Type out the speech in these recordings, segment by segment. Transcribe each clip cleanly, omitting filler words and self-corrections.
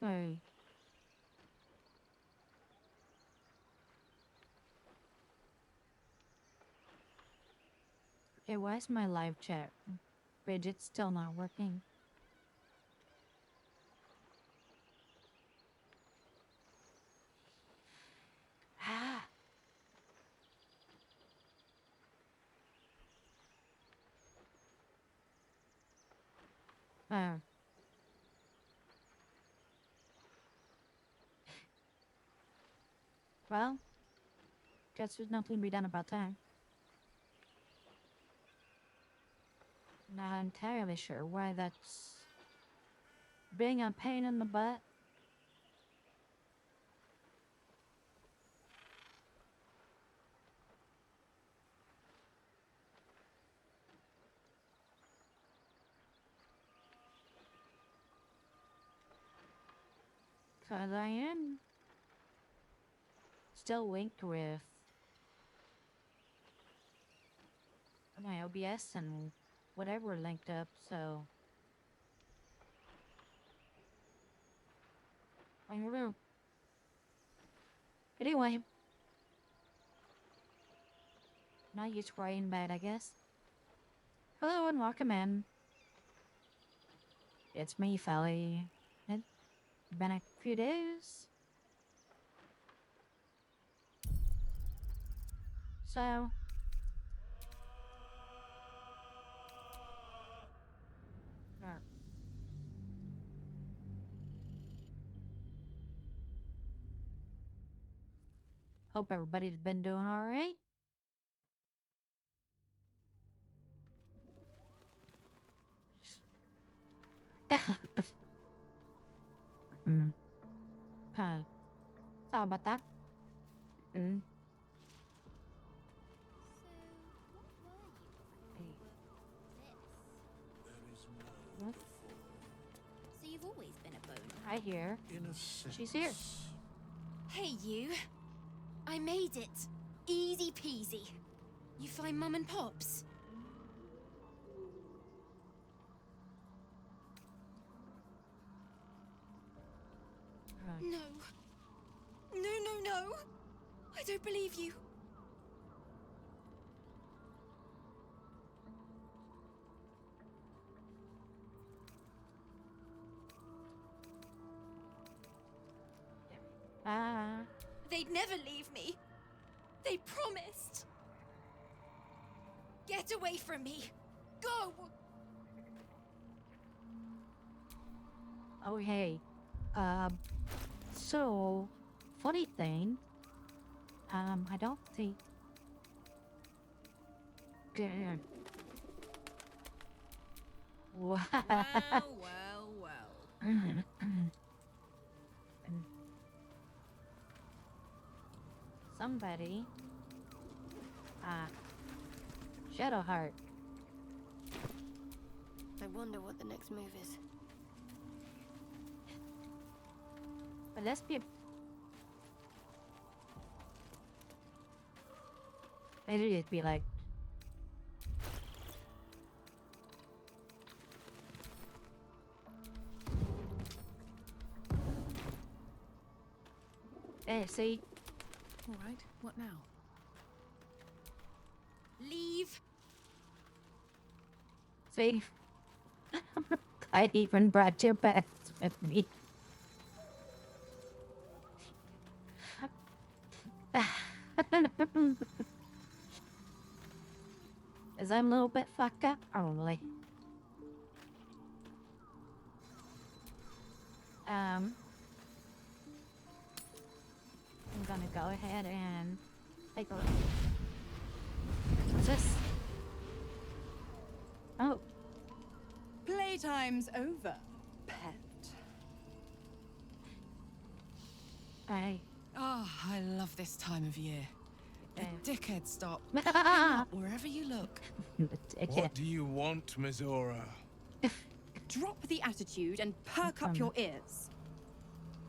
Hey, hey, why is my live chat widget still not working? Ah, uh, well, guess there's nothing to be done about that. Not entirely sure why that's being a pain in the butt. Cause I am still linked with my OBS and whatever linked up, so I don't know. Anyway, not used to in bed, I guess. Hello and welcome in. It's me, Felly. It's been a few days. So, uh, hope everybody's been doing alright. mm. Sorry about that. Mm. Hey. What? So you've always been a boner. Hi here. She's here. Hey you. I made it. Easy peasy. You find Mum and Pops? No. No. I don't believe you. Ah. They'd never leave me. They promised. Get away from me. Go! Oh, hey. So, funny thing. I don't think. Good. Well. Somebody. Shadowheart. I wonder what the next move is. But let's be. Maybe it'd be like. Hey, see? All right, what now? Leave. See? I'd even brought your pets with me. Cause I'm a little bit fucked up, probably. I'm gonna go ahead and take a look. What's this? Oh, Playtime's over, pet. I. Oh, I love this time of year. The dickheads stop Ah! up wherever you look. What do you want, Mizora? Drop the attitude and perk up your ears.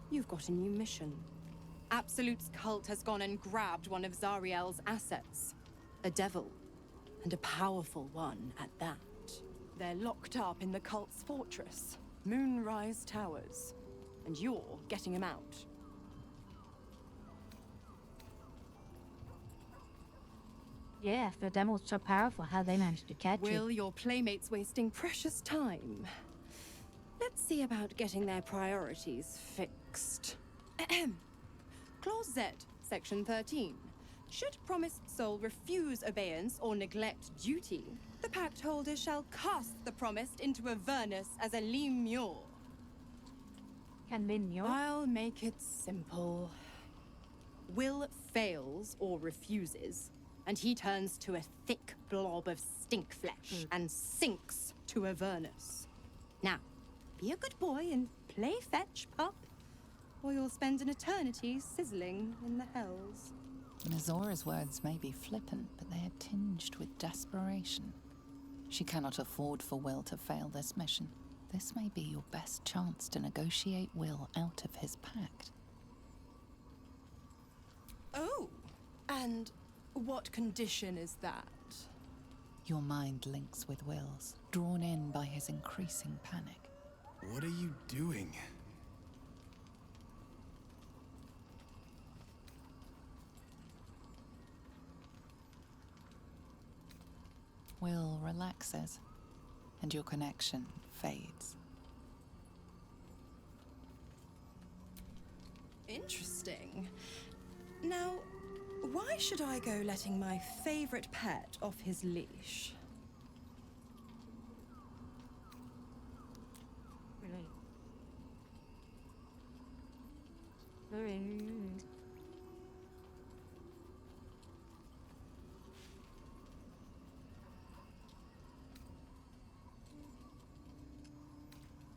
You've got a new mission. Absolute's cult has gone and grabbed one of Zariel's assets. A devil. And a powerful one at that. They're locked up in the cult's fortress, Moonrise Towers. And you're getting him out. Yeah, if the demo's so powerful, how they managed to catch you? Will your playmates wasting precious time? Let's see about getting their priorities fixed. Clause Z, Section 13. Should promised soul refuse obeyance or neglect duty, the pact holder shall cast the promised into Avernus as a lemure. Can win your. I'll make it simple. Will fails or refuses, and he turns to a thick blob of stink flesh and sinks to Avernus. Now, be a good boy and play fetch, pup, or you'll spend an eternity sizzling in the hells. Mizora's words may be flippant, but they are tinged with desperation. She cannot afford for Will to fail this mission. This may be your best chance to negotiate Will out of his pact. Oh, and what condition is that? Your mind links with Will's, drawn in by his increasing panic. What are you doing? Will relaxes, and your connection fades. Interesting. Now, why should I go letting my favorite pet off his leash?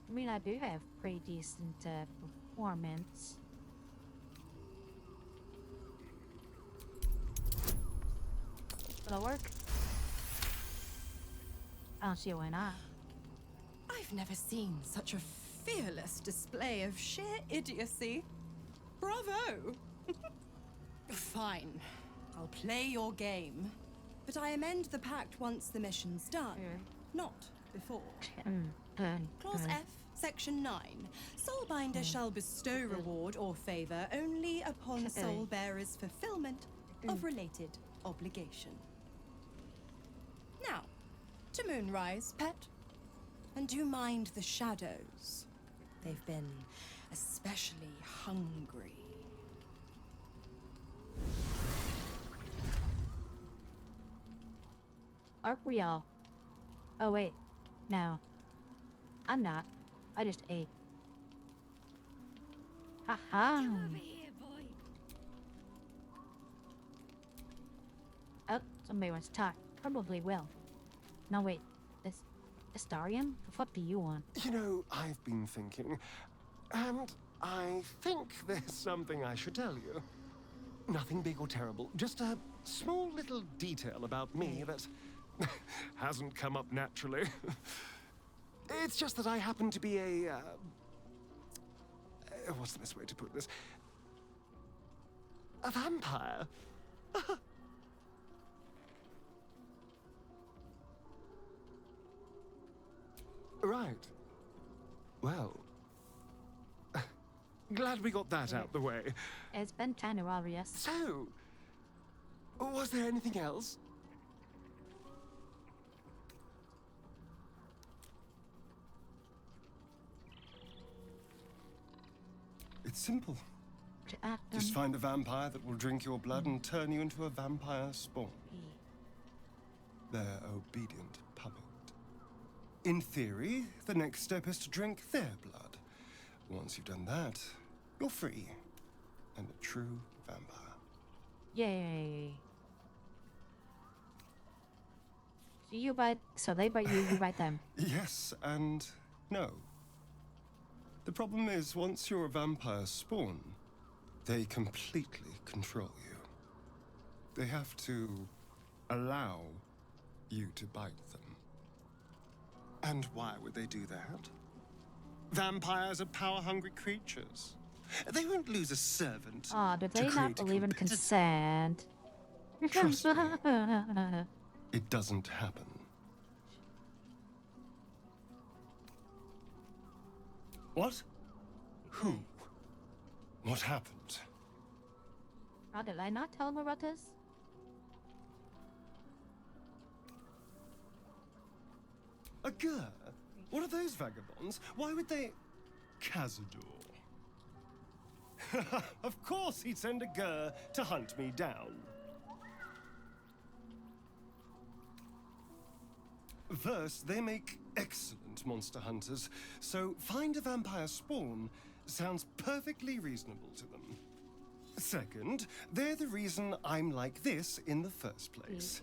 I mean, I do have pretty decent performance. Will it work? I don't see why not. I've never seen such a fearless display of sheer idiocy. Bravo! Fine. I'll play your game. But I amend the pact once the mission's done. Not before. Clause F, Section 9. Soulbinder shall bestow reward or favor only upon soulbearer's fulfillment of related obligation. Now, to Moonrise, pet. And do mind the shadows. They've been especially hungry. Aren't we all? Oh wait, no. I'm not. I just ate. Haha. Over here, boy. Oh, somebody wants to talk. Probably will. No wait, this Astarion? The fuck do you want? You know, I've been thinking, and I think there's something I should tell you. Nothing big or terrible, just a small little detail about me that hasn't come up naturally. It's just that I happen to be a, what's the best way to put this? A vampire. Right. Well, glad we got that out the way. It's been kind of obvious. So, was there anything else? It's simple. To act on. Just find a vampire that will drink your blood and turn you into a vampire spawn. Their obedient puppet. In theory, the next step is to drink their blood. Once you've done that, you're free. And a true vampire. Yay. So they bite you, you bite them. Yes and no. The problem is, once you're a vampire spawn, they completely control you. They have to allow you to bite them. And why would they do that? Vampires are power-hungry creatures. They won't lose a servant. Ah, do they to not create a believe in competitor. consent? Trust me. It doesn't happen. What? Who? What happened? Oh, did I not tell him about this? A Gur? What are those vagabonds? Why would they... Cazador. Of course he'd send a Gur to hunt me down. First, they make excellent monster hunters, so find a vampire spawn sounds perfectly reasonable to them. Second, they're the reason I'm like this in the first place.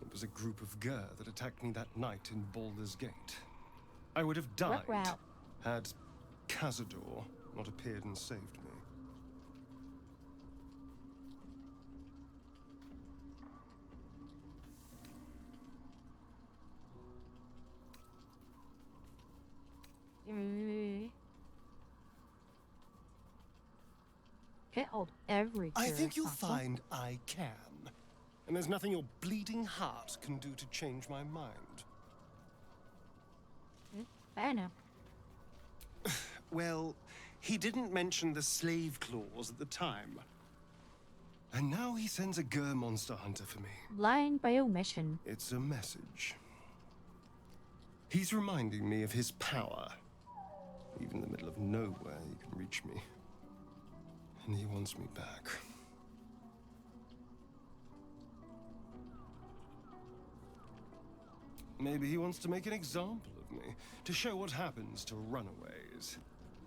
It was a group of Gur that attacked me that night in Baldur's Gate. I would have died Ruh-roh. had Cazador not appeared and saved me. Can't hold every I cure think you'll possible. find I can. And there's nothing your bleeding heart can do to change my mind. Fair enough. Well, he didn't mention the slave clause at the time. And now he sends a Gur monster hunter for me. Lying by omission. It's a message. He's reminding me of his power. Even in the middle of nowhere, he can reach me. And he wants me back. Maybe he wants to make an example of me, to show what happens to runaways.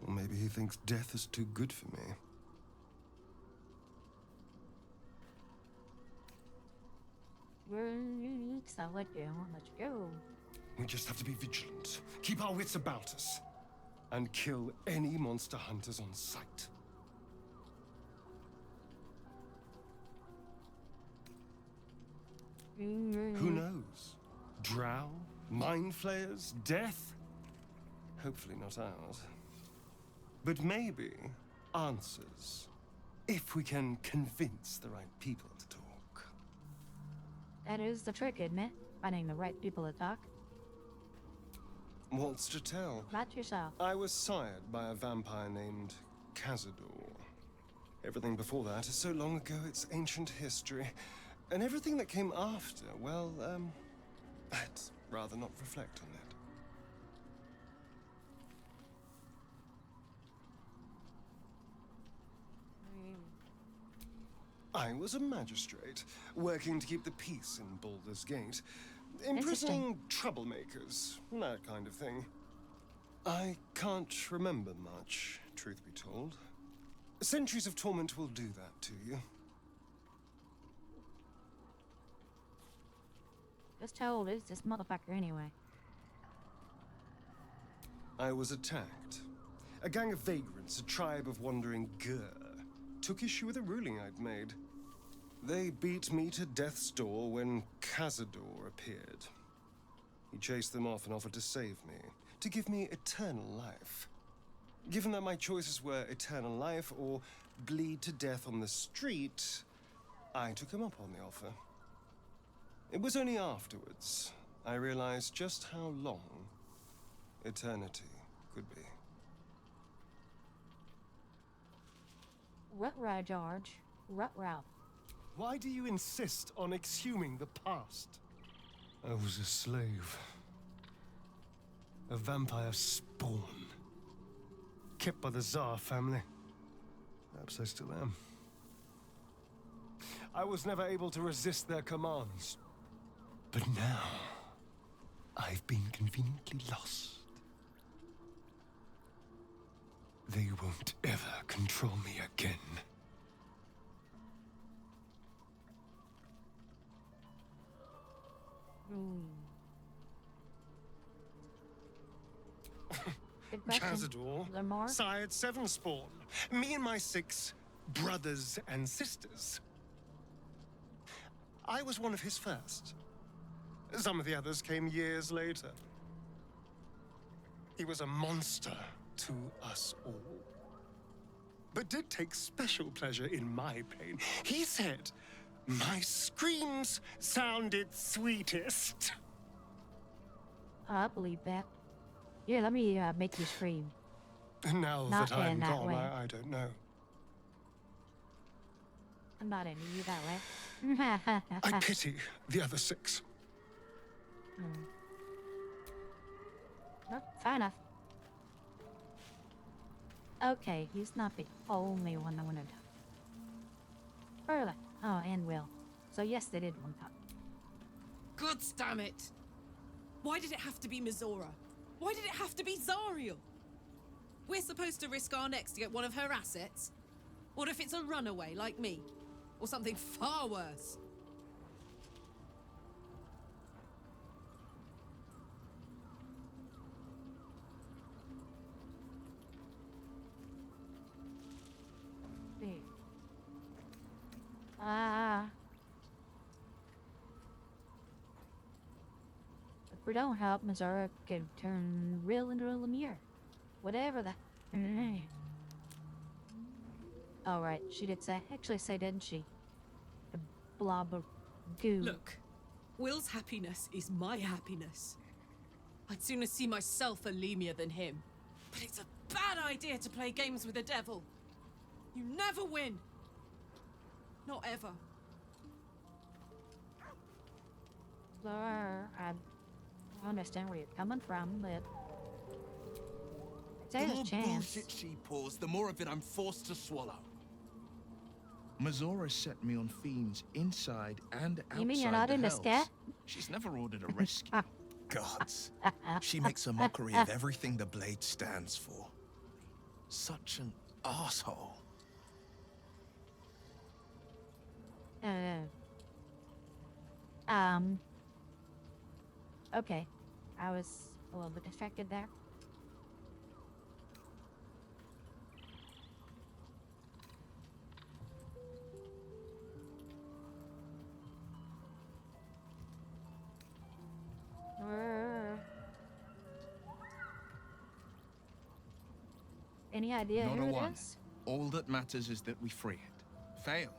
Or maybe he thinks death is too good for me. So let's go. We just have to be vigilant, keep our wits about us, and kill any monster hunters on sight. Who knows? Drow? Mind flayers? Death? Hopefully not ours. But maybe answers. If we can convince the right people to talk. That is the trick, isn't it? Finding the right people to talk. What's to tell? About yourself. I was sired by a vampire named Cazador. Everything before that is so long ago it's ancient history. And everything that came after, well, I'd rather not reflect on it. I was a magistrate, working to keep the peace in Baldur's Gate. Imprisoning troublemakers, that kind of thing. I can't remember much, truth be told. Centuries of torment will do that to you. Just how old is this motherfucker anyway? I was attacked. A gang of vagrants, a tribe of wandering Gur, took issue with a ruling I'd made. They beat me to death's door when Cazador appeared. He chased them off and offered to save me, to give me eternal life. Given that my choices were eternal life or bleed to death on the street, I took him up on the offer. It was only afterwards I realized just how long eternity could be. Ruh-roh, George. Ruh-roh. Why do you insist on exhuming the past? I was a slave. A vampire spawn. Kept by the Tsar family. Perhaps I still am. I was never able to resist their commands. But now, I've been conveniently lost. They won't ever control me again. Good question. Cazador, Lamar? sired 7 spawn. Me and my 6 brothers and sisters. I was one of his first. Some of the others came years later. He was a monster to us all. But did take special pleasure in my pain. He said, my screams sounded sweetest. I believe that. Here, let me make you scream. And now Not that I'm in that gone, way. I don't know. I'm not into you that way. I pity the other 6. Well, fair enough. Okay, he's not the only one I want to do. Further. Oh, and Will. So yes, they did one cut. God damn it! Why did it have to be Mizora? Why did it have to be Zariel? We're supposed to risk our necks to get one of her assets? What if it's a runaway like me? Or something far worse? See. If we don't help, Missouri can turn real into a Lemire. Whatever that. Oh, right. She did actually say, didn't she? The blob of goo. Look, Will's happiness is my happiness. I'd sooner see myself a Lemure than him. But it's a bad idea to play games with the devil. You never win. Not ever. Laura, I understand where you're coming from, but The there's more a chance. bullshit she pours, the more of it I'm forced to swallow. Mazora set me on fiends inside and outside You mean you're not the into hells. scat? She's never ordered a rescue. Gods. She makes a mockery of everything the blade stands for. Such an asshole. Okay. I was a little bit distracted there. Any idea Not who a it one. is? All that matters is that we free it. Fail.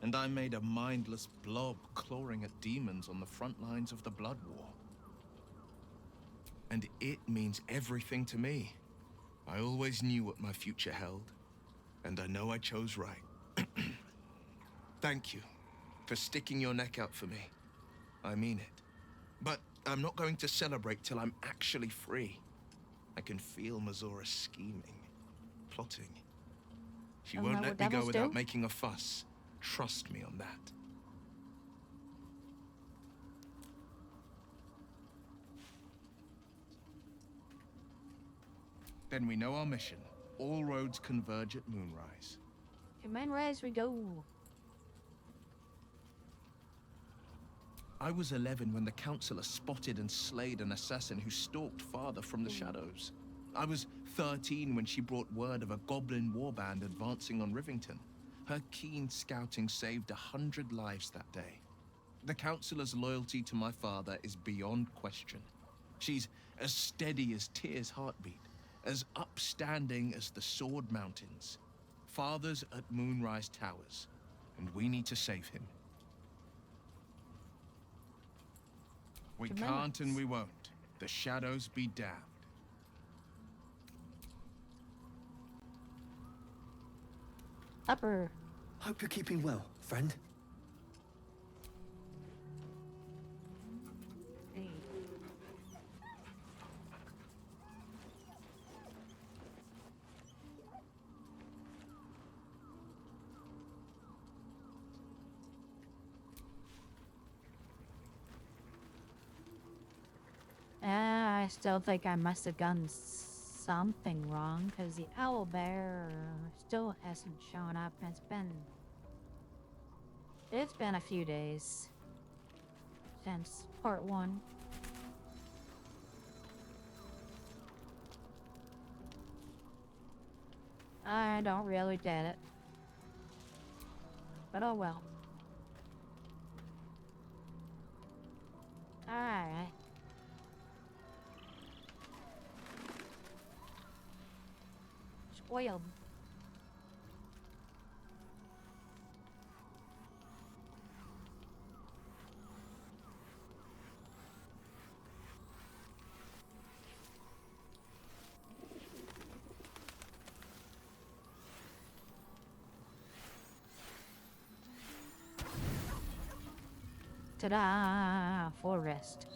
And I made a mindless blob clawing at demons on the front lines of the Blood War. And it means everything to me. I always knew what my future held, and I know I chose right. Thank you for sticking your neck out for me. I mean it. But I'm not going to celebrate till I'm actually free. I can feel Mazora scheming, plotting. She Isn't won't that let what me go devils without do? making a fuss. Trust me on that. Then we know our mission. All roads converge at Moonrise. To Moonrise we go. I was 11 when the Councillor spotted and slayed an assassin who stalked Father from the shadows. I was 13 when she brought word of a goblin warband advancing on Rivington. Her keen scouting saved 100 lives that day. The Councillor's loyalty to my father is beyond question. She's as steady as Tyr's heartbeat, as upstanding as the Sword Mountains. Father's at Moonrise Towers, and we need to save him. We Tremendous. can't and we won't. The shadows be damned. Upper. Hope you're keeping well, friend. Hey. I still think I must have done something wrong because the owl bear still hasn't shown up. It's been a few days since part 1. I don't really get it, but oh well. Alright. Spoiled. Ta-da! Forest.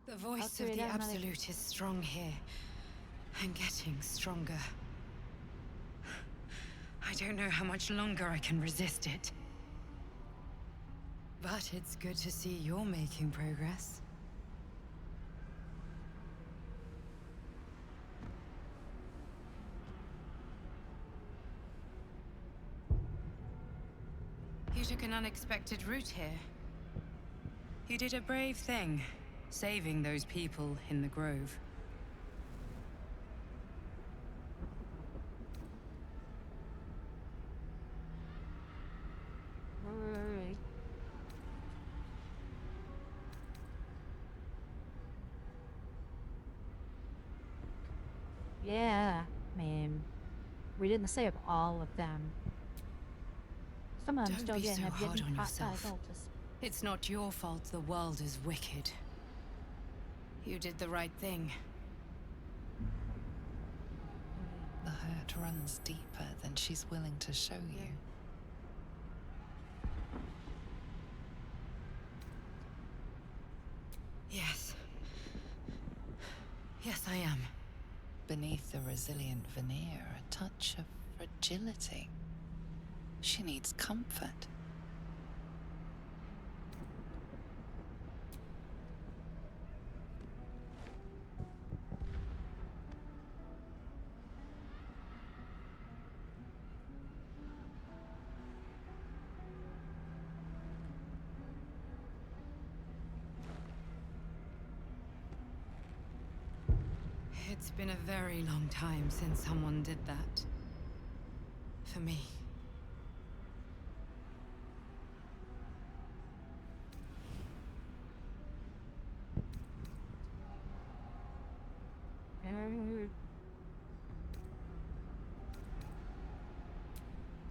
The voice I'll of do the it, Emily. Absolute is strong here, and getting stronger. I don't know how much longer I can resist it. But it's good to see you're making progress. You took an unexpected route here. You did a brave thing, saving those people in the grove. Yeah, man. We didn't save all of them. Some of them Don't still be getting so a hard getting on hot yourself. ultis. It's not your fault the world is wicked. You did the right thing. The hurt runs deeper than she's willing to show you. Yes. Yes, I am. Beneath the resilient veneer, a touch of fragility. She needs comfort. It's been a very long time since someone did that. For me.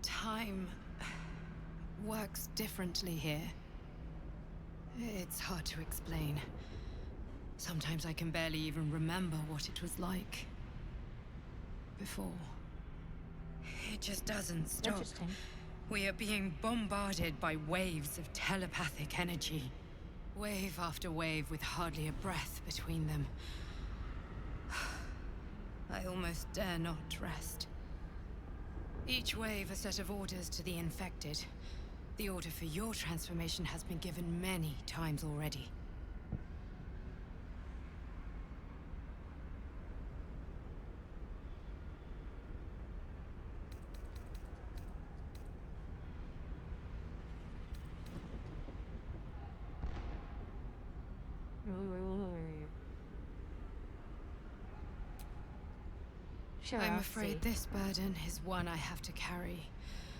Time works differently here. It's hard to explain. Sometimes I can barely even remember what it was like before. It just doesn't stop. Interesting. We are being bombarded by waves of telepathic energy. Wave after wave with hardly a breath between them. I almost dare not rest. Each wave a set of orders to the infected. The order for your transformation has been given many times already. Sure, I'm I'll afraid see. this burden is one I have to carry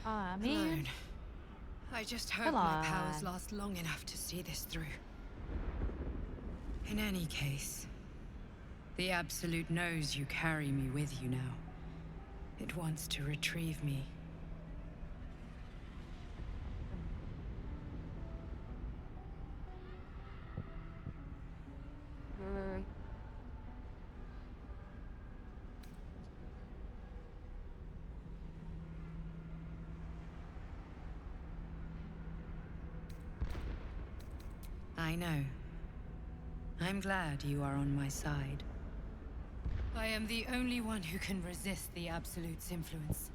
Aw, man. alone. I just hope Come my powers on. last long enough to see this through. In any case, the Absolute knows you carry me with you now. It wants to retrieve me. I know. I'm glad you are on my side. I am the only one who can resist the Absolute's influence.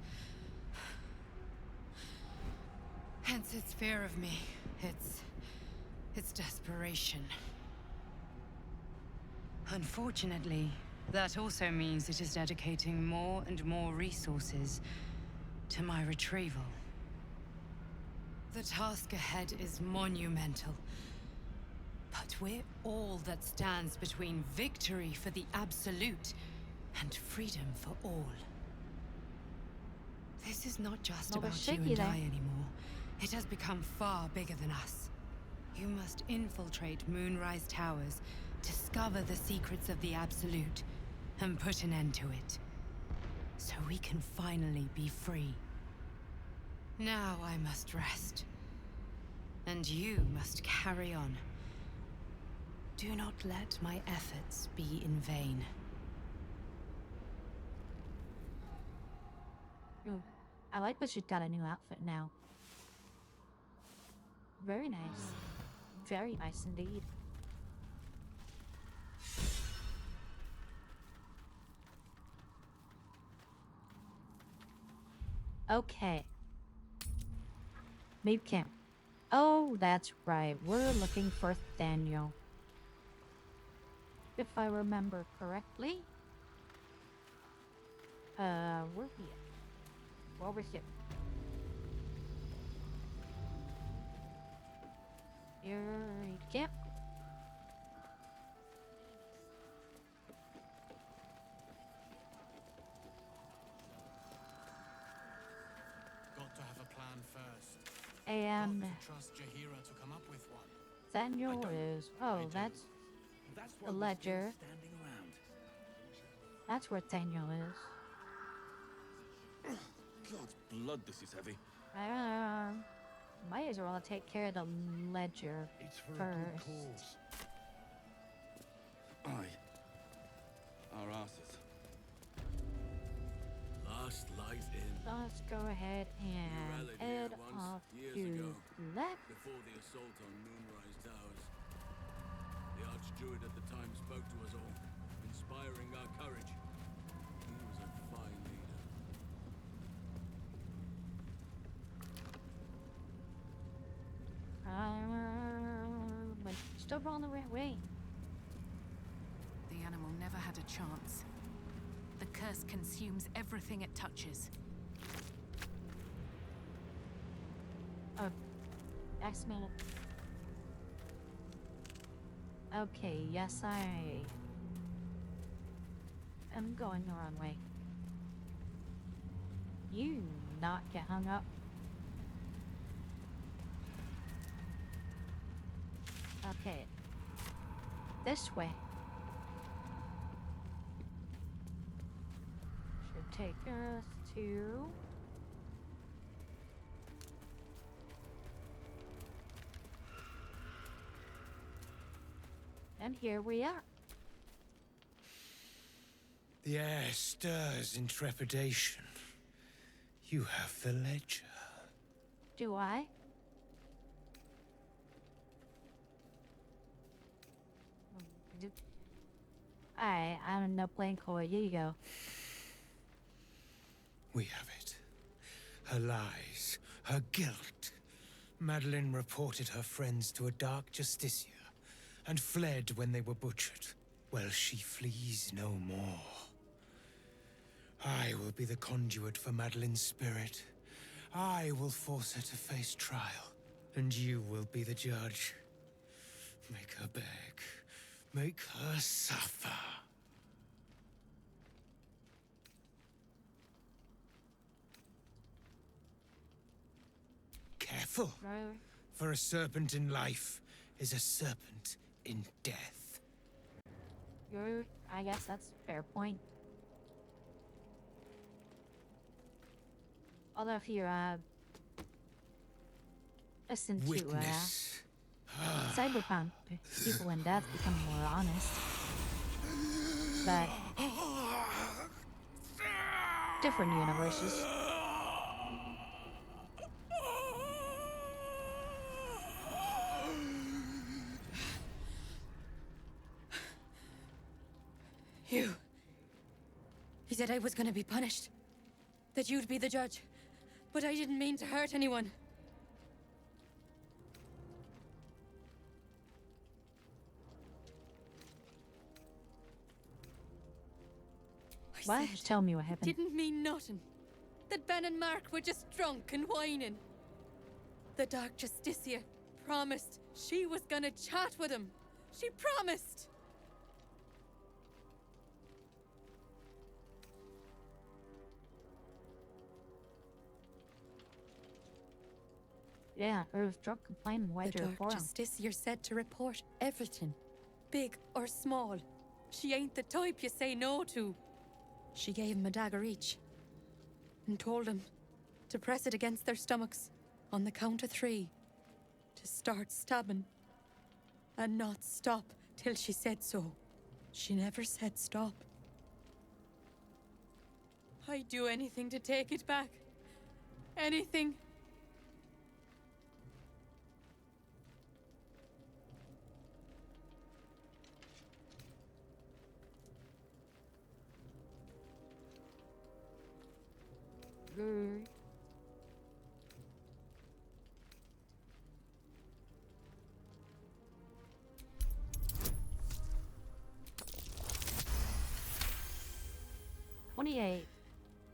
Hence its fear of me. Its desperation. Unfortunately, that also means it is dedicating more and more resources to my retrieval. The task ahead is monumental. But we're all that stands between victory for the Absolute and freedom for all. This is not just No, but about you shaky and I there. anymore. It has become far bigger than us. You must infiltrate Moonrise Towers, discover the secrets of the Absolute, and put an end to it. So we can finally be free. Now I must rest. And you must carry on. Do not let my efforts be in vain. Ooh, I like that she's got a new outfit now. Very nice. Very nice indeed. Okay. Maid camp. Oh, that's right. We're looking for Daniel. If I remember correctly. Where we at? Well, over here. Here, camp. Got to have a plan first. And Got to trust Jahira to come up with one. Daniel is. Oh, that's the ledger. That's where Daniel is. God's blood, this is heavy. Might as well take care of the ledger It's for first. a good cause. Aye. Our asses. Last light in. Let's go ahead and rallied here head once, off years to ago, left. Before the assault on Moonrise Towers. The Archdruid at the time spoke to us all, inspiring our courage. He was a fine leader. But still going the right way. The animal never had a chance. The curse consumes everything it touches. Oh, I smell it. Okay, yes, I am going the wrong way. You not get hung up. Okay. This way. Should take us to... And here we are. The air stirs in trepidation. You have the ledger. Do I? I'm not playing coy. Here you go. We have it. Her lies, her guilt. Madeline reported her friends to a dark justiciar and fled when they were butchered. Well, she flees no more. I will be the conduit for Madeline's spirit. I will force her to face trial, and you will be the judge. Make her beg. Make her suffer. Careful. For a serpent in life is a serpent in death. I guess that's a fair point. Although if you listen to Witness. cyberpunk, people in death become more honest. But different universes. He said I was gonna be punished. That you'd be the judge. But I didn't mean to hurt anyone. What? Said, Tell me what happened. Didn't mean nothing. That Ben and Mark were just drunk and whining. The Dark Justicia promised she was gonna chat with him. She promised! Yeah, I was drunk complaining way The to Dark forum. Justicia said to report everything, big or small. She ain't the type you say no to. She gave him a dagger each and told him to press it against their stomachs on the count of 3 to start stabbing and not stop till she said so. She never said stop. I'd do anything to take it back. Anything.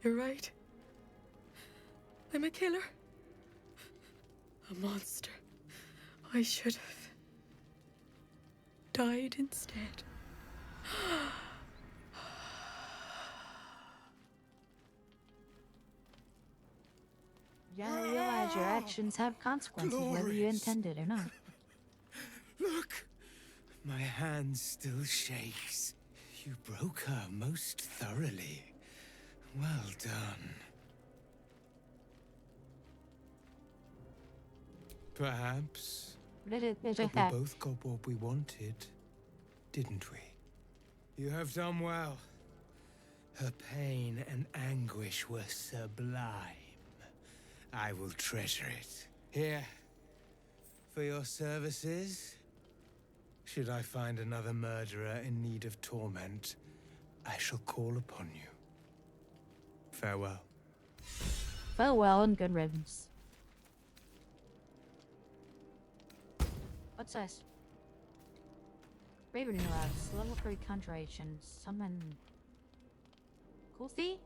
You're right. I'm a killer. A monster. I should have died instead. You gotta realize your actions have consequences, whether you intend it or not. Look! My hand still shakes. You broke her most thoroughly. Well done. Perhaps. But We both got what we wanted, didn't we? You have done well. Her pain and anguish were sublime. I will treasure it. Here, for your services. Should I find another murderer in need of torment, I shall call upon you. Farewell. Farewell and good riddance. What's this? Raven Labs, level 3 conjuration. Summon Kulthi?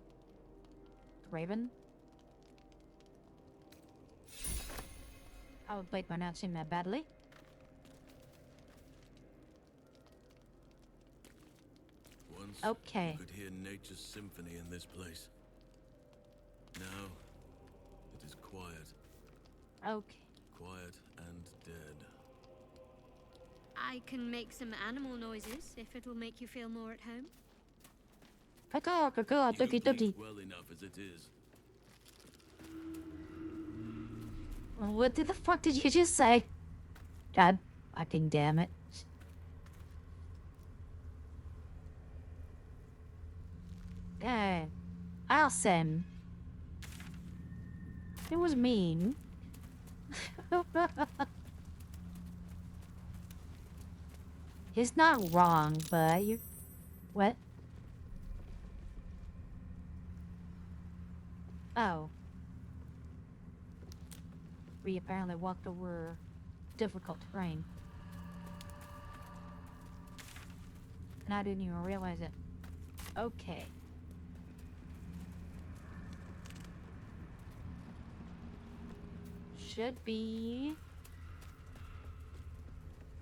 Raven? I would play pronouncing that badly. Once Okay. you could hear nature's symphony in this place. Now it is quiet. Okay. Quiet and dead. I can make some animal noises if it will make you feel more at home. Ducky ducky. Well enough as it is. What the fuck did you just say? God fucking damn it. Yeah. I'll send. It was mean. He's not wrong, but you... What? Oh. We apparently walked over difficult terrain. And I didn't even realize it. Okay. Should be...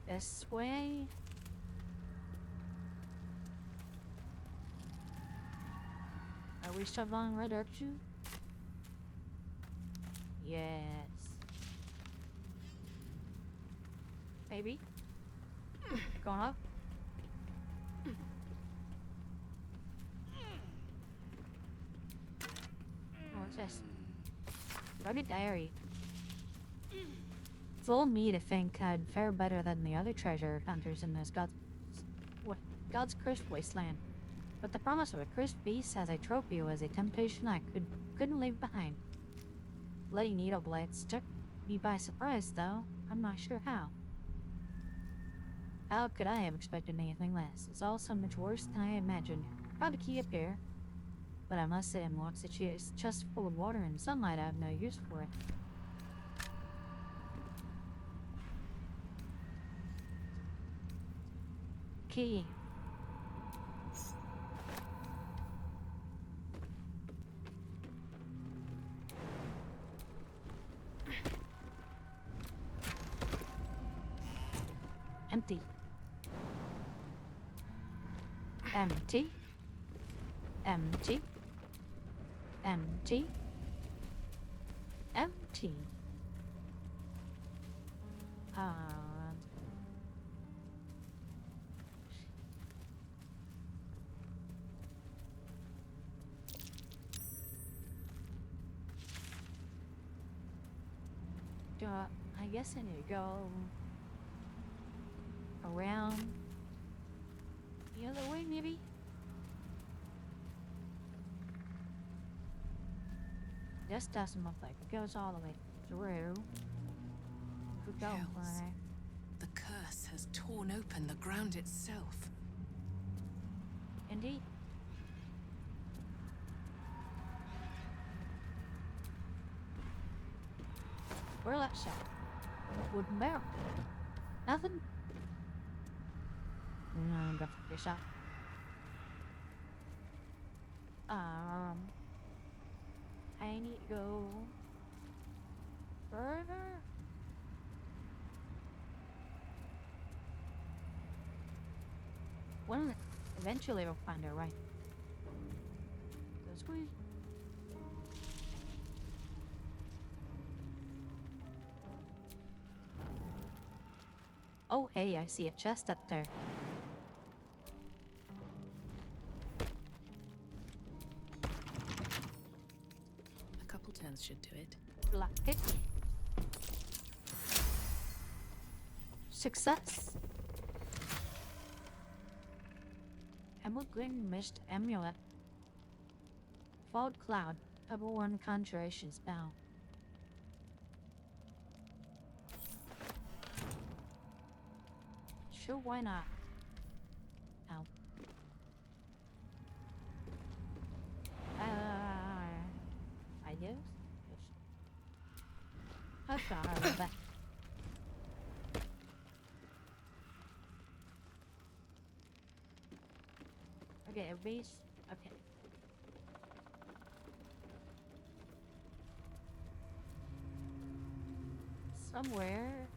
this way? Are we still going right direction? Yes. Maybe. Going up. What's this? Rugged diary. Fool me to think I'd fare better than the other treasure hunters in this God's cursed wasteland. But the promise of a cursed beast as a trophy was a temptation I couldn't leave behind. Bloody needle blades took me by surprise, though. I'm not sure how. How could I have expected anything less? It's all so much worse than I imagined. Probably key up here. but I must say I'm lost that she is just full of water and sunlight. I have no use for it. Key. Empty. Empty. Empty. Empty. Empty. I guess I need to go around the other way, maybe? This doesn't look like it goes all the way through. Could go Hells. The curse has torn open the ground itself. Indeed. Where that shot? Wooden barrel. Nothing. I'm gonna fuck this up. I need to go further. Well, eventually we'll find her, right? This way. Oh, hey, I see a chest up there. A couple turns should do it. Lock it. Success. Emerald Green Mist Amulet. Fog Cloud. Pebble 1 Conjuration Spell. Sure, why not? Ow. I guess. How far are we back? Okay, erase. Okay. Somewhere.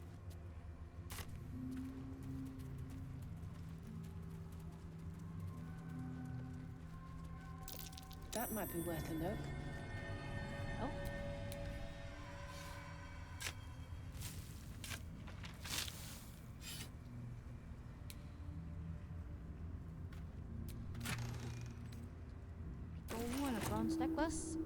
That might be worth a look. Oh. Oh, and a bronze necklace.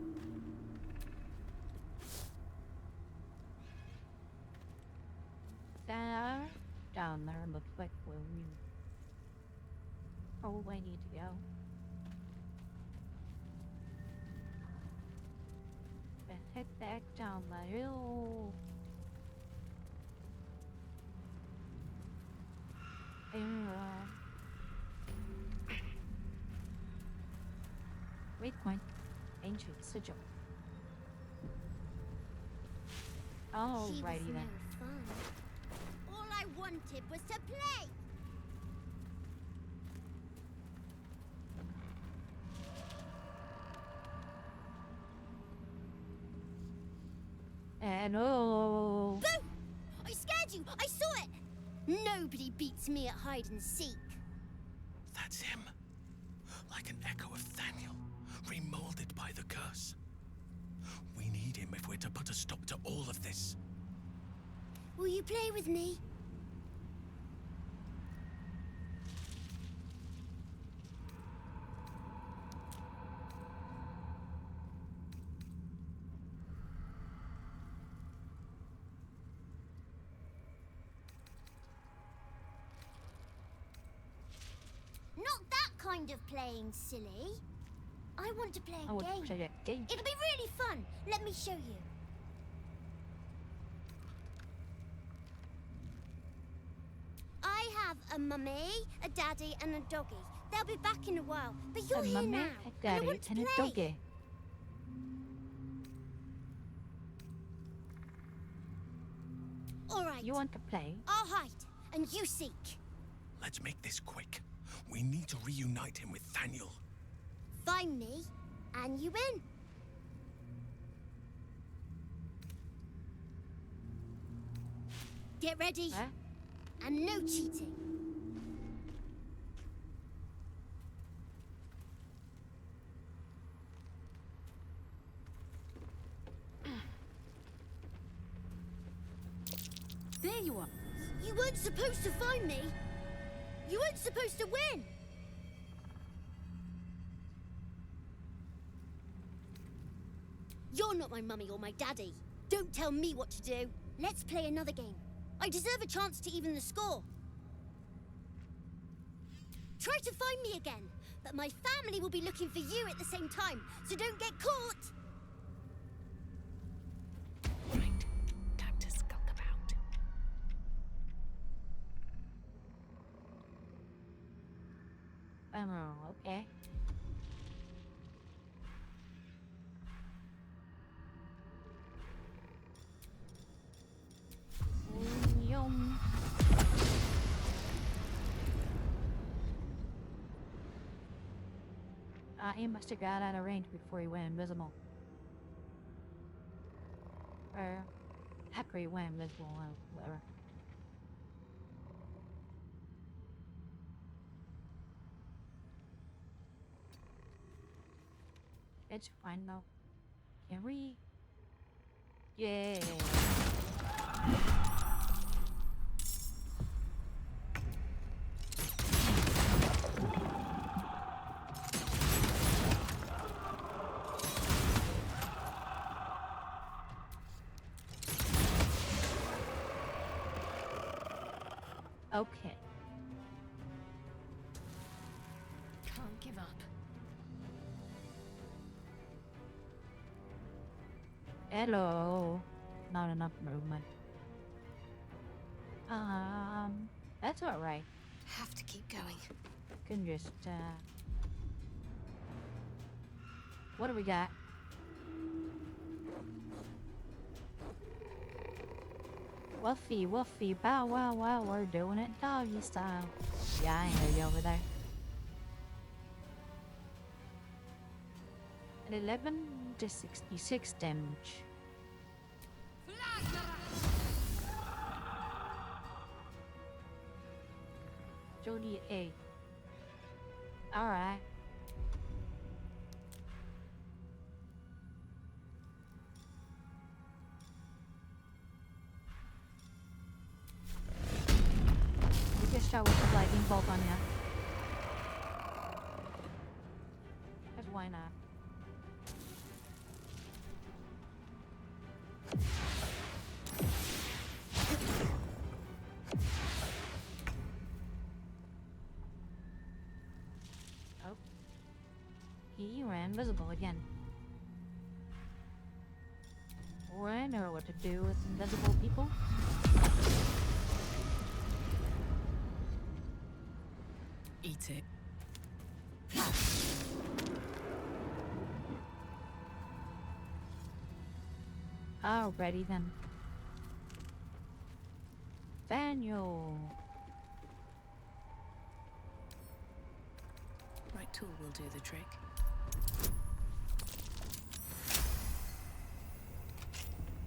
There. Down there looks like where we probably need to go. Head back down the hill. Waypoint. Ancient sigil. Alrighty then. Fun. All I wanted was to play. And oh. Boo! I scared you! I saw it! Nobody beats me at hide and seek. That's him. Like an echo of Thaniel, remolded by the curse. We need him if we're to put a stop to all of this. Will you play with me? Not that kind of playing, silly. I want to play a game. It'll be really fun. Let me show you. I have a mummy, a daddy, and a doggy. They'll be back in a while, but you're A here mummy, now, a and I daddy, want to and a play. doggy. All right. You want to play? I'll hide, and you seek. Let's make this quick. We need to reunite him with Thaniel. Find me, and you win. Get ready. Huh? And no cheating. There you are. You weren't supposed to find me. You weren't supposed to win. You're not my mummy or my daddy. Don't tell me what to do. Let's play another game. I deserve a chance to even the score. Try to find me again, but my family will be looking for you at the same time, so don't get caught. Right. Time to skulk about. Okay. Yum. He must have got out of range before he went invisible. Or after he went invisible, or whatever. It's fine though. Can we? Yeah. Okay. Can't give up. Hello. Not enough movement. That's alright. Have to keep going. Can just, what do we got? Woofy, woofy, bow wow wow, we're doing it doggy style. Yeah, I hear you over there. At 11 to 66 damage. Jodie A. Alright. We just shot with the lightning bolt on ya. Cause why not? Oh. He ran invisible again. Or I know what to do with invisible people. Eat it. Alrighty then. Daniel. Right tool will do the trick.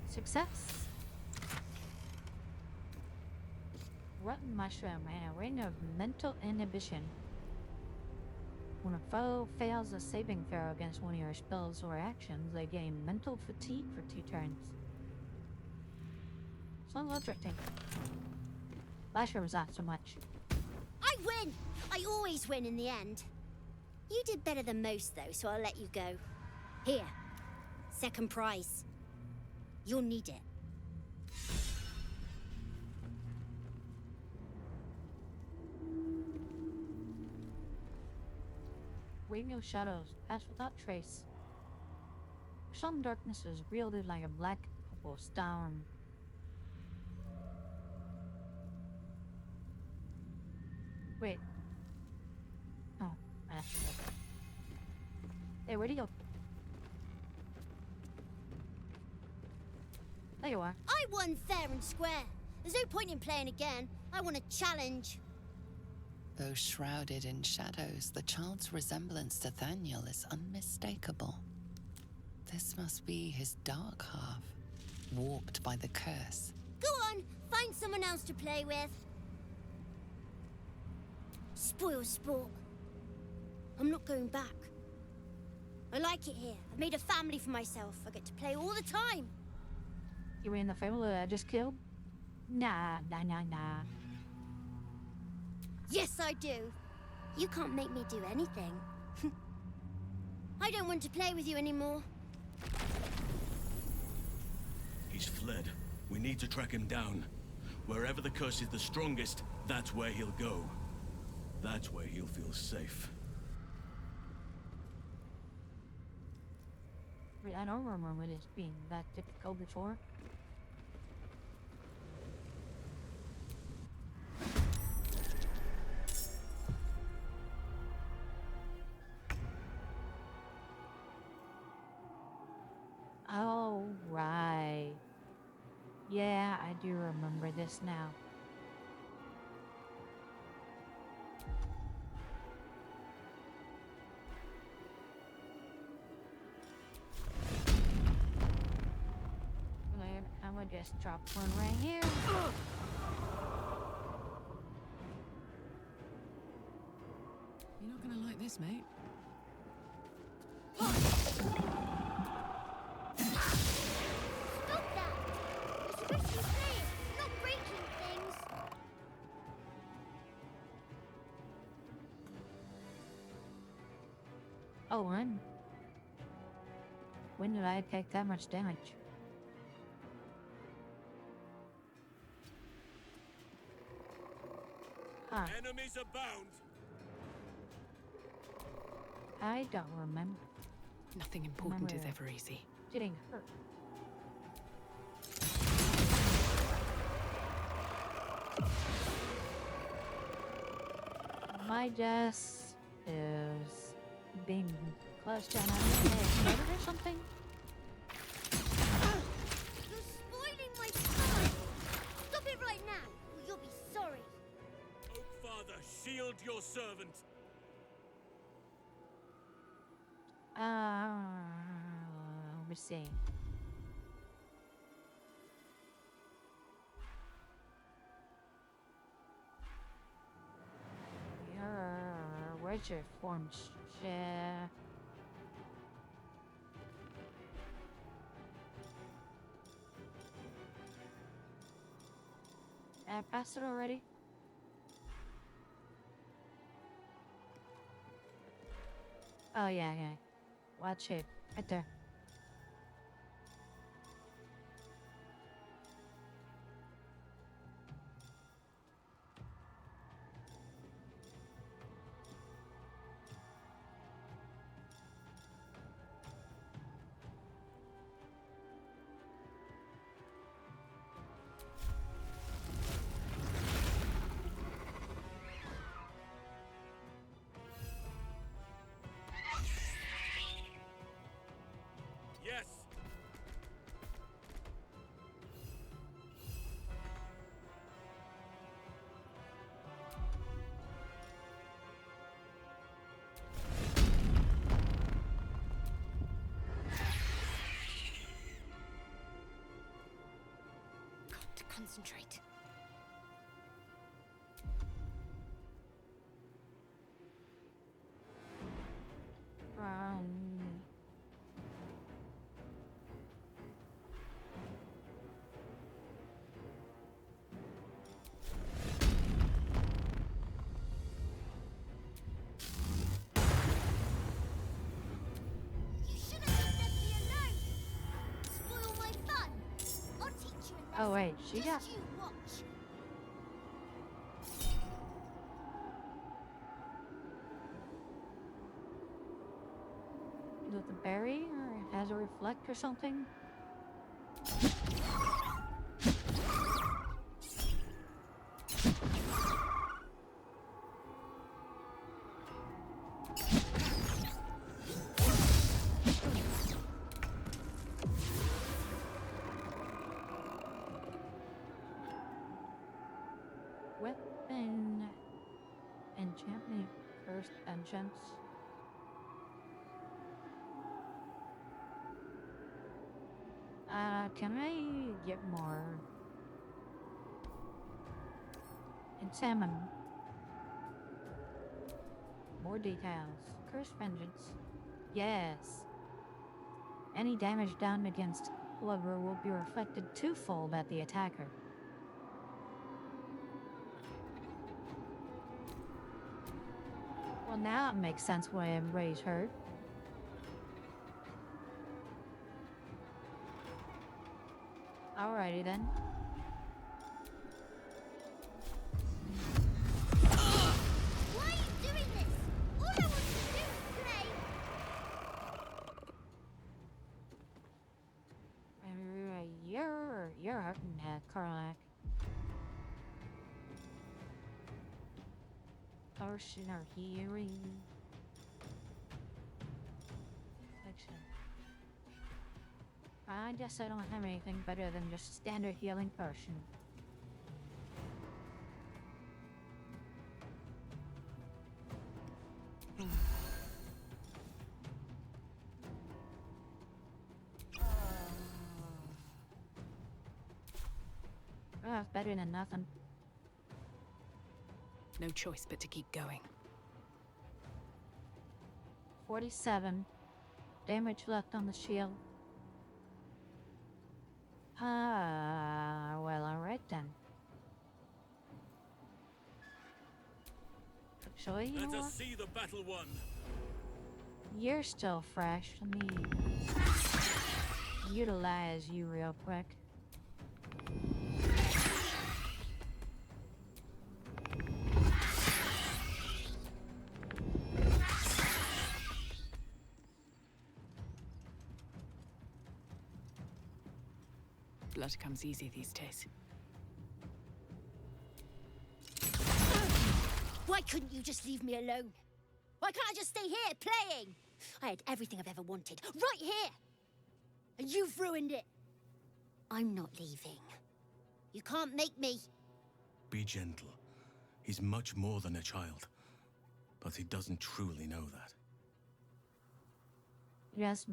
Success. Rotten mushroom and a ring of mental inhibition. When a foe fails a saving throw against one of your spells or actions, they gain mental fatigue for 2 turns. Sounds interesting. Mushrooms not so much. I win! I always win in the end. You did better than most, though, so I'll let you go. Here. Second prize. You'll need it. Radio shadows pass without trace. Some darkness is wielded like a black purple storm. Wait. Oh. Hey, where'd he go? There you are. I won fair and square. There's no point in playing again. I want a challenge. Though shrouded in shadows, the child's resemblance to Thaniel is unmistakable. This must be his dark half, warped by the curse. Go on, find someone else to play with. Spoil sport. I'm not going back. I like it here. I've made a family for myself. I get to play all the time. You mean the family I just killed? Nah. Yes, I do. You can't make me do anything. I don't want to play with you anymore. He's fled. We need to track him down. Wherever the curse is the strongest, that's where he'll go. That's where he'll feel safe. I don't remember this being that difficult before. Oh, right. Yeah, I do remember this now. I'm gonna just drop one right here. You're not gonna like this, mate. Stop that! You're supposed to be playing, not breaking things. Oh, run. When did I take that much damage? Huh. Enemies abound. I don't remember. Nothing important is ever easy. Getting hurt. My guess is being clutched down on the head or something. You're spoiling my fun. Stop it right now, or you'll be sorry. Oak Father, shield your servant. Let me see. Where's your form? I passed it already. Oh yeah. Watch it. Right there. Yes. Got to concentrate. You should have just left me alone. Spoil my fun. I'll teach you a lesson. Oh wait, she got. Just you watch. With the berry, or it has a reflect or something? vengeance. Can I get more? Examine. More details. Curse vengeance. Yes. Any damage done against whoever will be reflected twofold at the attacker. Well, now it makes sense why everybody's hurt. Alrighty then. Why are you doing this? All I want to do is play. You're hurting that, Karlak. Torsion or hearing. Affliction. I guess I don't have anything better than just standard healing potion. Oh, better than nothing. No choice but to keep going. 47. Damage left on the shield. Well, alright then. Actually, you know Let what? us see the battle won. You're still fresh. Let me utilize you real quick. Blood comes easy these days. Why couldn't you just leave me alone? Why can't I just stay here playing? I had everything I've ever wanted, right here! And you've ruined it. I'm not leaving. You can't make me. Be gentle. He's much more than a child. But he doesn't truly know that. Yes.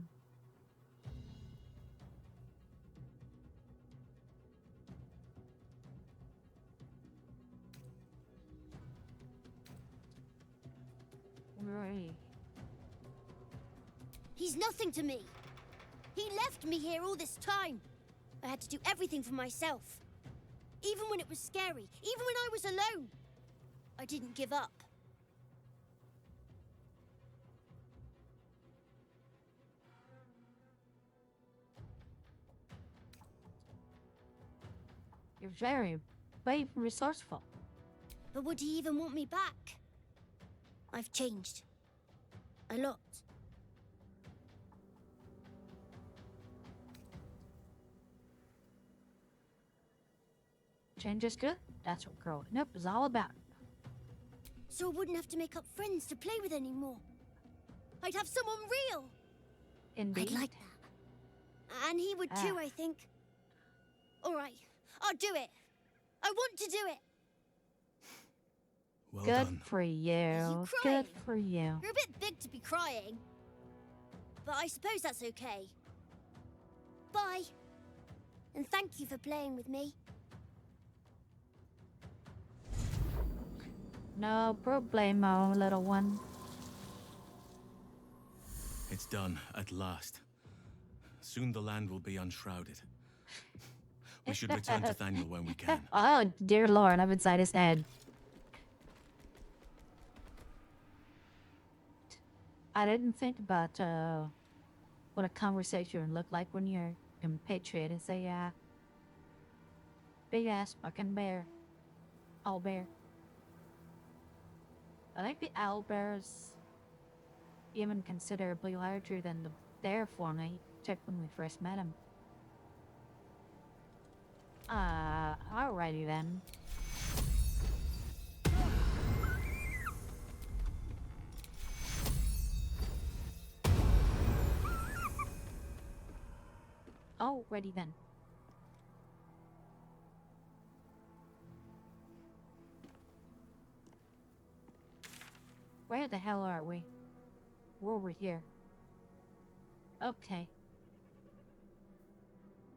Right. He's nothing to me. He left me here all this time. I had to do everything for myself. Even when it was scary, even when I was alone. I didn't give up. You're very brave and resourceful. But would he even want me back? I've changed. A lot. Change is good. That's what growing up is all about. So I wouldn't have to make up friends to play with anymore. I'd have someone real. Indeed. I'd like that. And he would too, I think. All right, I'll do it. I want to do it. Well Good done. for you. You crying? Good for you. You're a bit big to be crying. But I suppose that's okay. Bye. And thank you for playing with me. No problemo, little one. It's done, at last. Soon the land will be unshrouded. We should return to Thaniel when we can. Oh, dear Lord, I'm inside his head. I didn't think about what a conversation would look like when your compatriot is a big ass fucking bear. Owl bear. I think the owl bear is even considerably larger than the bear form I took when we first met him. Alrighty then. Alrighty then. Where the hell are we? We're over here. Okay.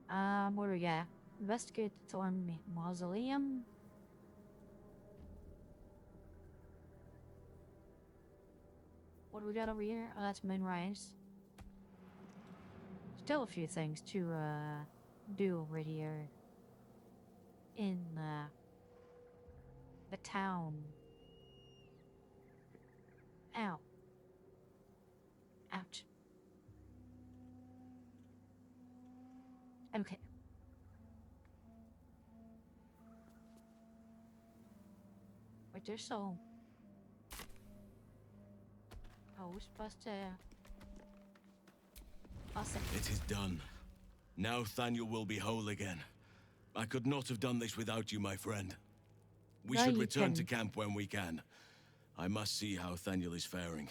What do we got? Investigate the Thorn Mausoleum. What do we got over here? Oh, that's Moonrise. Still a few things to, do over here. In, the town. Ow. Ouch. Okay. Wait, there's so... Oh, we're supposed to... Awesome. It is done. Now Thaniel will be whole again. I could not have done this without you, my friend. We No, should you return to can. camp when we can. I must see how Thaniel is faring.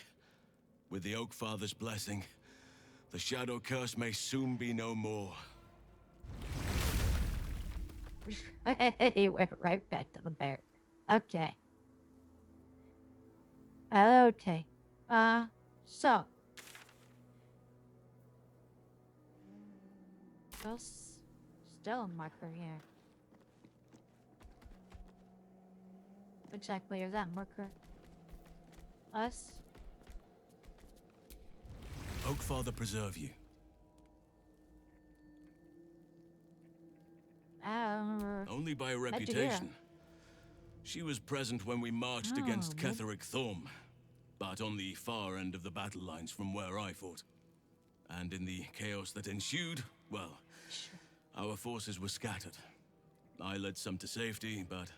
With the Oak Father's blessing, the Shadow Curse may soon be no more. He went right back to the bear. Okay. Okay. So. Still a marker here. Exactly, is that marker? Us? Oak Father preserve you. Only by reputation. She was present when we marched against Ketheric Thorm, but on the far end of the battle lines from where I fought. And in the chaos that ensued, well, our forces were scattered. I led some to safety, but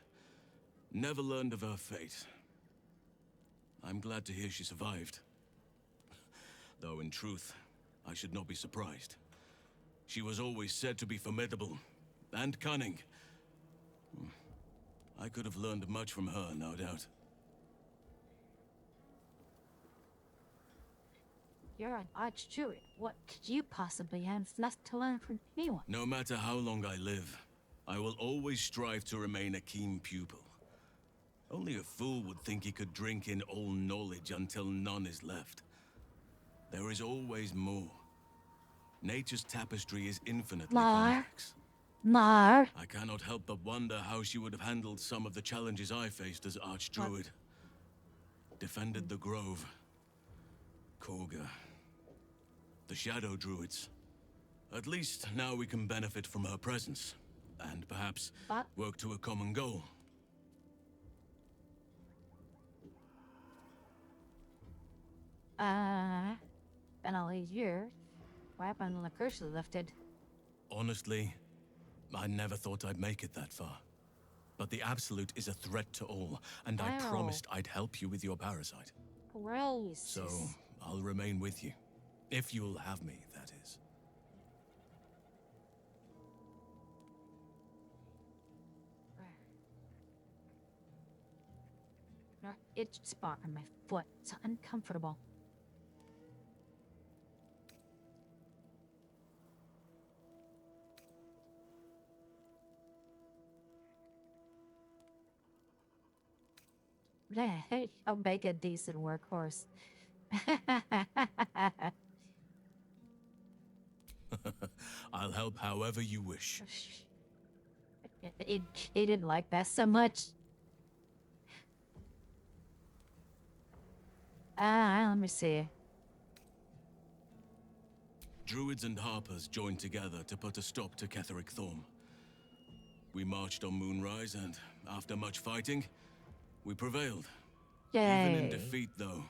never learned of her fate. I'm glad to hear she survived. Though in truth, I should not be surprised. She was always said to be formidable and cunning. I could have learned much from her, no doubt. You're an arch-druid. What could you possibly have left to learn from anyone? No matter how long I live, I will always strive to remain a keen pupil. Only a fool would think he could drink in all knowledge until none is left. There is always more. Nature's tapestry is infinitely complex. I cannot help but wonder how she would have handled some of the challenges I faced as Archdruid. Defended the Grove, Korga, the Shadow Druids. At least now we can benefit from her presence, and perhaps work to a common goal. Been all these years. What happened when the curse was lifted? Honestly, I never thought I'd make it that far. But the Absolute is a threat to all, and I promised I'd help you with your parasite. Gross. So, I'll remain with you. If you'll have me, that is. It's spot on my foot. It's uncomfortable. Hey, I'll make a decent workhorse. I'll help however you wish. He didn't like that so much. Let me see. Druids and Harpers joined together to put a stop to Ketheric Thorm. We marched on Moonrise, and after much fighting, we prevailed. Yay. Even in defeat, though,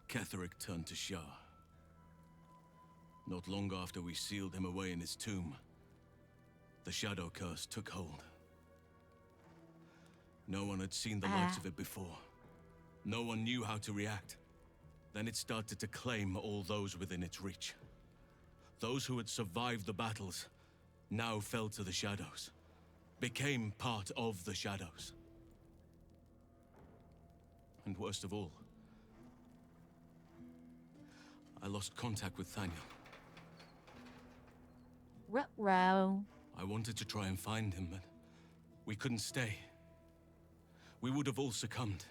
Ketheric turned to Shah. Not long after we sealed him away in his tomb, the Shadow Curse took hold. No one had seen the likes of it before. No one knew how to react. Then it started to claim all those within its reach. Those who had survived the battles now fell to the shadows, became part of the shadows. And worst of all, I lost contact with Thaniel. Ruh-roh. I wanted to try and find him, but we couldn't stay. We would have all succumbed.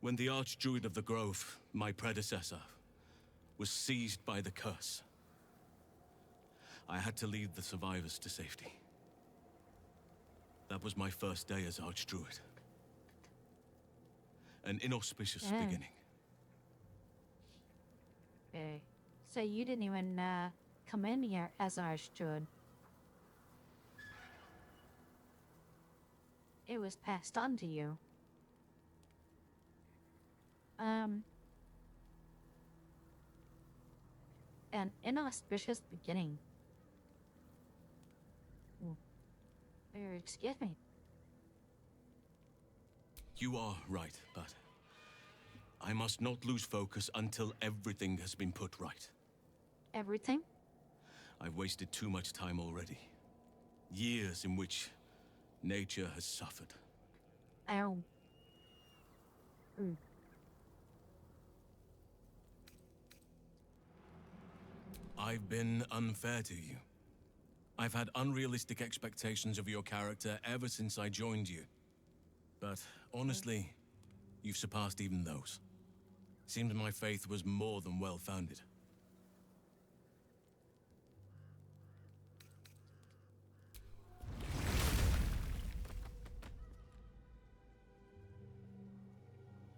When the Archdruid of the Grove, my predecessor, was seized by the curse, I had to lead the survivors to safety. That was my first day as Archdruid. An inauspicious beginning. Okay. So you didn't even come in here as Archdruid. It was passed on to you. An inauspicious beginning. Excuse me. You are right, but I must not lose focus until everything has been put right. Everything? I've wasted too much time already. Years in which nature has suffered. Ow. I've been unfair to you. I've had unrealistic expectations of your character ever since I joined you. But honestly, you've surpassed even those. Seems my faith was more than well-founded.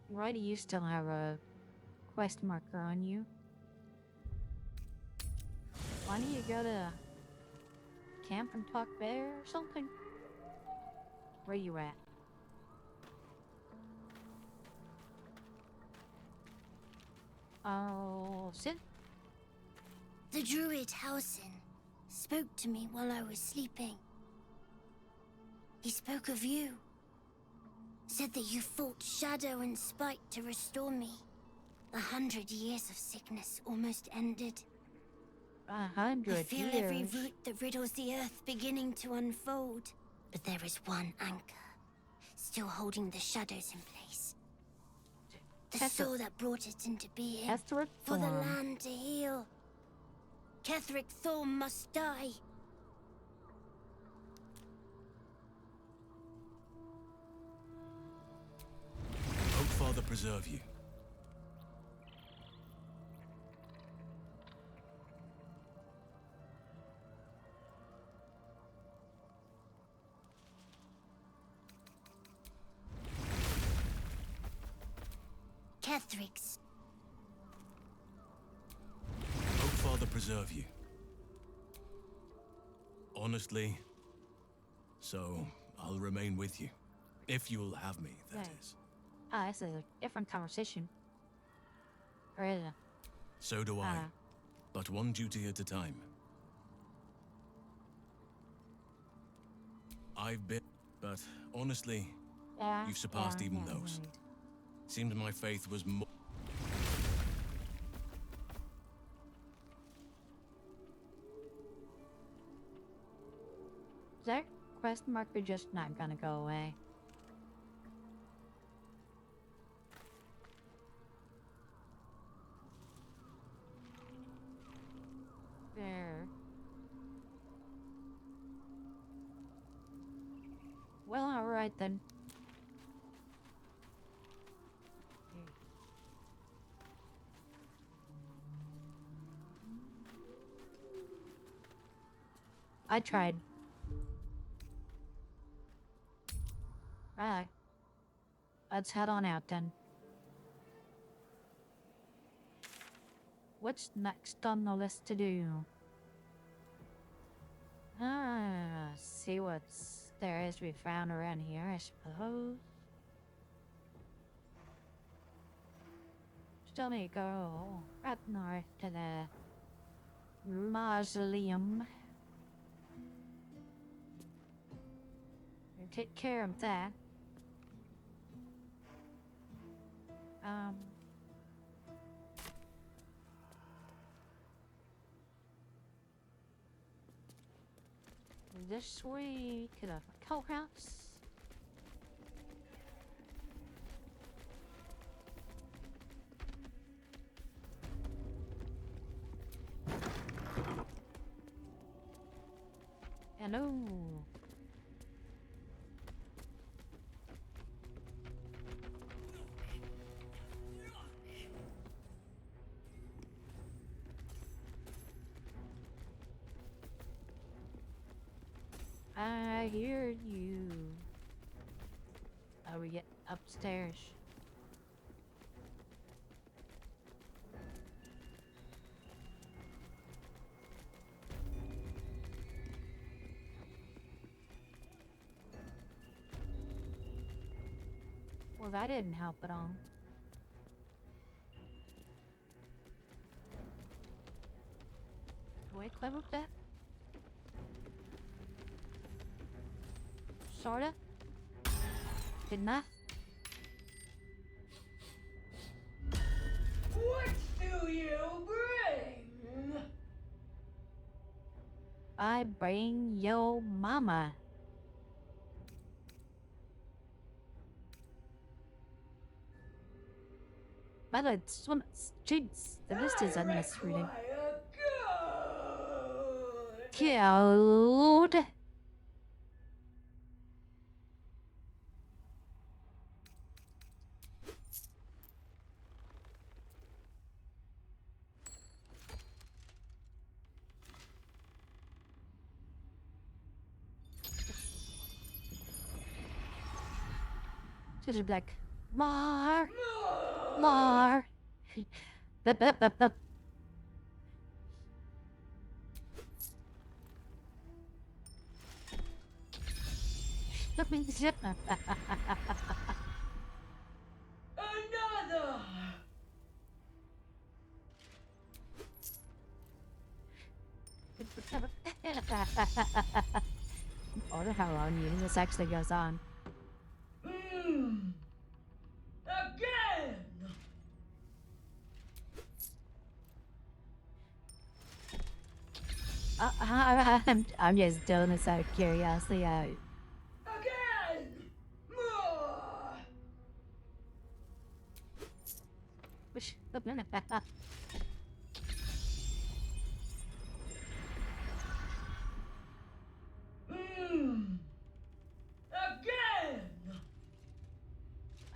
Why do you still have a quest marker on you? Why don't you go to camp and talk bear or something? Where you at? Oh, sit. The druid Hausen spoke to me while I was sleeping. He spoke of you. Said that you fought shadow and spite to restore me. 100 years of sickness almost ended. 100 I feel years? every root that riddles the earth beginning to unfold. But there is one anchor, still holding the shadows in place. The soul that brought it into being. For the land to heal. Ketheric Thorm must die. Father preserve you. Ketheric's. Father preserve you. Honestly, so I'll remain with you. If you'll have me, that is. Ah, it's a different conversation. Or is it? So do I. But one duty at a time. I've been... But honestly, you've surpassed even those. Seems my faith was more... Is that quest marker just not gonna go away? There. Well, alright then. I tried. Right. Let's head on out then. What's next on the list to do? See what's there is to be found around here, I suppose. Still need to go right north to the mausoleum. And take care of that. This way to the courthouse. Hello. I hear you. Oh, we get upstairs. Well, that didn't help at all. Do I climb up that? Sorta? Didn't I? What do you bring? I bring yo mama. By the way, jeez, the list is endless reading. Code. Just be like, Mar. Bup, bup, bup, bup. Look me zip. Another. I wonder how long this actually goes on. Again. I'm just doing this out of curiosity. Again. More. Which Again.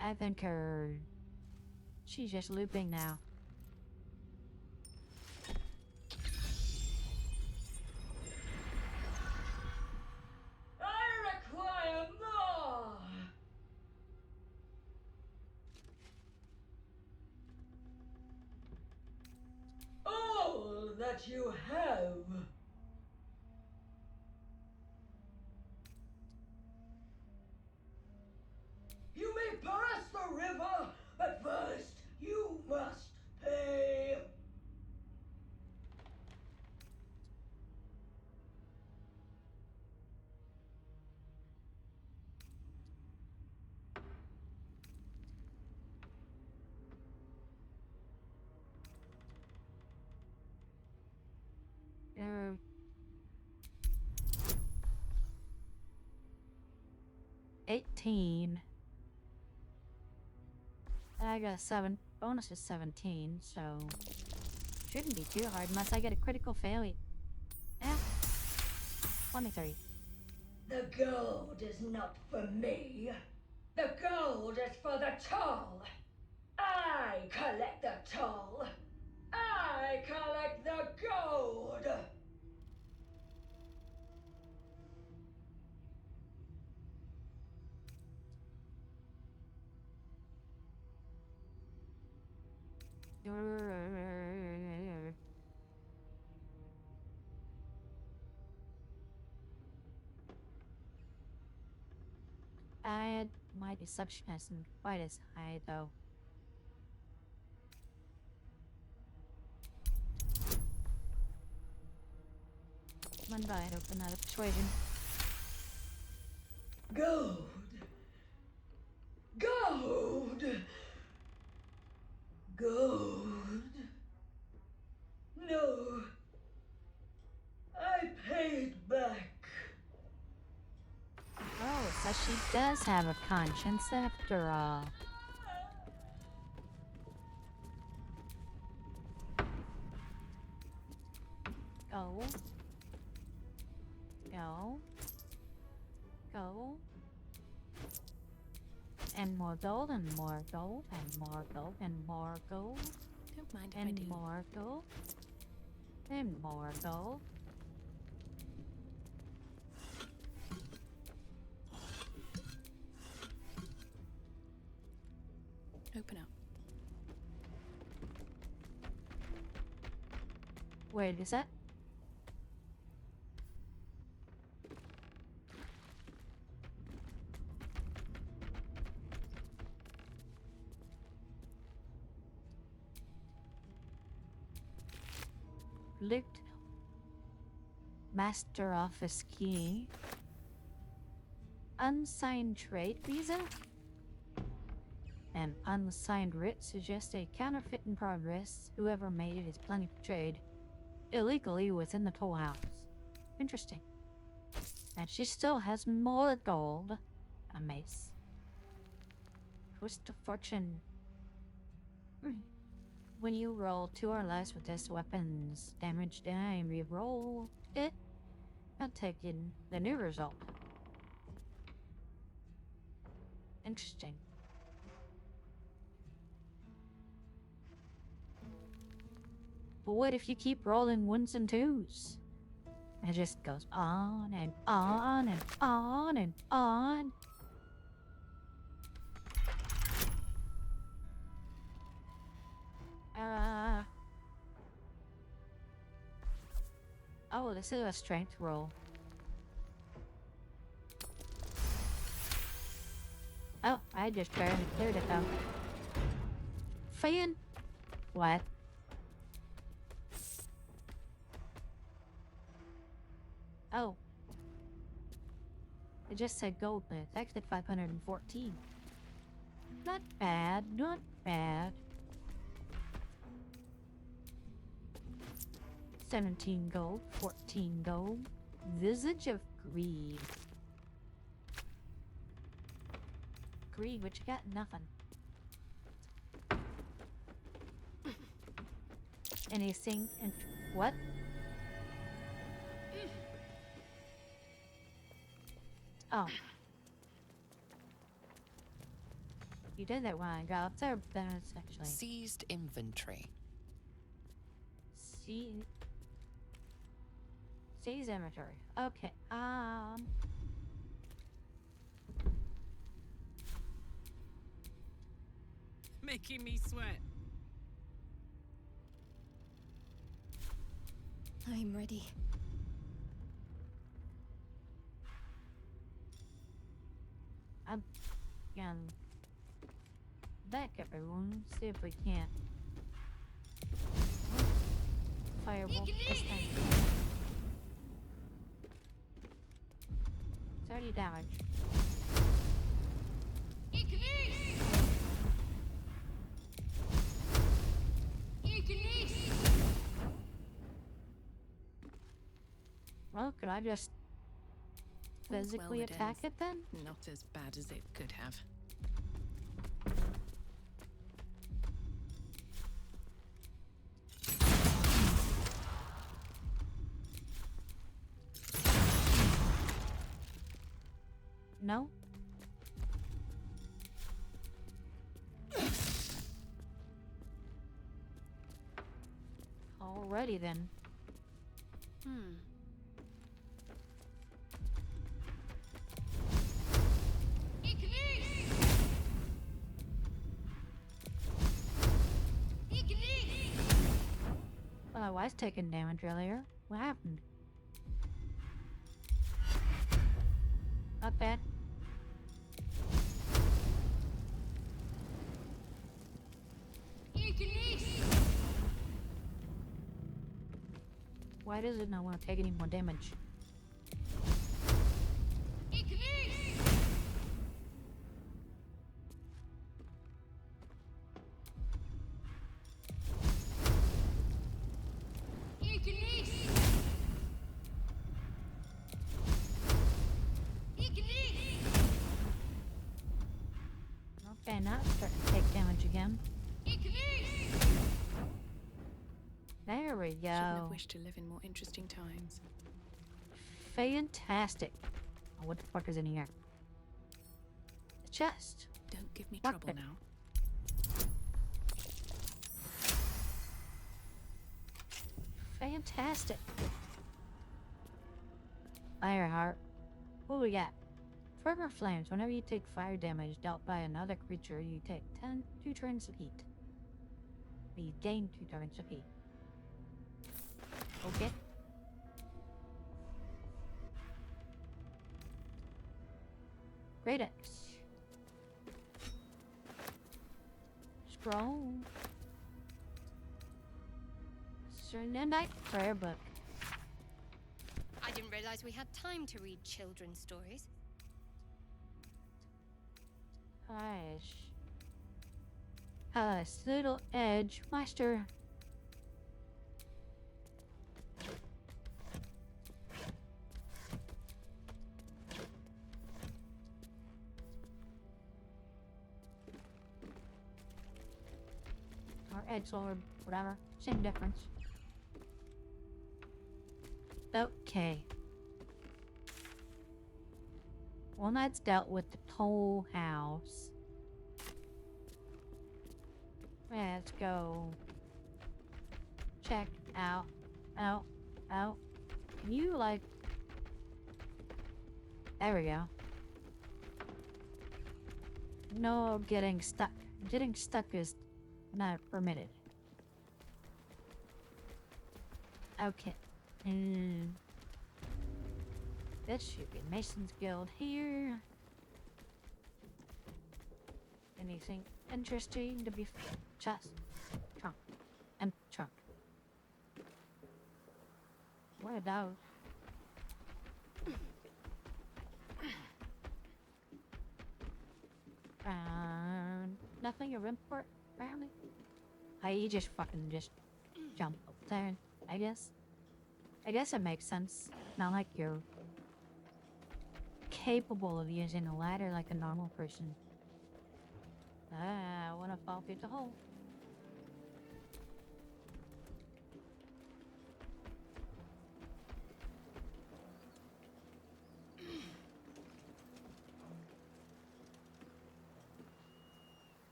I think she's just looping now. I require more. All that you have. You may pass the river, but first you must pay. Uh, $18. I got 7. Bonus is 17, so shouldn't be too hard unless I get a critical failure. Yeah. 23. The gold is not for me. The gold is for the toll. I collect the toll. I collect the gold. My deception isn't quite as high, though. Come on, Brian, open that persuasion. Gold. Gold. Gold. No. I paid back. Oh, so she does have a conscience after all. Go. Go. Go. And more gold, and more gold, and more gold, and more gold. Don't mind if I And do. more gold. And more gold. Open up. Wait, is that? Licked Master Office Key. Unsigned trade visa? An unsigned writ suggests a counterfeit in progress. Whoever made it is planning to trade illegally within the toll house. Interesting. And she still has more gold. A mace. Twist of fortune. When you roll 2 or less with this weapon's damage die, re-roll it. And take in the new result. Interesting. But what if you keep rolling 1s and 2s? It just goes on and on and on and on. Oh, this is a strength roll. Oh, I just barely cleared it though. Fan? What? Oh. It just said gold, but it's actually 514. Not bad, not bad. 17 gold, 14 gold. Visage of Greed. Greed, what you got? Nothing. Anything and what? Oh. You did that when I got up there, but it's actually... Seized inventory. Seize inventory. Okay, Making me sweat. I'm ready. I'm gonna back up everyone, see if we can't firebolt this thing. It's already damaged. Well, could I just physically Well, it attack is. it then? Not as bad as it could have. No? Alrighty then. Well, I was taking damage earlier. What happened? Not bad. Why does it not want to take any more damage? Okay, now it's starting to take damage again. There we Shouldn't have go. wished to live in more interesting times. Fantastic. Oh, what the fuck is in here? The chest. Don't give me Fuck trouble it. now. Fantastic. Fireheart. What we got? Forever flames. Whenever you take fire damage dealt by another creature, you take 2 turns of heat. You gain 2 turns of heat. Okay. Great X. Scroll. Night prayer book. I didn't realize we had time to read children's stories. Gosh. This little edge, master. Or edge lord, whatever. Same difference. Okay. Well, that's dealt with the toll house. Let's go. Check out. Can you, like... There we go. No getting stuck. Getting stuck is not permitted. Okay. This should be Mason's Guild here. Anything interesting to be chest, trunk, and trunk. What are those? Nothing of import, apparently. You just jump up there, I guess. I guess it makes sense. Not like you're capable of using a ladder like a normal person. I wanna fall through the hole.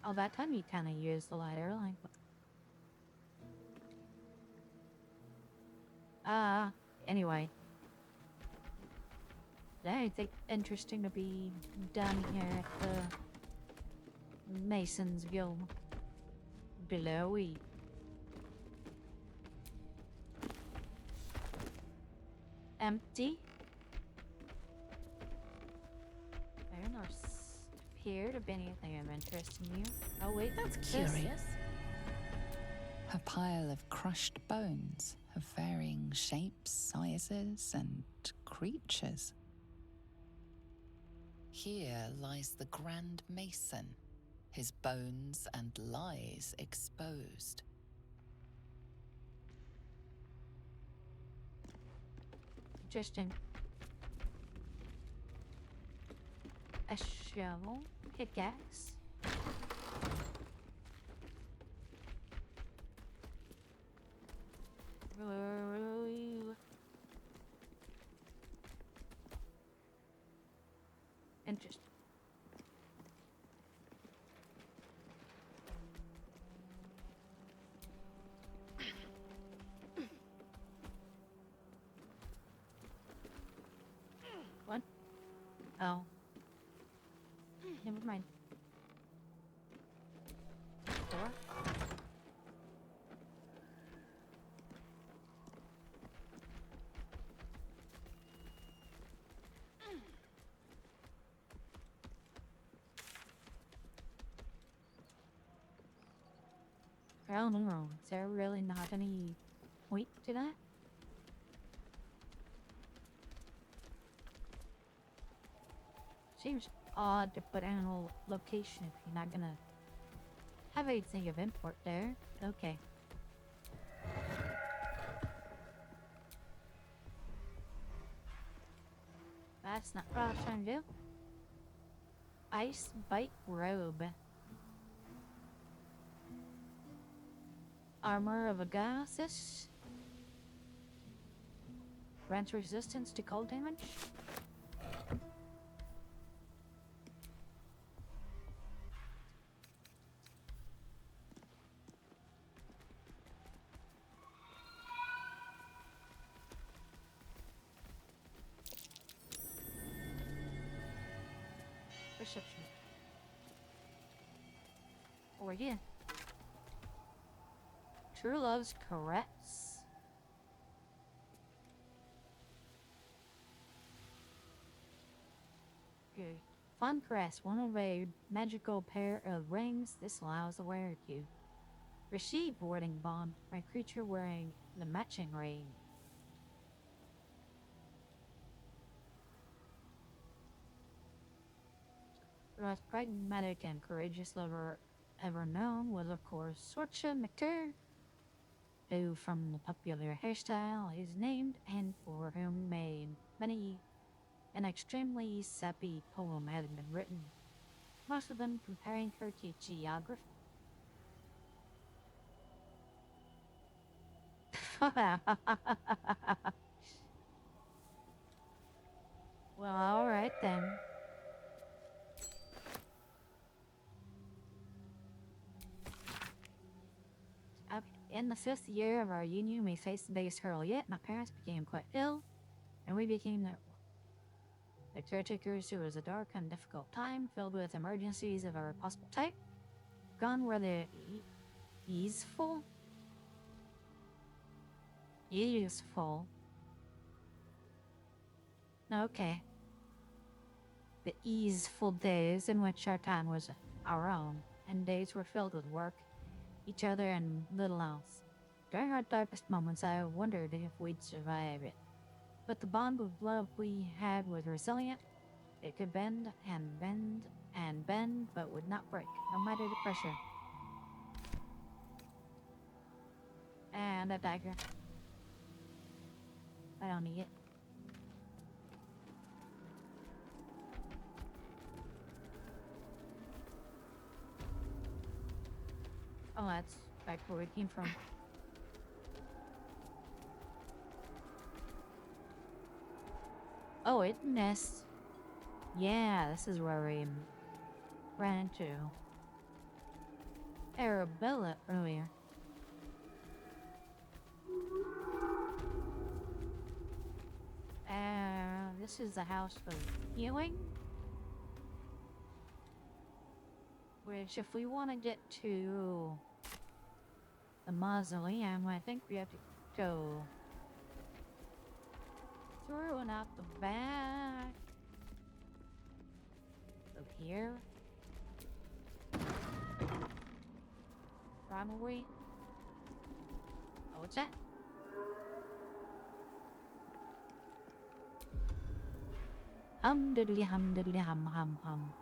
Oh, that time you kinda used the ladder, like... Anyway. Is there anything interesting to be done here at the Mason's Guild? Blowy. Empty? There no appear to be anything of interest in you. Oh wait, That's curious. A pile of crushed bones of varying shapes, sizes, and creatures. Here lies the Grand Mason, his bones and lies exposed. Interesting. A shovel, pickaxe. Interesting. What? Oh. Never mind. Door? I don't know. Is there really not any point to that? Seems odd to put in a location if you're not gonna have anything of import there. Okay. That's not what I was trying to do. Ice Bite Robe. Armor of Agathis. Grants resistance to cold damage. perception. Or yeah. True love's caress. Good. Fun caress, one of a magical pair of rings. This allows the wearer to receive wedding bond by a creature wearing the matching ring. The most pragmatic and courageous lover ever known was, of course, Sorcha McTurr, who, from the popular hairstyle, is named and for whom many an extremely sappy poem has been written, most of them comparing her to geography. Well, alright then. Okay. In the 5th year of our union, we faced the biggest hurdle yet. My parents became quite ill, and we became the caretakers through a dark and difficult time, filled with emergencies of every possible type. Gone were the easeful. Okay. The easeful days in which our time was our own, and days were filled with work, each other, and little else. During our darkest moments, I wondered if we'd survive it. But the bond of love we had was resilient. It could bend and bend and bend, but would not break, no matter the pressure. And a dagger. I don't need it. Oh, that's back where we came from. Oh, it missed. Yeah, this is where we ran into Arabella earlier. This is the house of healing. Which, if we want to get to the mausoleum, I think we have to go through and out the back. Over here. Probably. Oh, what's that? Diddly hum diddly hum hum hum.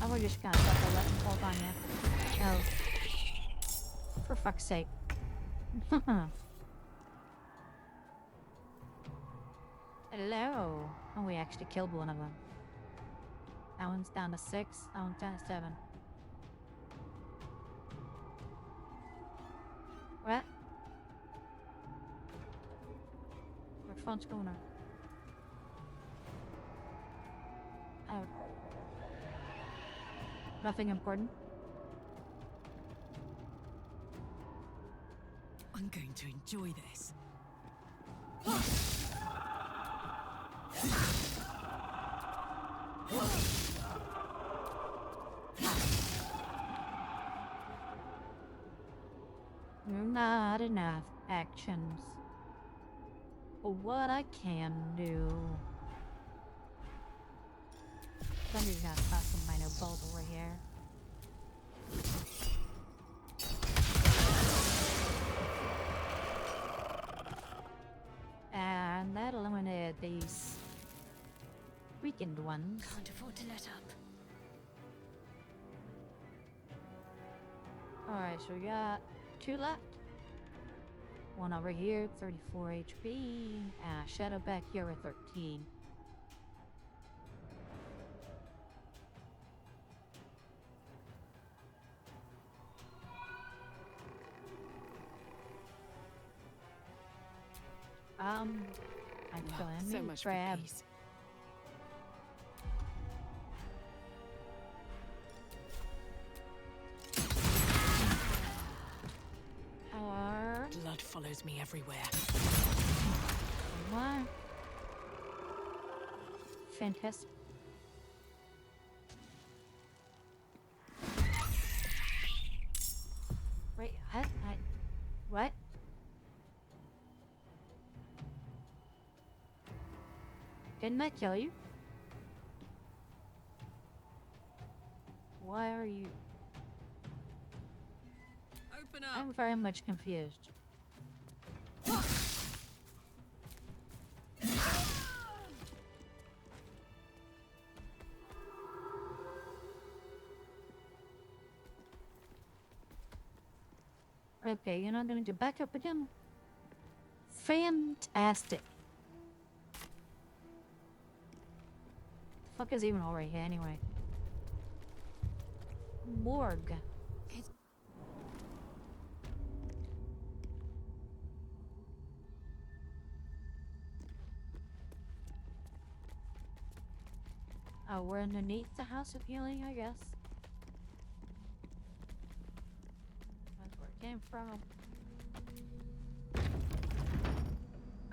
Oh, we're just gonna suck a letting hold on ya. Oh. For fuck's sake. Hello. Oh, we actually killed one of them. That one's down to 6. That one's down to 7. What? Where's phone's going on? Oh. Nothing important? I'm going to enjoy this. Not enough actions for what I can do. Somebody's got to toss some minor bolt over here. And that eliminated these weakened ones. Can't afford to let up. Alright, so we got 2 left. One over here, 34 HP. And a shadow back here with 13. I'm feeling So much for crab. peace. Or blood follows me everywhere. What? Fantastic. Wait, what? Didn't I kill you? Why are you? Open up. I'm very much confused. Okay, you're not going to back up again? Fantastic. The fuck is even over here anyway? Morgue. Oh, we're underneath the House of Healing, I guess. That's where it came from.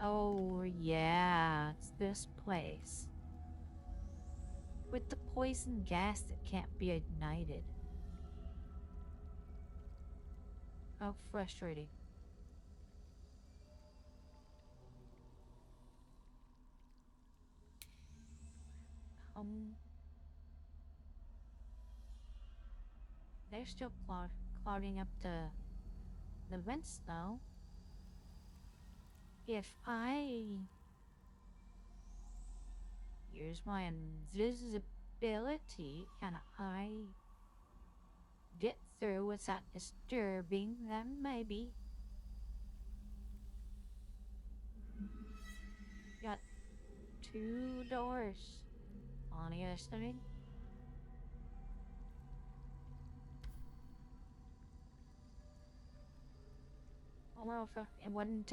Oh, yeah, it's this place. With the poison gas that can't be ignited. How frustrating. They're still clouding up the vents though. If I use my invisibility and I get through without disturbing them, maybe. Got 2 doors on either side. Although if it wouldn't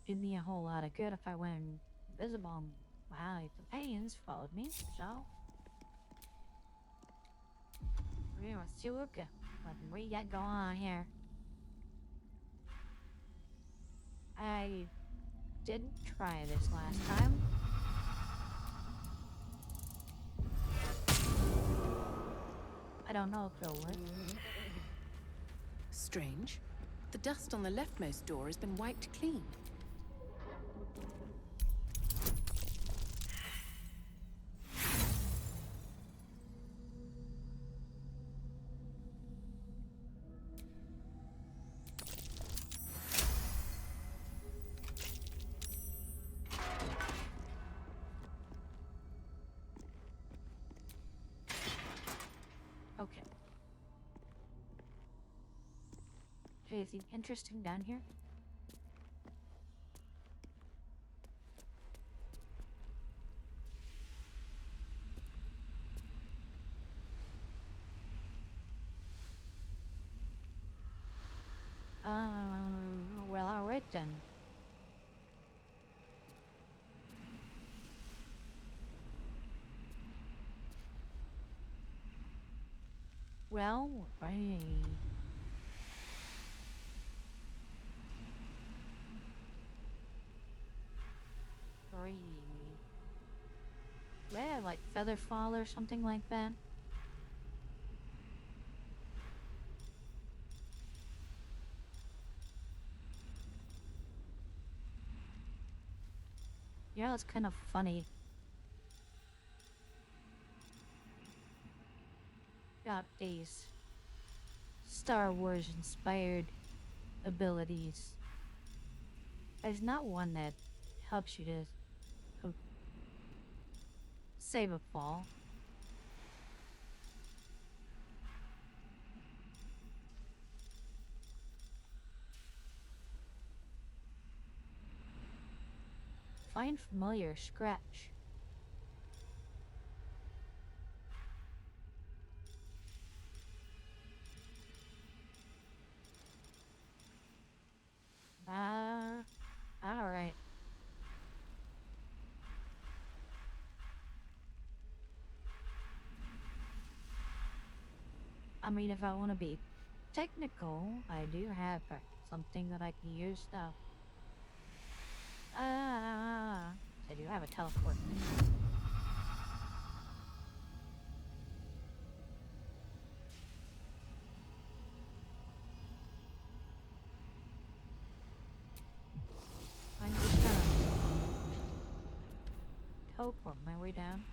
do me a whole lot of good if I went invisible. Wow, the companions followed me, so we're gonna see what we got going on here. I didn't try this last time. I don't know if it'll work. Strange. The dust on the leftmost door has been wiped clean. Okay. Anything interesting down here? Well, alright then. Well, right. Yeah, like Featherfall or something like that. Yeah, it's kind of funny. Got these Star Wars inspired abilities. There's not one that helps you to save a fall. Find familiar scratch. Alright. I mean, if I want to be technical, I do have something that I can use though. I do have a teleport. I'm just gonna teleport my way down.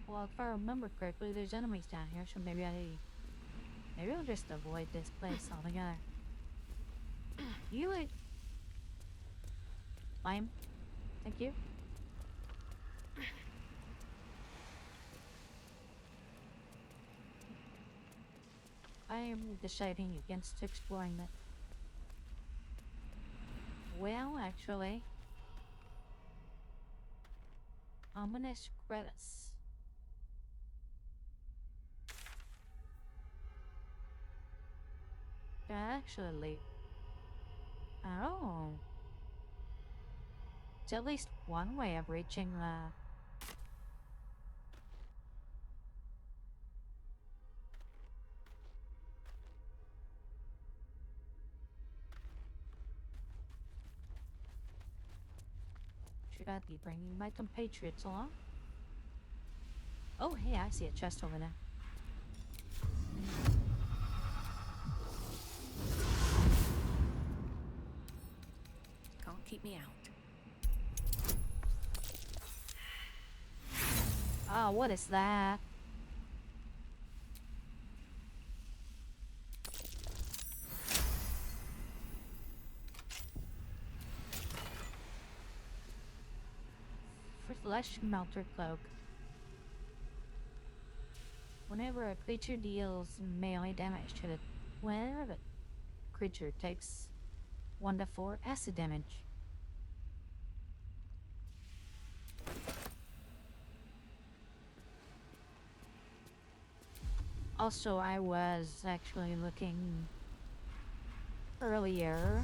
Well, if I remember correctly, there's enemies down here, so maybe I'll just avoid this place altogether. You would... Lime. Thank you. I am deciding against exploring that. Well, actually... Ominous credits. Actually... Oh... It's at least one way of reaching the... Should I be bringing my compatriots along? Oh, hey, I see a chest over there. Can't keep me out. Oh, what is that? Flesh melter cloak. Whenever a creature deals melee damage to it, whenever the creature takes 1 to 4 acid damage. Also, I was actually looking earlier.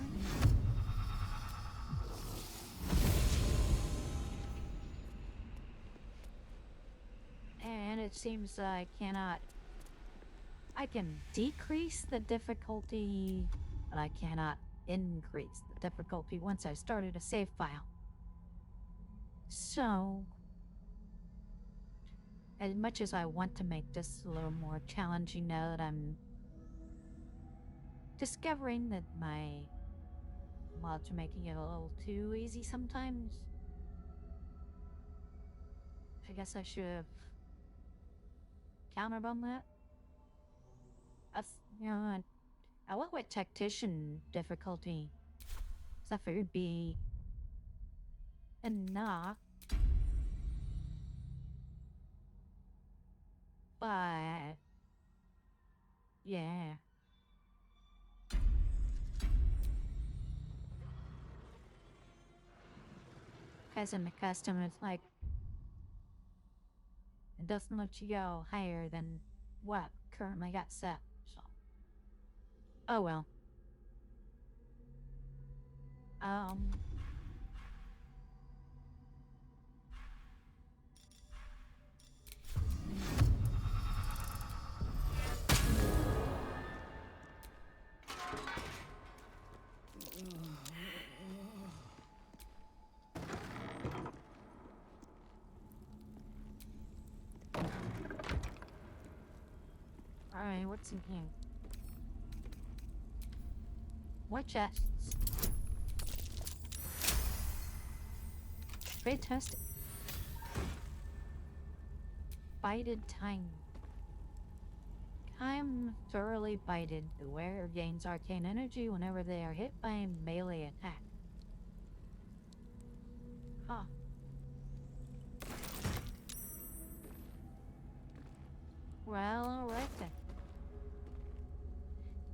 And it seems I cannot... I can decrease the difficulty, but I cannot increase the difficulty once I started a save file. So... as much as I want to make this a little more challenging now that I'm discovering that my mods are making it a little too easy sometimes, I guess I should have countered on that. You know, I went with tactician difficulty, so I figured it'd be enough. But yeah. Because in the custom, it's like, it doesn't let you go higher than what currently got set, so. Oh well. Alright, what's in here? What chests? Fantastic. Bited time. Time thoroughly bited. The wearer gains arcane energy whenever they are hit by a melee attack. Huh. Well, alright then.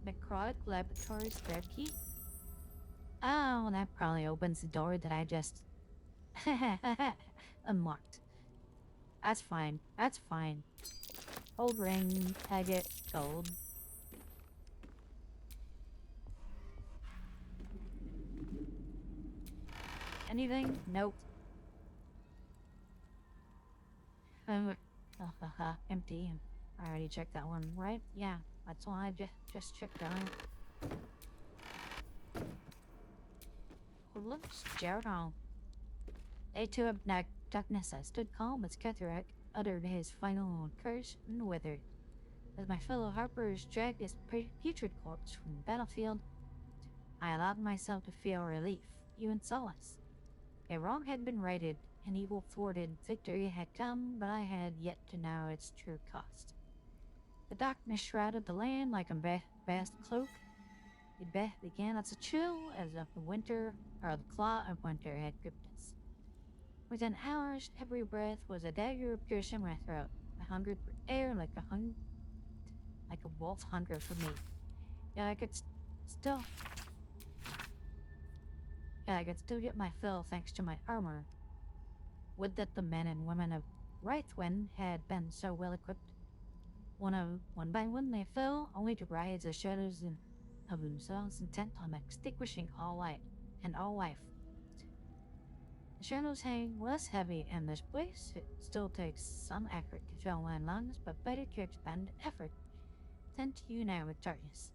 Necrotic Laboratory spare key? Oh, that probably opens the door that I just... unlocked. That's fine. That's fine. Old ring, agate, gold. Anything? Nope. Empty. I already checked that one, right? Yeah, that's why I just checked earlier. Looks Gerald. They two of darkness. I stood calm as Cataract uttered his final curse and withered. As my fellow harpers dragged his putrid corpse from the battlefield, I allowed myself to feel relief, even solace. A wrong had been righted, an evil thwarted, victory had come, but I had yet to know its true cost. The darkness shrouded the land like a vast cloak. It began as a chill as if the claw of winter had gripped us. Within hours, every breath was a dagger piercing my throat. I hungered for air like a wolf hungered for meat. Yet I could still get my fill thanks to my armor. Would that the men and women of Wraithwind had been so well equipped. One by one they fell, only to rise as shadows of themselves, intent on extinguishing all light and all life. The shadows hang less heavy in this place. It still takes some effort to fill my lungs, but better to expend effort than to unite with darkness.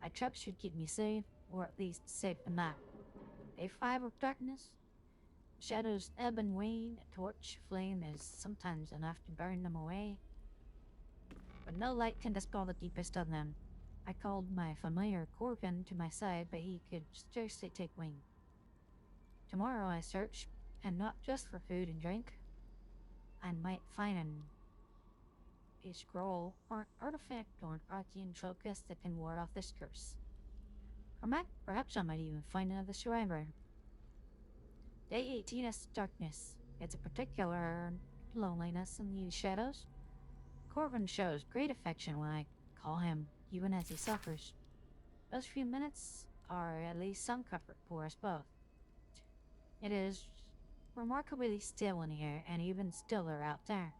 My traps should keep me safe, or at least safe enough. Day 5 of darkness. Shadows ebb and wane. A torch flame is sometimes enough to burn them away, but no light can dispel the deepest of them. I called my familiar Corvin to my side, but he could scarcely take wing. Tomorrow I search, and not just for food and drink. I might find a scroll or an artifact or an arcane focus that can ward off this curse. Or perhaps I might even find another survivor. Day 18 is darkness. It's a particular loneliness in these shadows. Corvin shows great affection when I call him, even as he suffers. Those few minutes are at least some comfort for us both. It is remarkably still in here, and even stiller out there.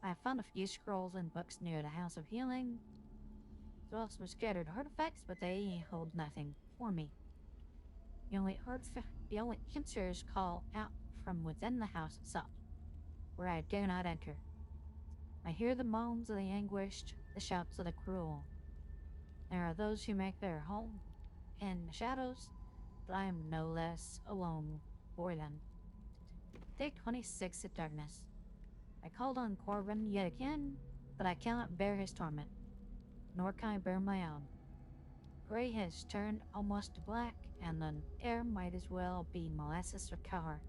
I found a few scrolls and books near the House of Healing, as well as some scattered artifacts, but they hold nothing for me. The only answers call out from within the house itself, where I dare not enter. I hear the moans of the anguished, the shouts of the cruel. There are those who make their home in the shadows, but I am no less alone for them. Day 26 of darkness. I called on Corvin yet again, but I cannot bear his torment, nor can I bear my own. Gray has turned almost to black, and the air might as well be molasses or tar.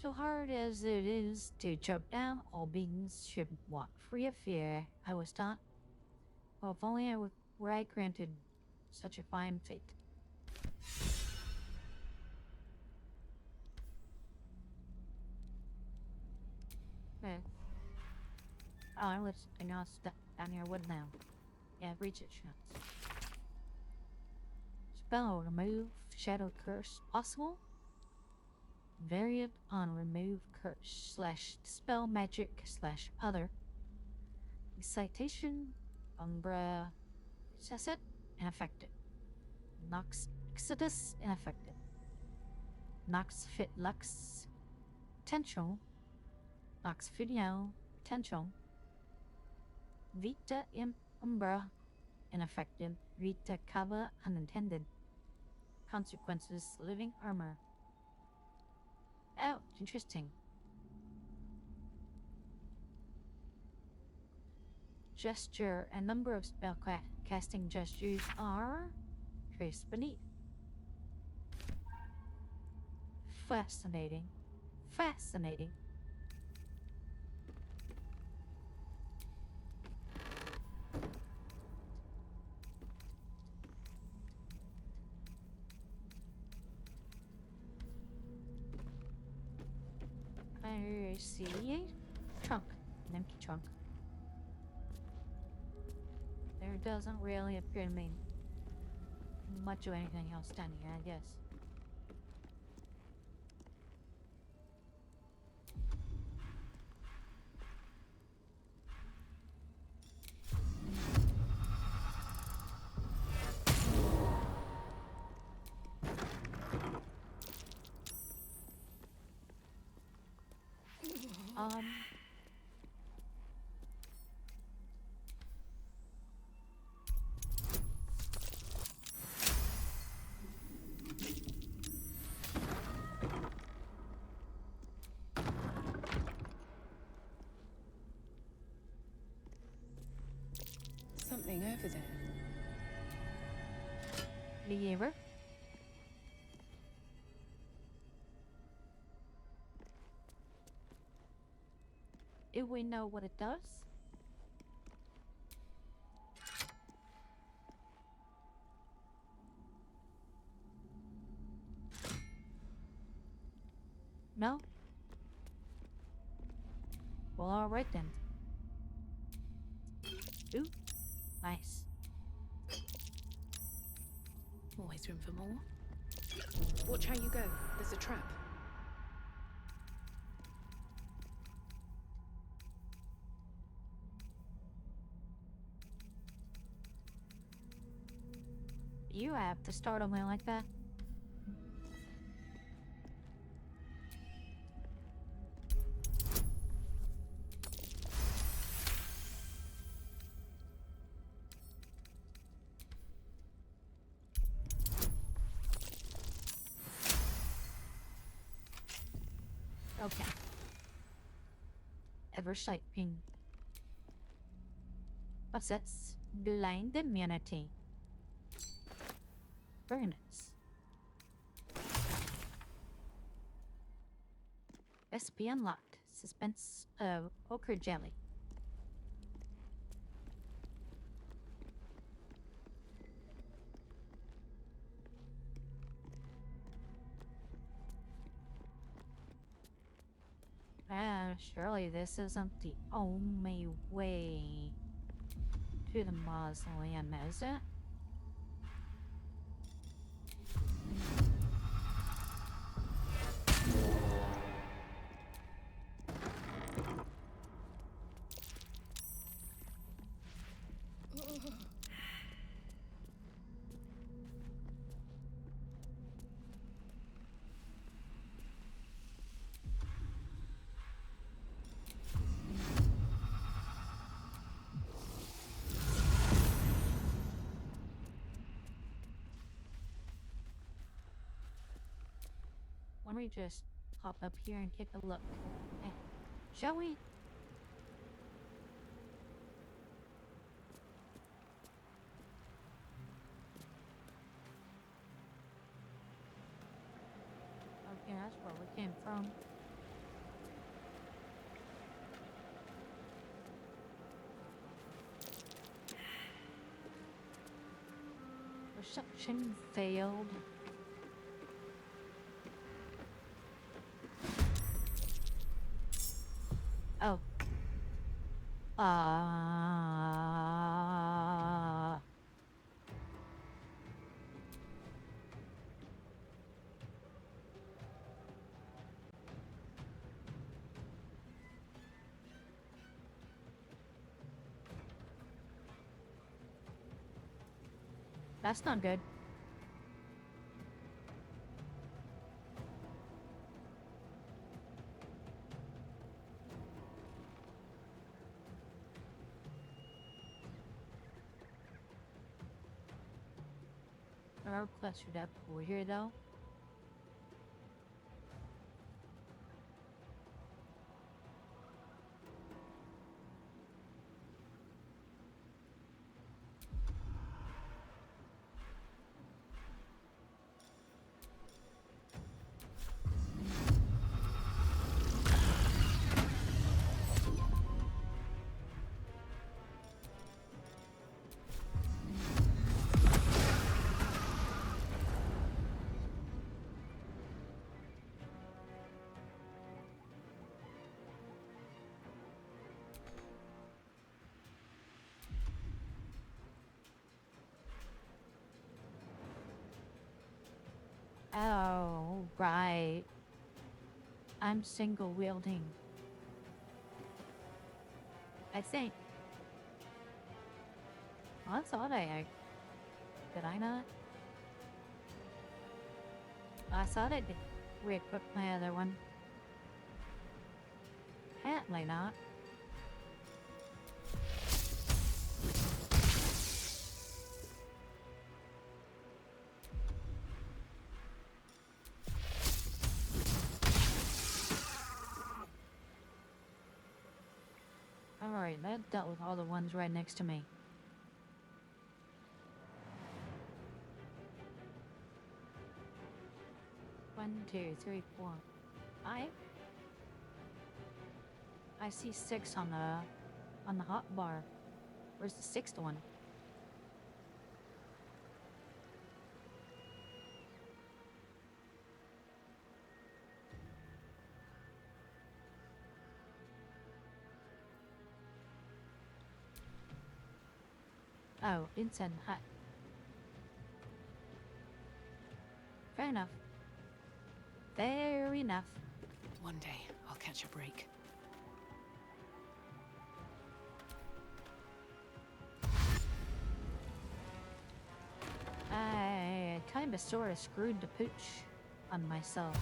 So hard as it is to choke down, all beings should walk free of fear, I was taught. Well, if only were I granted such a fine fate. Okay. Oh, there's something else down here wood now. Yeah, reach it, shots. Spell remove shadow curse possible. Variant on remove curse / dispel magic / other. Citation Umbra Cesset ineffective. Nox Exodus ineffective. Nox Fit Lux potential. Nox Fidel potential. Vita Umbra ineffective. Vita Cava unintended. Consequences living armor. Oh, interesting. Gesture and number of spell casting gestures are traced beneath. Fascinating. Fascinating. I see a trunk, an empty trunk. There doesn't really appear to be much of anything else down here, I guess. Um. Something over there. Lever. Do we know what it does? No? Well, alright then. Ooh, nice. Always room for more. Watch how you go. There's a trap. You have to startle me like that. Okay. Eversight ping. What's this? Blind immunity. Very nice. Recipe unlocked. Suspense ochre jelly. Surely this isn't the only way to the mausoleum, is it? Why don't we just hop up here and take a look? Shall we? Okay, that's where we came from. Reception failed. Oh. That's not good. There are clustered up over here though. Oh, right. I'm single wielding. I think. I thought I did I not? I thought I did re-equip my other one. Hey. Apparently not. Alright, that dealt with all the ones right next to me. One, two, three, four, five. I see 6 on the hot bar. Where's the 6th one? Oh, inside the hut. Fair enough. Fair enough. One day, I'll catch a break. I kinda sorta screwed the pooch on myself.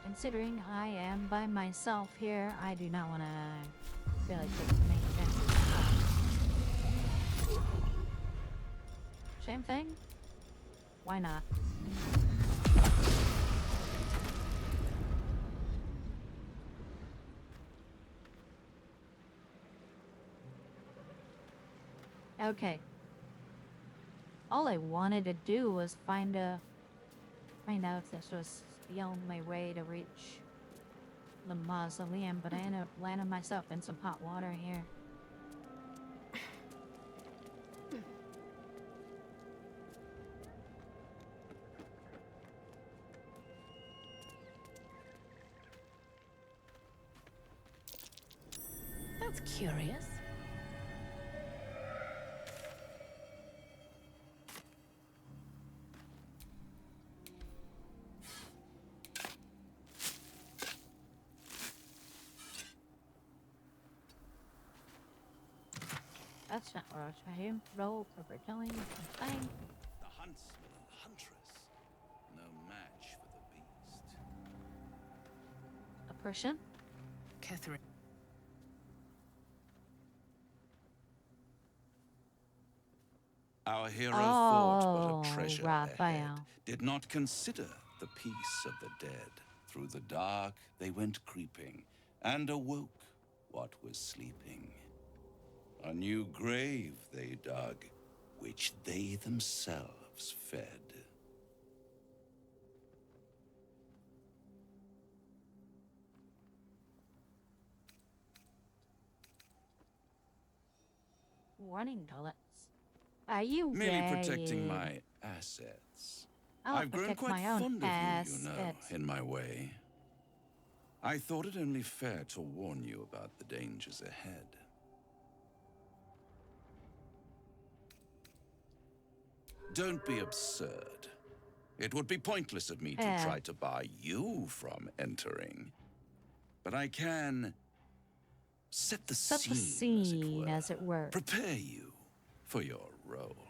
Considering I am by myself here, I do not want to really take the main chances. Same thing? Why not? Okay. All I wanted to do was find out if this was the only way to reach the mausoleum, but I ended up landing myself in some hot water here. That's curious. That's not what I was trying to roll for telling me something. The huntsman and huntress. No match for the beast. A person? Catherine. Our hero thought but Oh, a treasure Raphael. ahead, did not consider the peace of the dead. Through the dark they went creeping, and awoke what was sleeping. A new grave they dug, which they themselves fed. Running toilets. Are you Merely gay? protecting my assets. I'll I've grown protect quite my own fond of you, assets. in my way. I thought it only fair to warn you about the dangers ahead. Don't be absurd. It would be pointless of me to try to bar you from entering. But I can set the scene, as it were. Prepare you for your role.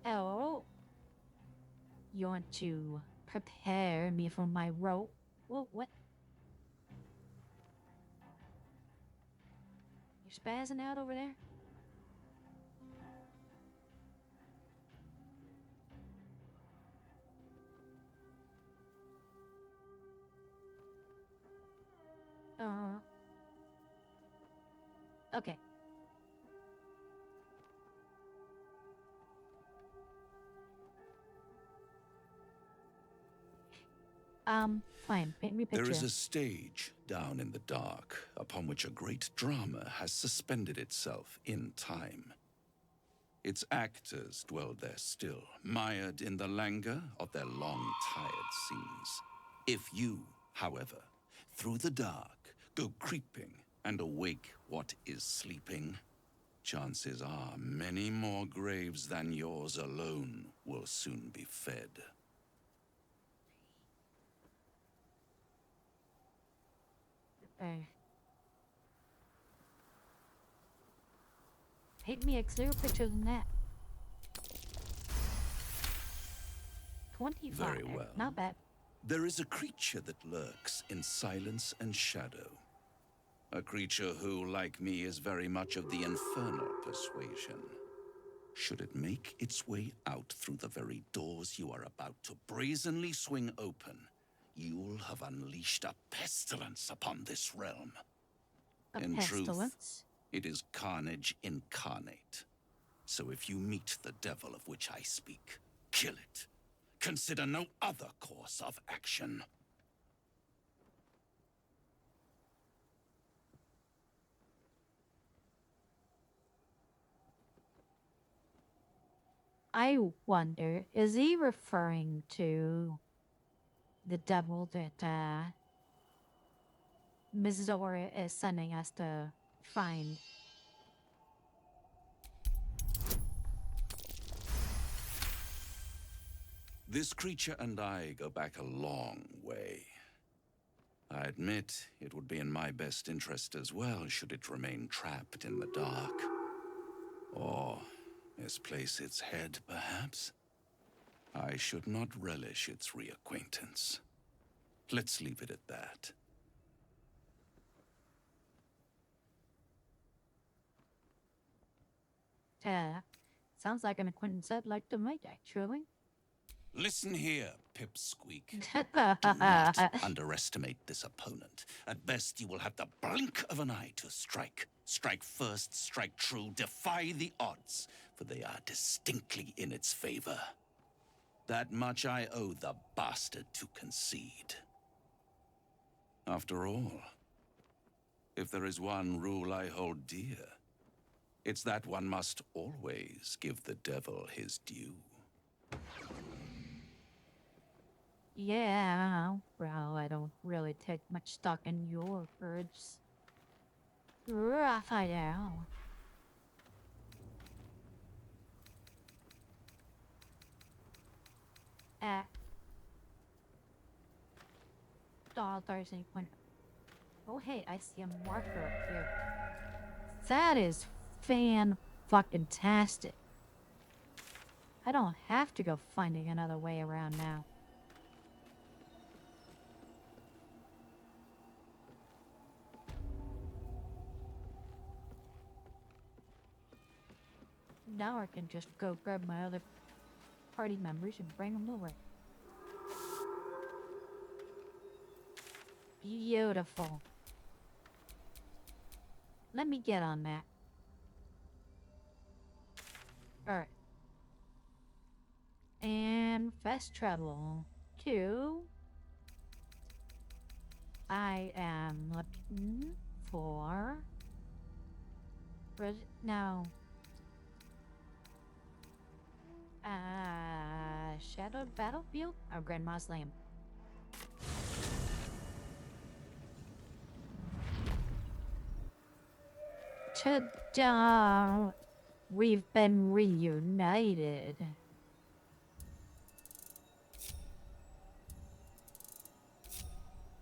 Oh. You want to prepare me for my role? Well, what? You spazzing out over there? Okay. Fine. Paint me a picture. There is a stage down in the dark upon which a great drama has suspended itself in time. Its actors dwell there still, mired in the languor of their long-tired scenes. If you, however, through the dark, go creeping and awake what is sleeping, chances are many more graves than yours alone will soon be fed. Paint me a clearer picture than that. 25. Very well. Not bad. There is a creature that lurks in silence and shadow. A creature who, like me, is very much of the infernal persuasion. Should it make its way out through the very doors you are about to brazenly swing open, you'll have unleashed a pestilence upon this realm. In truth, it is carnage incarnate. So if you meet the devil of which I speak, kill it. Consider no other course of action. I wonder, is he referring to the devil that Mrs. Zora is sending us to find? This creature and I go back a long way. I admit it would be in my best interest as well should it remain trapped in the dark. Or misplace its head, perhaps? I should not relish its reacquaintance. Let's leave it at that. Sounds like an acquaintance I'd like to make, actually. Listen here, Pipsqueak. Do not underestimate this opponent. At best, you will have the blink of an eye to strike. Strike first, strike true, defy the odds, for they are distinctly in its favor. That much I owe the bastard to concede. After all, if there is one rule I hold dear, it's that one must always give the devil his due. Yeah, well, I don't really take much stock in your words. Raphael. $30. Oh, hey, I see a marker up here. That is fan-fucking-tastic. I don't have to go finding another way around now. Now I can just go grab my other party members and bring them over. Beautiful. Let me get on that. Alright. And fast travel to... I am looking for... No. Shadowed Battlefield? Oh, Grand Mausoleum. Ta-da! We've been reunited.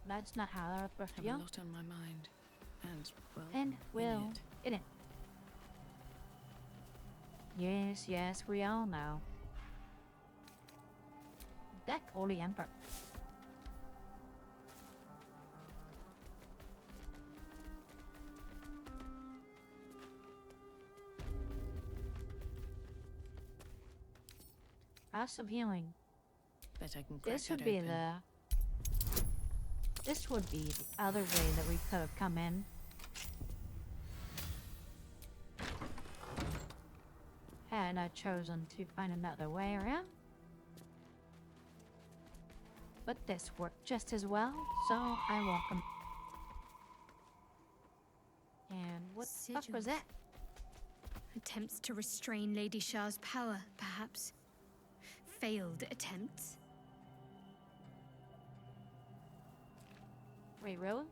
That's not how that was supposed to I have go. a lot on my mind. And, well, And, well, in it. Yes, yes, we all know. Deck Holy Emperor. House of Healing. Bet I can crack This would that be open. This would be the other way that we could have come in. Had I chosen to find another way around. But this worked just as well, so I welcome. And what the fuck was that? Attempts to restrain Lady Shah's power, perhaps. Failed attempts. Wait, really?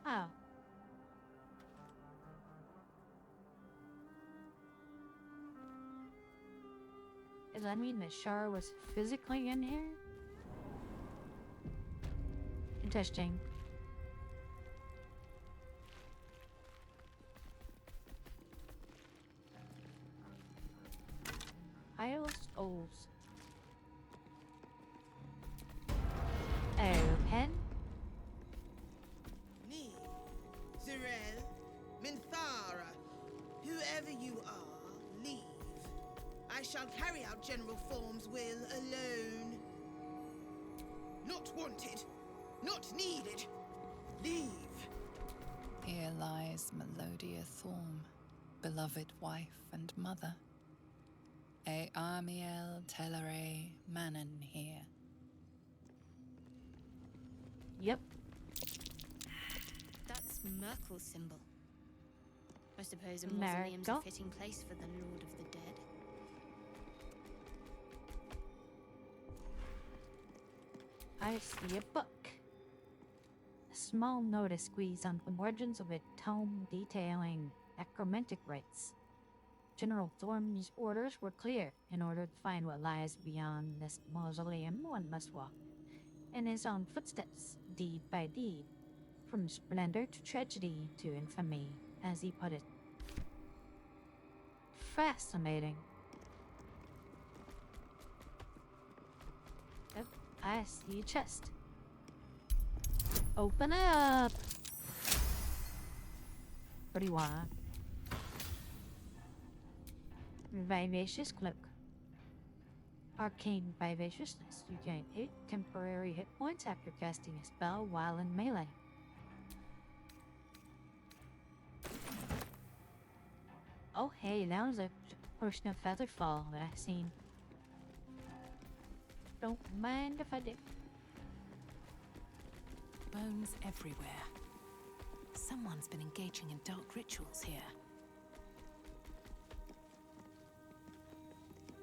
Oh. Does that mean that Shar was physically in here? Interesting. pile of skulls. Open. Me, Zirel, Minthara, whoever you are, leave. I shall carry out General Form's will alone. Not wanted, not needed. Leave. Here lies Melodia Thorm, beloved wife and mother. A Armiel Telere Manon here. Yep. That's Merkel's symbol. I suppose a mausoleum's a Merkel? fitting place for the Lord of the Dead. I see a book. A small notice squeezed on the margins of a tome detailing necromantic rites. General Thorm's orders were clear. In order to find what lies beyond this mausoleum, one must walk in his own footsteps, deed by deed, from splendor to tragedy to infamy, as he put it. Fascinating. Yep, I see a chest. Open up! Pretty wide. Vivacious cloak. Arcane vivaciousness. You gain 8 temporary hit points after casting a spell while in melee. Oh hey, that was a portion of Featherfall that I seen. Don't mind if I do. Bones everywhere. Someone's been engaging in dark rituals here.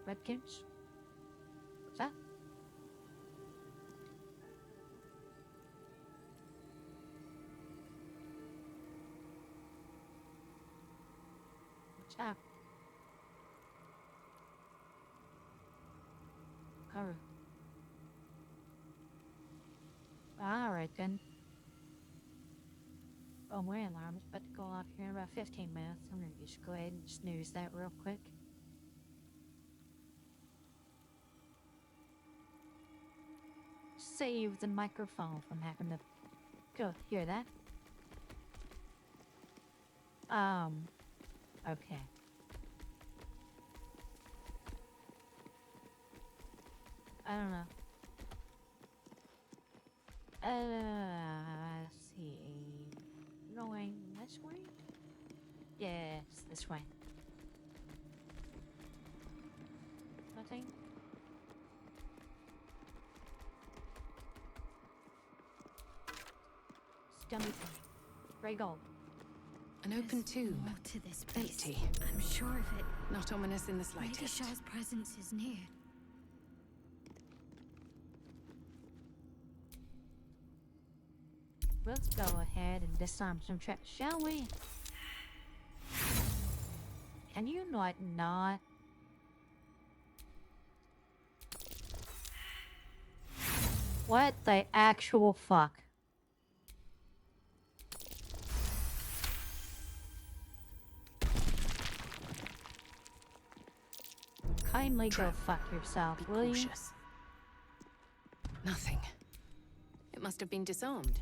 Redkins? What's that? What's that? Cover. Alright then. Oh, my alarm's about to go off here in about 15 minutes. I'm gonna just go ahead and snooze that real quick. Save the microphone from having to go hear that. Okay. I don't know. Let's see. Going this way? Yes, this way. Nothing? Scummy thing. Grey gold. An open tomb. More to this place. Empty. I'm sure of it. Not ominous in the Lady slightest. Shah's presence is near. Let's go ahead and disarm some traps, shall we? Can you not? What the actual fuck? Kindly go fuck yourself, will you? Nothing. It must have been disarmed.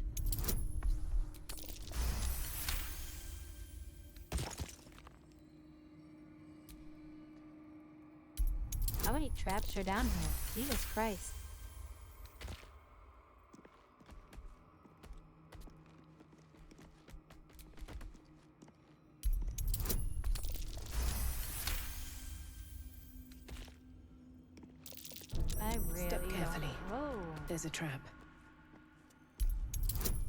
How many traps are down here? Jesus Christ. I really Step carefully. Whoa. There's a trap.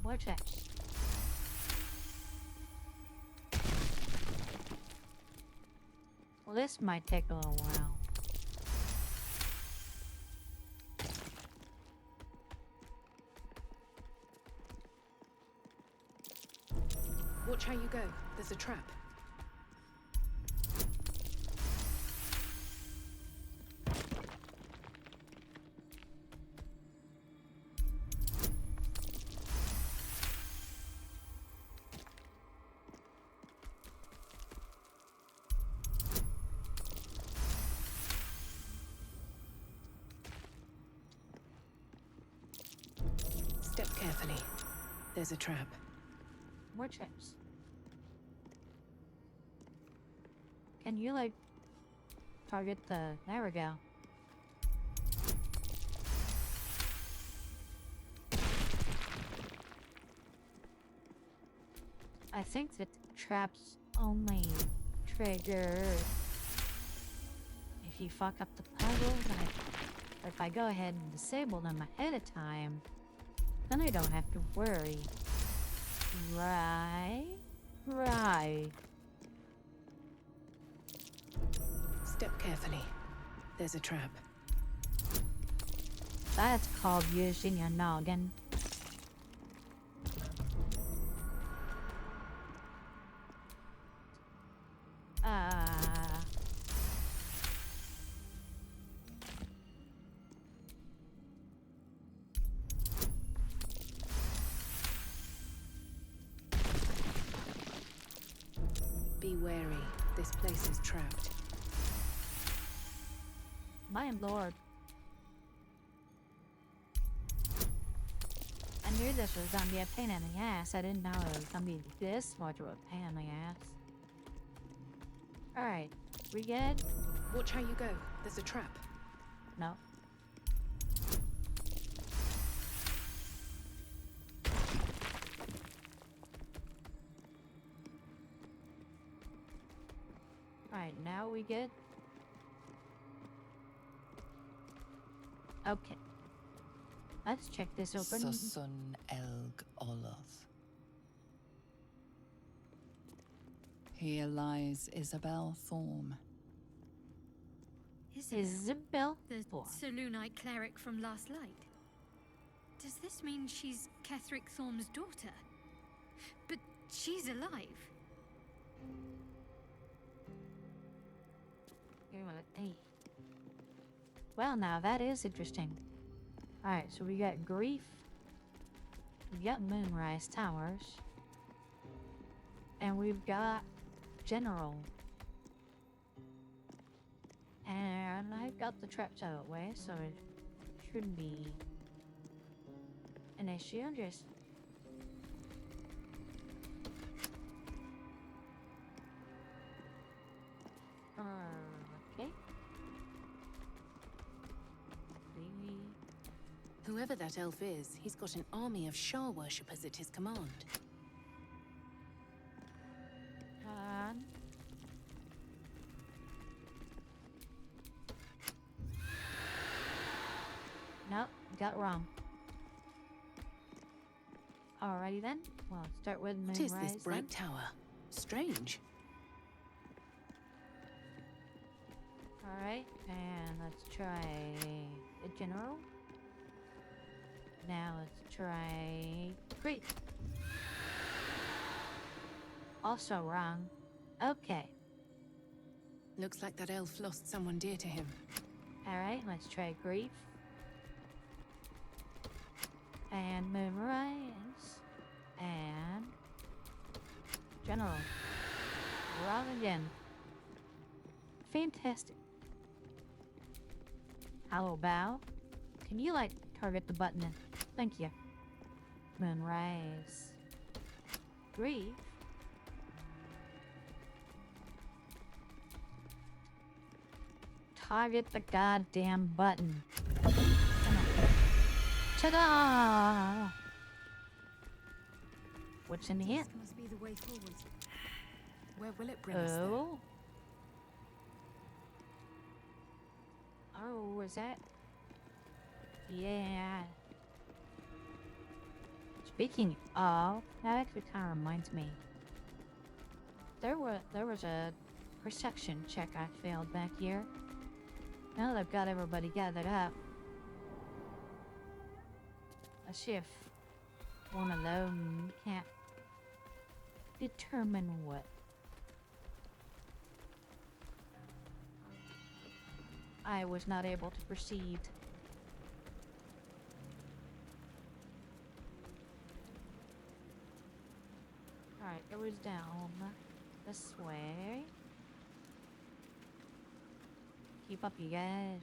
More traps. Well, this might take a little while. Watch how you go. There's a trap. carefully. There's a trap. More traps. Can you, like, target the... There we go. I think that traps only trigger if you fuck up the puzzles, or if I go ahead and disable them ahead of time, then I don't have to worry. Right? Right. Step carefully. There's a trap. That's called using your noggin. Be wary. This place is trapped. My lord. I knew this was gonna be a pain in the ass. I didn't know it was gonna be this much of a pain in the ass. Alright, we good? Watch how you go. There's a trap. No. Alright, now we good? Okay. Let's check this open. Susun Elg Oloth. Here lies Isabel Thorm. Isabel? The Selûnite cleric from last light. Does this mean she's Ketheric Thorm's daughter? But she's alive. Well, now that is interesting. Alright, so we got Grief. We got Moonrise Towers. And we've got General. And I've got the traps out of the way, so it shouldn't be an issue. Just okay. Whoever that elf is, he's got an army of Shah worshippers at his command. Nope, got it wrong. Alrighty then. Well, start with Moonrise. What is this bright tower? Strange. Alright, and let's try the General. Now let's try Great. Also wrong. Okay. Looks like that elf lost someone dear to him. Alright, let's try Grief. And Moonrise. And General. Wrong again. Fantastic. Hello, Bow. Can you, like, target the button? Thank you. Moonrise. Grief. Target the goddamn button. Come on. Ta-da! What's in here? This must be the way forward. Where will it bring us then? Oh, is that? Yeah. Speaking of, that actually kind of reminds me. There was a perception check I failed back here. Now that I've got everybody gathered up, let's see if one of them can't determine what. I was not able to perceive. Alright, it was down this way. Keep up, you guys.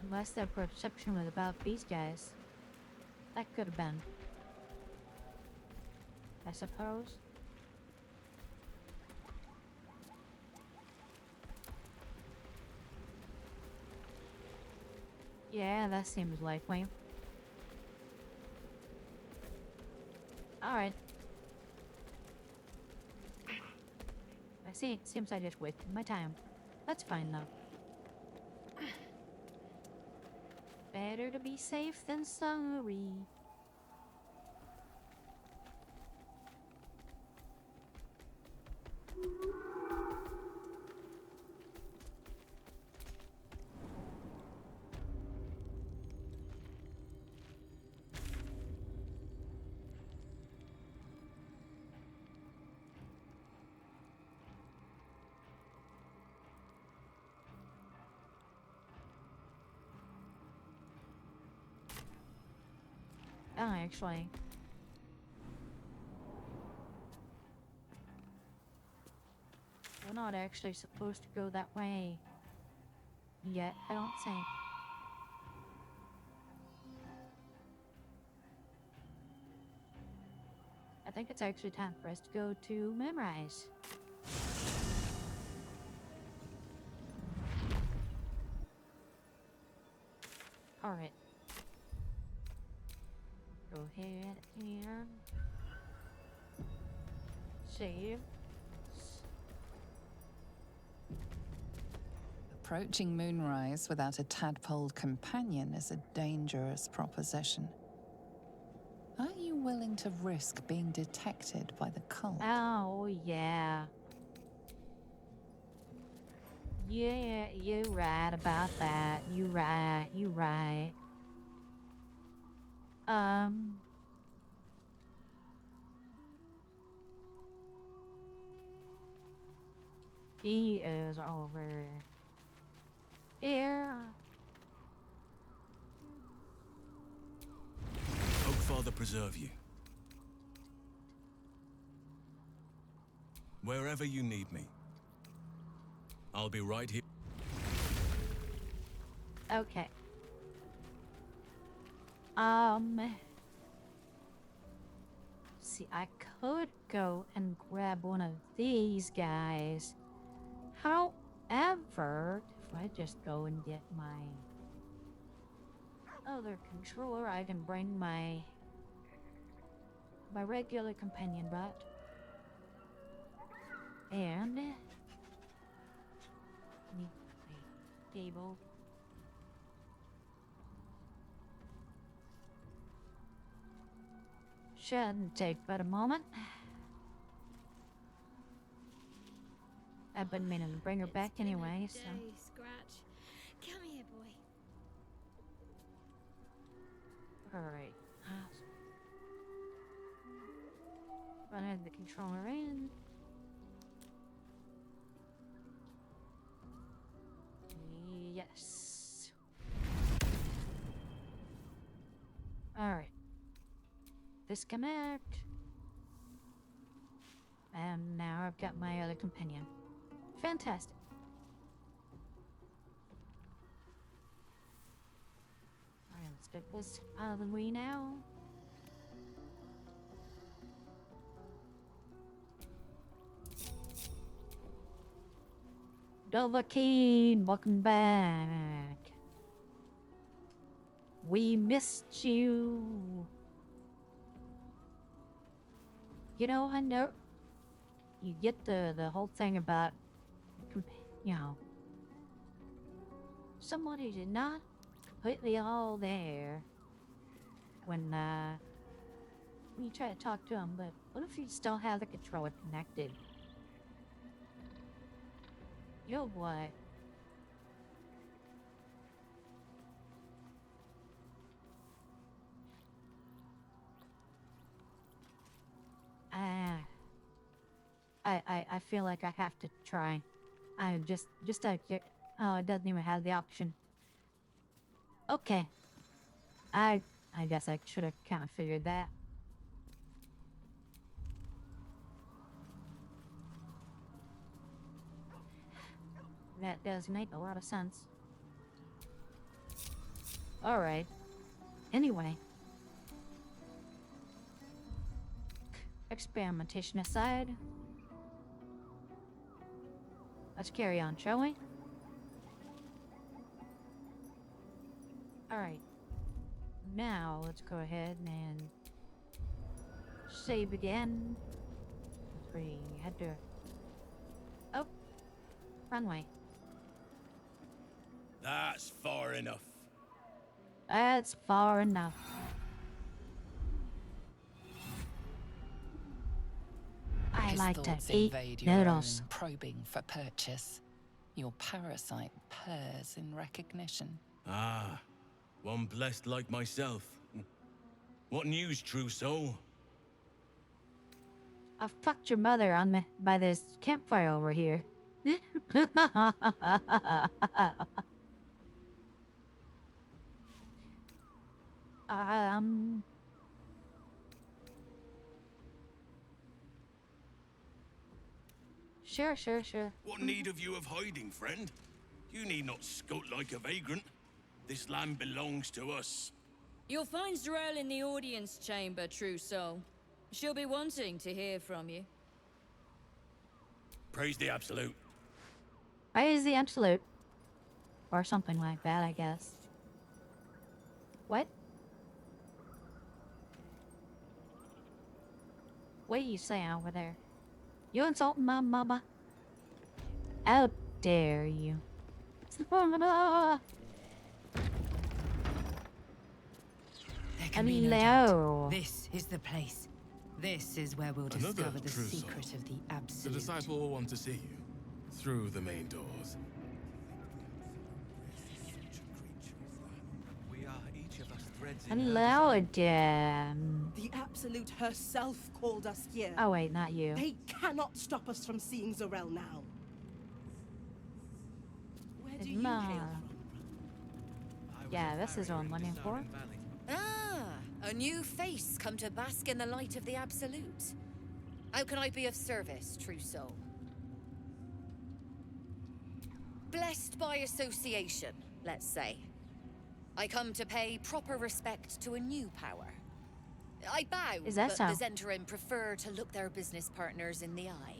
Unless their perception was about these guys. That could have been. I suppose. Yeah, that seems likely. Alright. I see. It seems I just wasted my time. That's fine, though. Better to be safe than sorry. Oh, actually. We're not actually supposed to go that way. Yet, I don't think. I think it's actually time for us to go to Moonrise. Alright. Go ahead and save. Approaching Moonrise without a tadpole companion is a dangerous proposition. Are you willing to risk being detected by the cult? Oh, yeah. Yeah, you're right about that. You right. He is over here. Hope Father preserve you. Wherever you need me, I'll be right here. Okay. See, I could go and grab one of these guys. However, if I just go and get my other controller, I can bring my regular companion bot. And need a table. Shouldn't take but a moment. I've been meaning to bring her back anyway, so. Scratch. Come here, boy. Alright. Run the controller in. Yes. Alright. Disconnect. And now I've got my other companion. Fantastic. Alright, let's get this out of the way now. Dovahkiin, welcome back. We missed you. You know, I know you get the whole thing about, you know, somebody's not completely all there when you try to talk to them, but what if you still have the controller connected? You know what? I feel like I have to try. I just oh, it doesn't even have the option. Okay. I guess I should have kind of figured that. That does make a lot of sense. Alright. Anyway. Experimentation aside. Let's carry on, shall we? Alright. Now, let's go ahead and save again. As we head to... Oh! Runway. That's far enough. That's far enough. I His like to thoughts eat invade your noodles. own, probing for purchase. Your parasite purrs in recognition. Ah, one blessed like myself. What news, true soul? I fucked your mother on me by this campfire over here. um... Sure. What need have you of hiding, friend? You need not skulk like a vagrant. This land belongs to us. You'll find Zarel in the audience chamber, true soul. She'll be wanting to hear from you. Praise the Absolute. Praise the Absolute. Or something like that, I guess. What? What are you saying over there? You insulting my mama? How dare you? There can be no Hello. doubt. This is the place. This is where we'll Another discover the true secret soul. of the The Absolute. disciple will want to see you. Through the main doors. We are each of us threads in her Hello, design. damn. The Absolute herself called us here. Oh wait, not you. They cannot stop us from seeing Zarel now. Where do you Ma. hail from? Yeah, this is what I'm looking for. Ah, a new face come to bask in the light of the Absolute. How can I be of service, true soul? Blessed by association, let's say. I come to pay proper respect to a new power. I bow, Is that but so? the Zentarim prefer to look their business partners in the eye.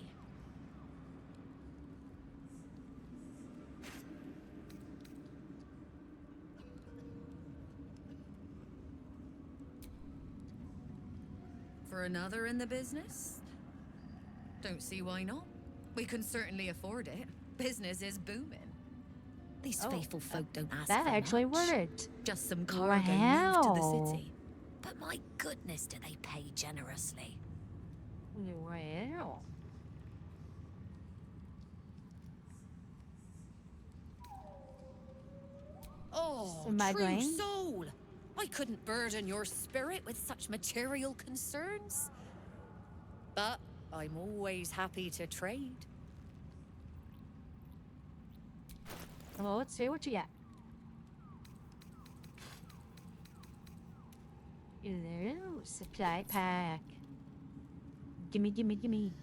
For another in the business? Don't see why not. We can certainly afford it. Business is booming. These faithful folk don't ask That for actually much. worked. Just some cargo moved to the Wow. city. But my goodness, do they pay generously. Well. Oh, Am I true going? soul! I couldn't burden your spirit with such material concerns. But I'm always happy to trade. Well, let's see what you got. Ooh, supply pack. Gimme.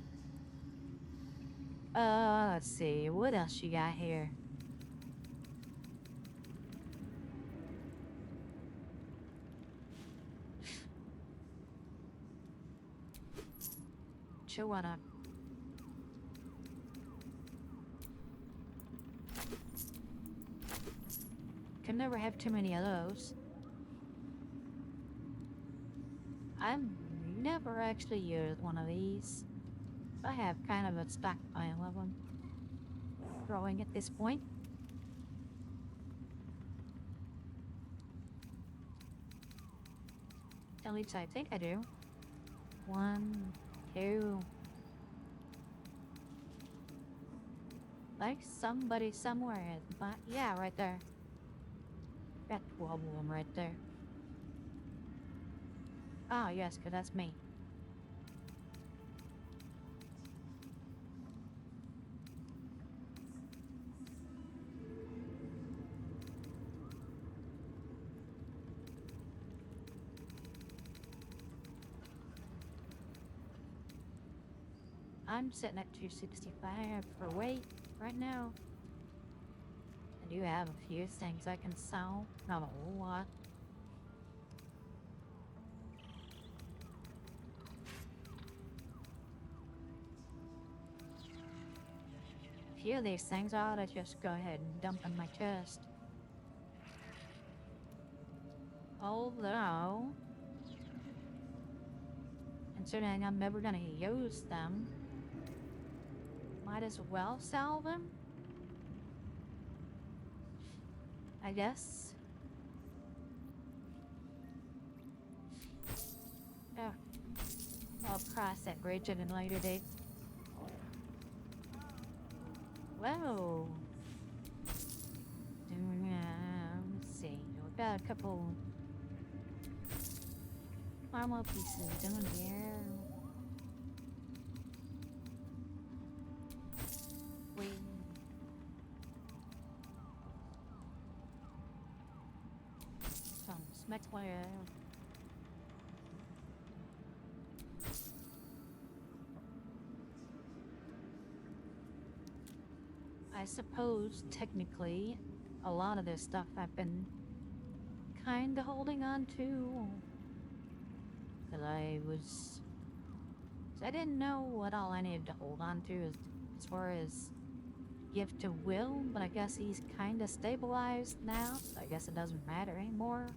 Let's see. What else you got here? Chew one up. Can never have too many of those. I've never actually used one of these. I have kind of a stockpile of them. Growing at this point. At least I think I do. 1, 2. Like somebody somewhere is, but yeah, right there. Got 12 of them right there. Oh, yes, because that's me. I'm sitting at 265 for weight right now. I do have a few things I can sell. Not a whole lot. A few of these things I ought to just go ahead and dump in my chest. Although, considering I'm never gonna use them, might as well sell them, I guess. Yeah, I'll cross that bridge at a later date. Whoa. Let's see. We've got a couple armor pieces down here. Wait. Some smackware. I suppose, technically, a lot of this stuff I've been kinda holding on to. Cause I didn't know what all I needed to hold on to as far as give to Will, but I guess he's kinda stabilized now, so I guess it doesn't matter anymore.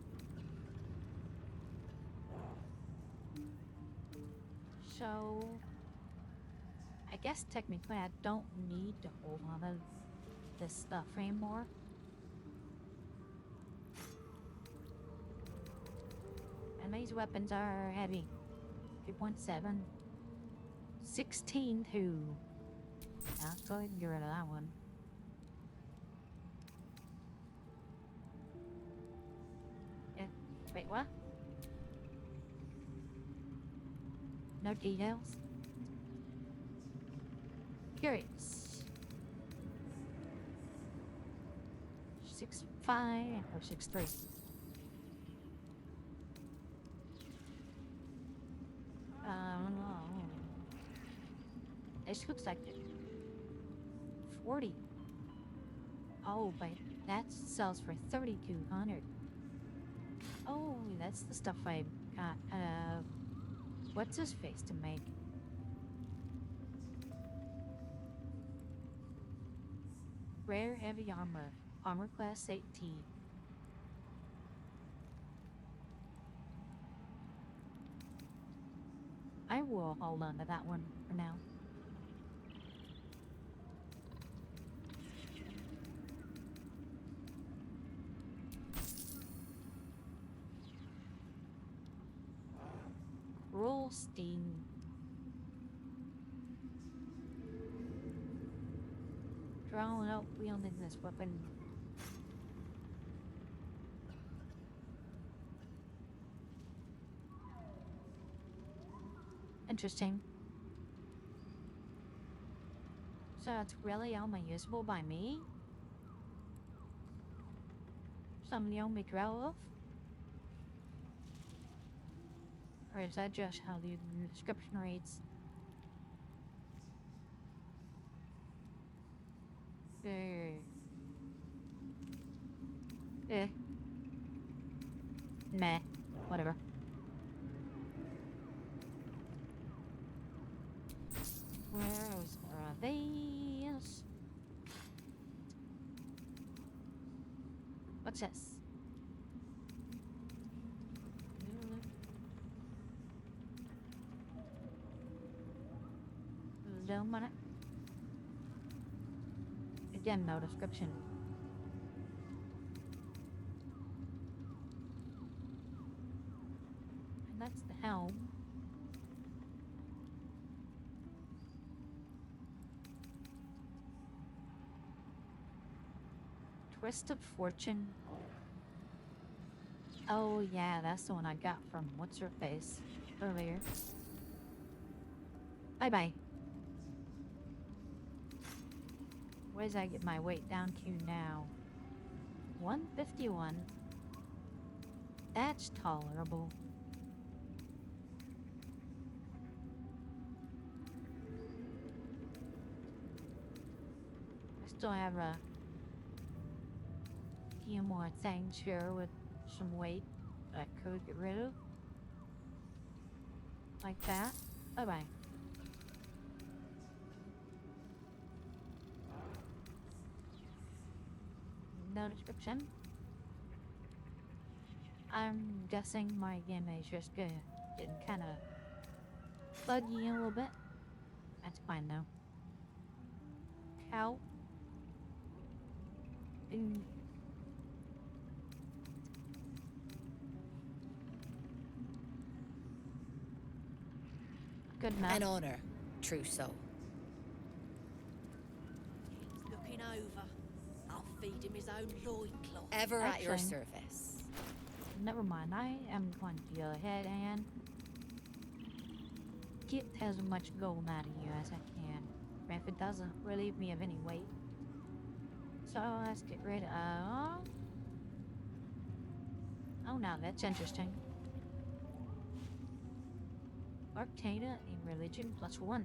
So, I guess technically I don't need to hold on to this stuff anymore. And these weapons are heavy. 3.7. 16.2. I'll go ahead and get rid of that one. Yeah. Wait, what? No details? Curious. 6.5 or 6.3. This looks like 40. Oh, but that sells for 3,200. Oh, that's the stuff I got. What's his face to make? Rare heavy armor. Armor class 8T. I will hold on to that one for now. Roll Sting. Drawing out wielding this weapon. Interesting. So it's really only usable by me? Something you only grow of? Or is that just how the description reads? Meh. Whatever. Where are these? What's this? Zoom on it. Again, no description. And that's the helm. Twist of Fortune. Oh yeah, that's the one I got from what's her face earlier. Bye bye. Where does that get my weight down to now? 151. That's tolerable. I still have a few more things here with some weight I could get rid of. Like that. Bye-bye. No description. I'm guessing my game is just getting kind of buggy a little bit. That's fine though. Cow. Good enough. An honor, true soul. He's looking over. I'll feed him his own loincloth. Ever at your Actually, service. Never mind. I am going to go ahead and get as much gold out of you as I can. If it doesn't relieve me of any weight. So let's get rid of... Oh, now that's interesting. Arcana and religion +1.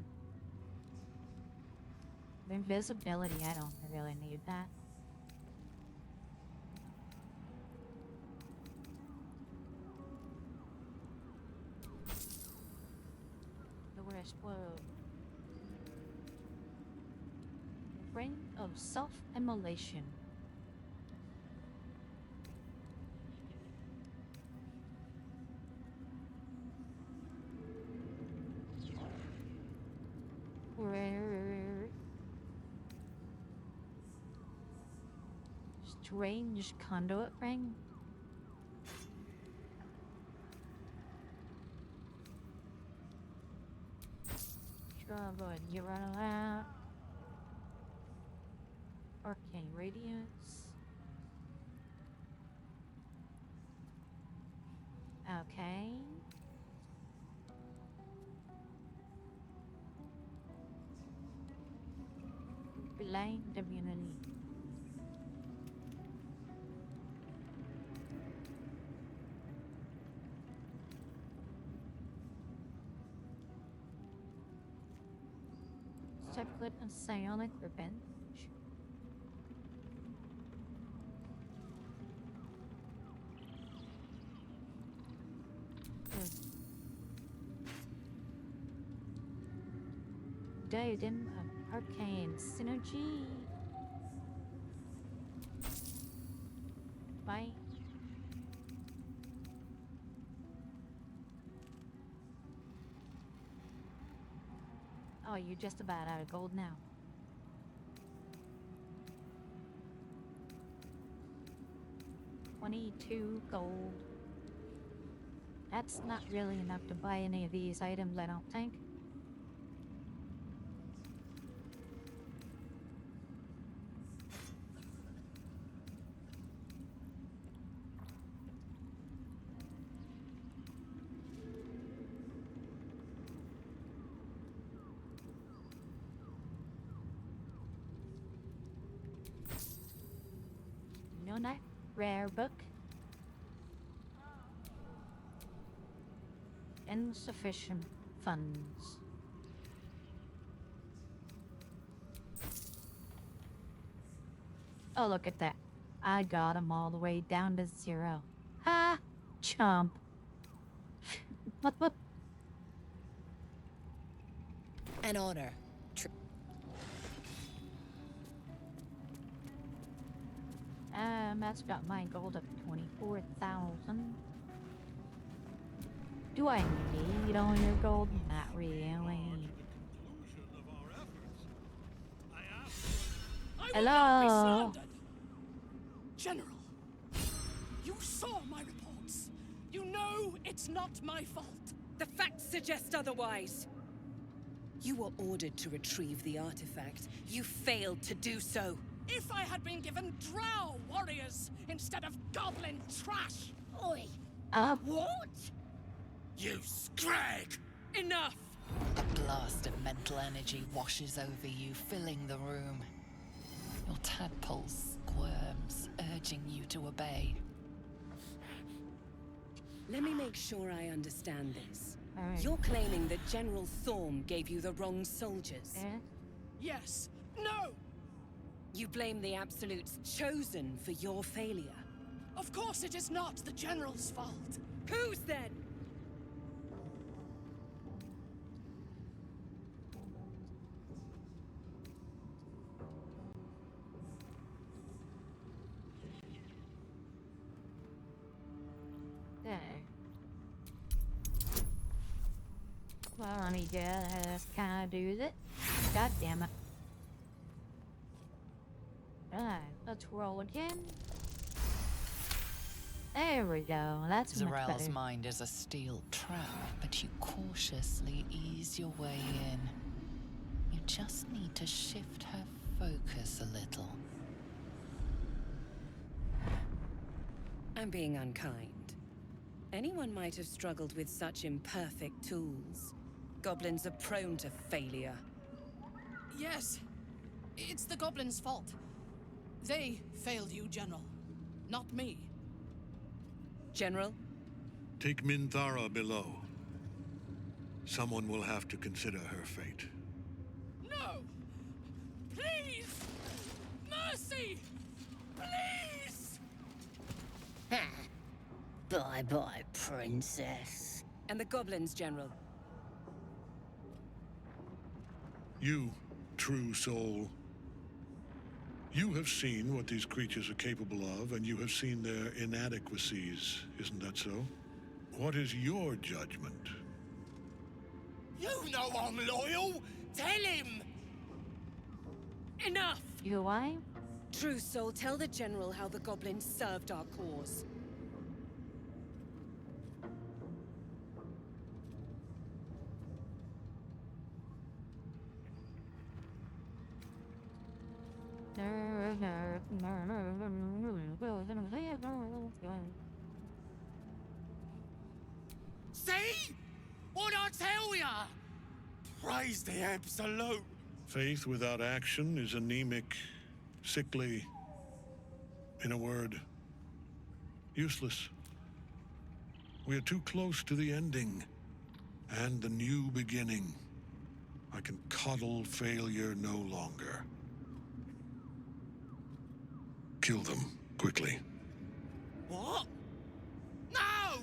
Invisibility, I don't really need that. The rest will... Ring of self-immolation. Strange conduit ring. Sure, I'll go ahead and get rid of that. Arcane radius. Okay. Blind immunity. Cyclid and psionic revenge. Diadem of arcane synergy. Bye. Oh, you're just about out of gold now. $22 gold. That's not really enough to buy any of these items, I don't think. No, not rare book. Insufficient funds. Oh, look at that. I got them all the way down to 0. Ha! Chump. What? An honor. That's got my gold up to 24,000. Do I need all your gold? Not really. Hello? General, you saw my reports. You know it's not my fault. The facts suggest otherwise. You were ordered to retrieve the artifact. You failed to do so. If I had been given drow warriors instead of goblin trash. Oi. What? You scrag! Enough! A blast of mental energy washes over you, filling the room. Your tadpole squirms, urging you to obey. Let me make sure I understand this. Right. You're claiming that General Thorm gave you the wrong soldiers. Yes. No! You blame the Absolute's chosen for your failure. Of course it is not the General's fault. Whose then? There. Well, let me just kind of do it. God damn it. Alright, let's roll again. There we go. That's much Zarel's better. mind is a steel trap, but you cautiously ease your way in. You just need to shift her focus a little. I'm being unkind. Anyone might have struggled with such imperfect tools. Goblins are prone to failure. Yes, it's the goblins' fault. They failed you, General, not me. General? Take Minthara below. Someone will have to consider her fate. No! Please! Mercy! Please! Bye-bye, princess. And the goblins, General. You, true soul. You have seen what these creatures are capable of, and you have seen their inadequacies, isn't that so? What is your judgment? You know I'm loyal! Tell him! Enough! You why? True soul, tell the General how the goblins served our cause. See? What'd I tell ya? Praise the Absolute. Faith without action is anemic, sickly, in a word, useless. We are too close to the ending and the new beginning. I can coddle failure no longer. Kill them, quickly. What? No!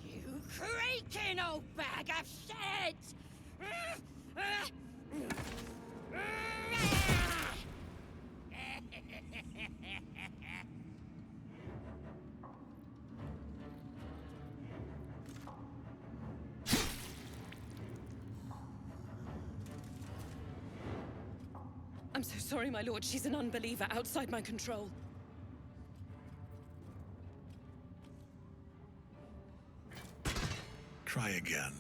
You creaking old bag of shit! I'm so sorry, my lord. She's an unbeliever outside my control. Try again.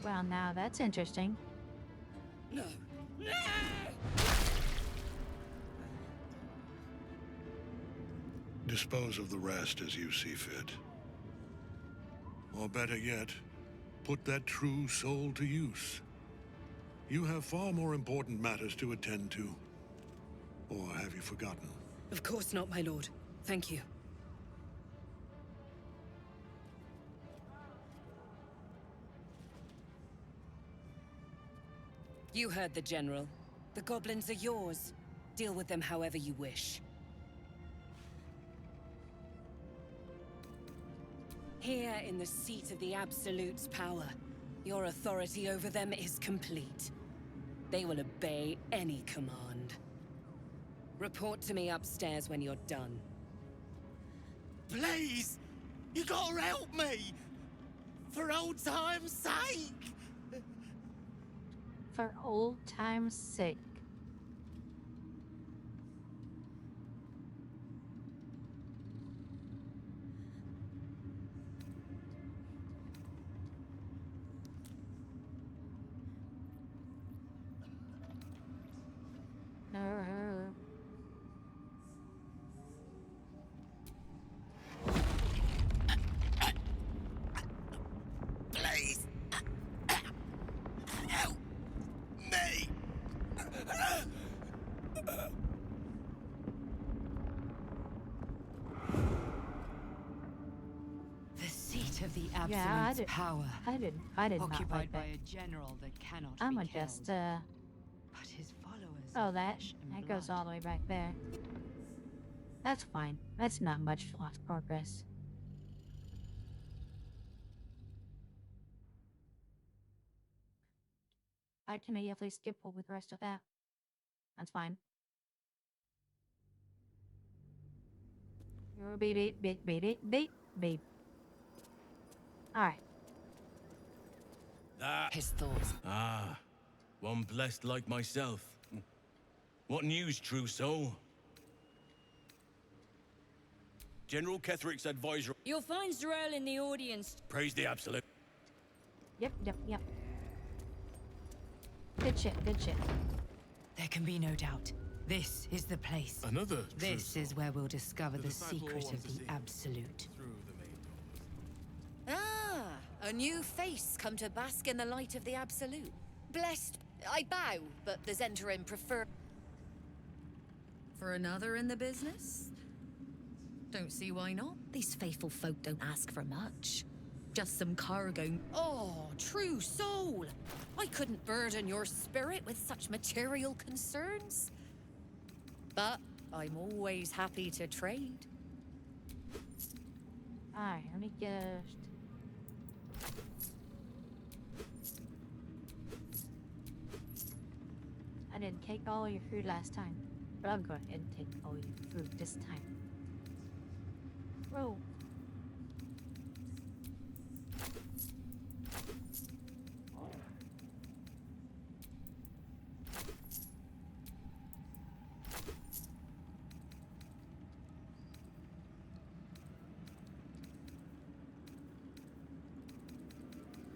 Well, now that's interesting. No. No! Dispose of the rest as you see fit. Or better yet, put that true soul to use. You have far more important matters to attend to. Or have you forgotten? Of course not, my lord. Thank you. You heard the General. The goblins are yours. Deal with them however you wish. Here in the seat of the Absolute's power, your authority over them is complete. They will obey any command. Report to me upstairs when you're done. Please! You gotta help me! For old time's sake! For old time's sake. Please! Help me! of the Absolute's Yeah, I did. power. I did not Occupied like by that. a general that cannot I'm be a just killed. But his followers Oh, are that flesh and that blood. goes all the way back there. That's fine. That's not much lost progress. I can easily skip over the rest of that. That's fine. Beep beep beep beep beep beep beep. Alright. That. His thoughts. Ah, one blessed like myself. What news, true soul? General Ketheric's advisor. You'll find Zarel in the audience. Praise the Absolute. Yep. Good shit, good shit. There can be no doubt. This is the place. Another This true is where we'll discover the disciple secret wants of to the see Absolute. through the main doors. Ah, a new face come to bask in the light of the Absolute. Blessed, I bow, but the Zentarim prefer... For another in the business? Don't see why not. These faithful folk don't ask for much. Just some cargo. Oh, true soul! I couldn't burden your spirit with such material concerns. But I'm always happy to trade. Alright, let me just... I didn't take all your food last time, but I'll go ahead and take all your food this time. Whoa.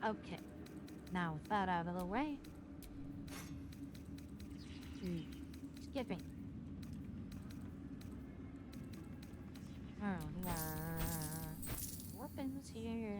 Okay, now with that out of the way, skipping. Oh, yeah. Weapons here.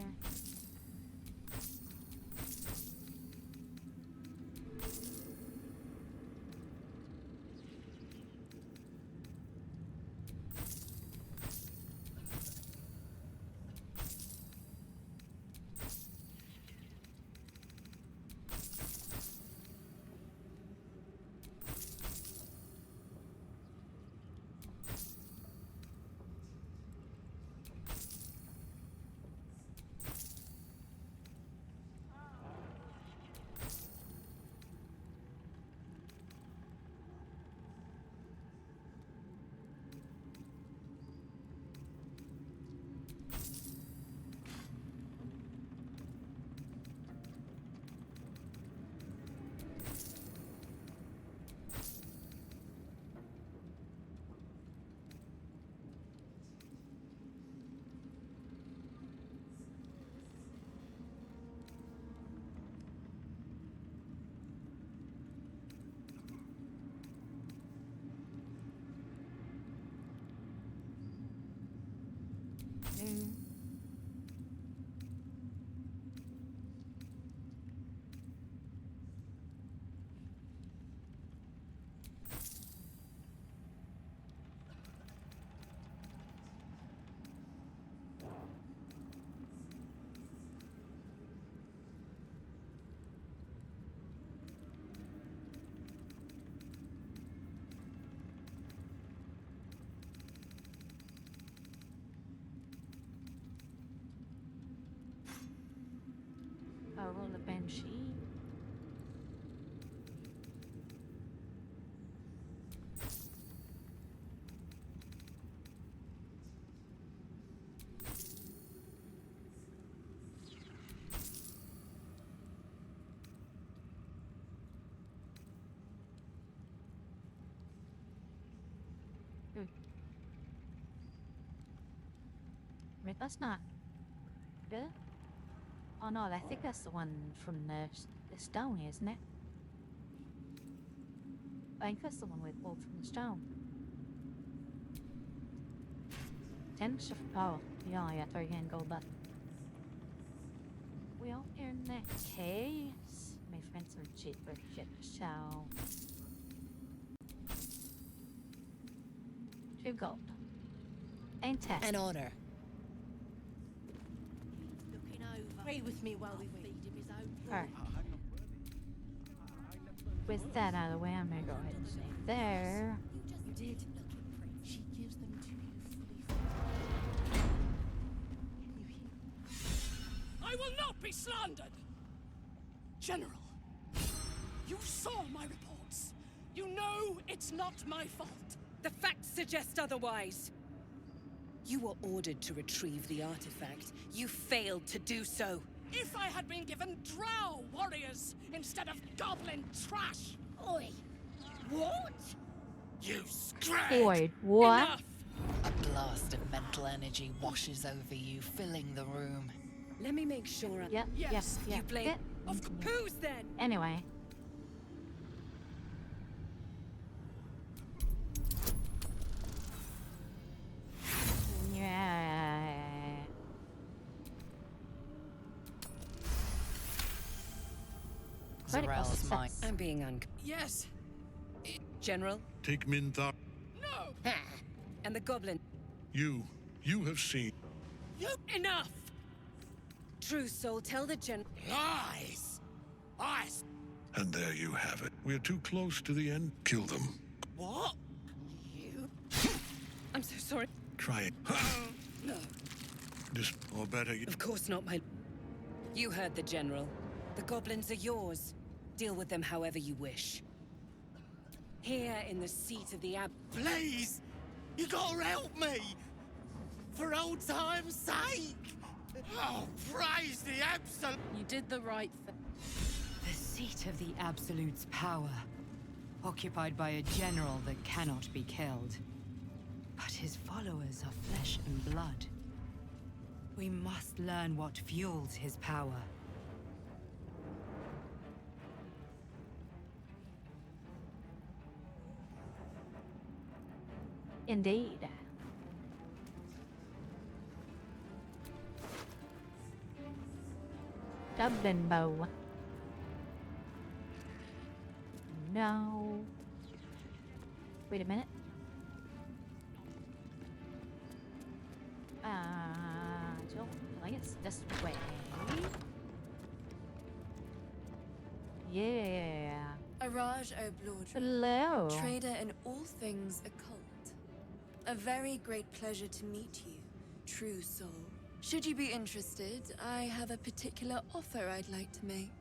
I'll roll the banshee. Wait, that's not good. Oh no, I think that's the one from the stone, isn't it? I think that's the one we pulled from the stone. 10 shift power. Yeah, yeah, 3 hand gold button. Well, in that case, my friends are cheaper shit, so 2 gold. Ain't that An honor. Pray with me while we wait. Alright. With that out of the way, I'm gonna go ahead and save there. You did. She gives them to you fully. I will not be slandered! General, you saw my reports. You know it's not my fault. The facts suggest otherwise. You were ordered to retrieve the artifact. You failed to do so. If I had been given drow warriors instead of goblin trash! Oi! What? You scrag! Wait, what? Enough! A blast of mental energy washes over you, filling the room. Let me make sure. Yep, Yes. yep, You blame. yep. Of who's then? Anyway. Yeah. Critical Zarel's mine. success. I'm being Yes. General. Take Minthar. No! And the goblin. You have seen. You enough! True soul, tell the Lies! Lies! And there you have it. We're too close to the end. Kill them. What? I'm so sorry. Try it. No. Or better, Of course not, my... You heard the general. The goblins are yours. Deal with them however you wish. Here in the seat of the Please! You gotta help me! For old time's sake! Oh, praise the Absolute! You did the right thing. The seat of the Absolute's power, occupied by a general that cannot be killed. But his followers are flesh and blood. We must learn what fuels his power. Indeed. Dublin bow. No. Wait a minute. So I guess this way. Yeah. Araj O'Blordry. Hello. Trader in all things occult. A very great pleasure to meet you, true soul. Should you be interested, I have a particular offer I'd like to make.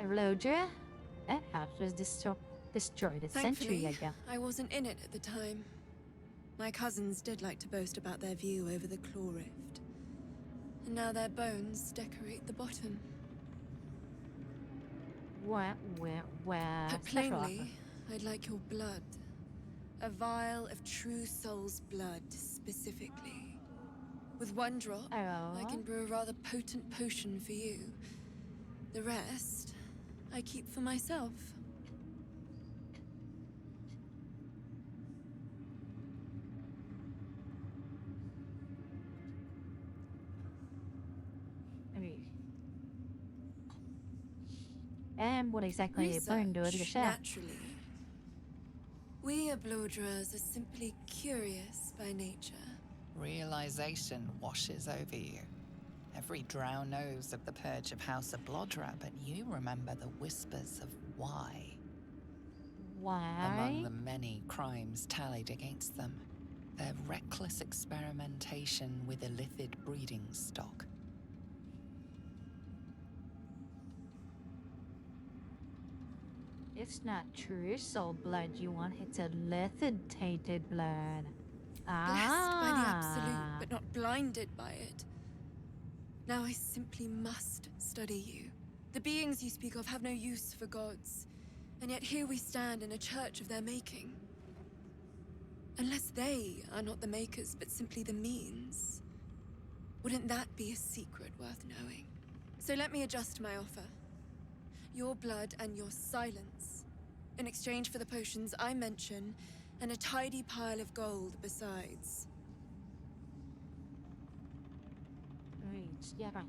Elodra? That house was destroyed a century Thankfully, ago. I wasn't in it at the time. My cousins did like to boast about their view over the claw rift. And now their bones decorate the bottom. What? But plainly, I'd like your blood. A vial of true soul's blood, specifically. With one drop, I can brew a rather potent potion for you. The rest, I keep for myself. And what exactly are you planning to do with yourself? Naturally. We Ablodras are simply curious by nature. Realization washes over you. Every drow knows of the purge of House of Blodra, but you remember the whispers of why. Why? Among the many crimes tallied against them, their reckless experimentation with illithid breeding stock. It's not true soul blood you want, it's illithid-tainted blood. Blessed by the Absolute, but not blinded by it. Now I simply must study you. The beings you speak of have no use for gods, and yet here we stand in a church of their making. Unless they are not the makers, but simply the means, wouldn't that be a secret worth knowing? So let me adjust my offer. Your blood and your silence, in exchange for the potions I mention, and a tidy pile of gold besides. Yeah, right.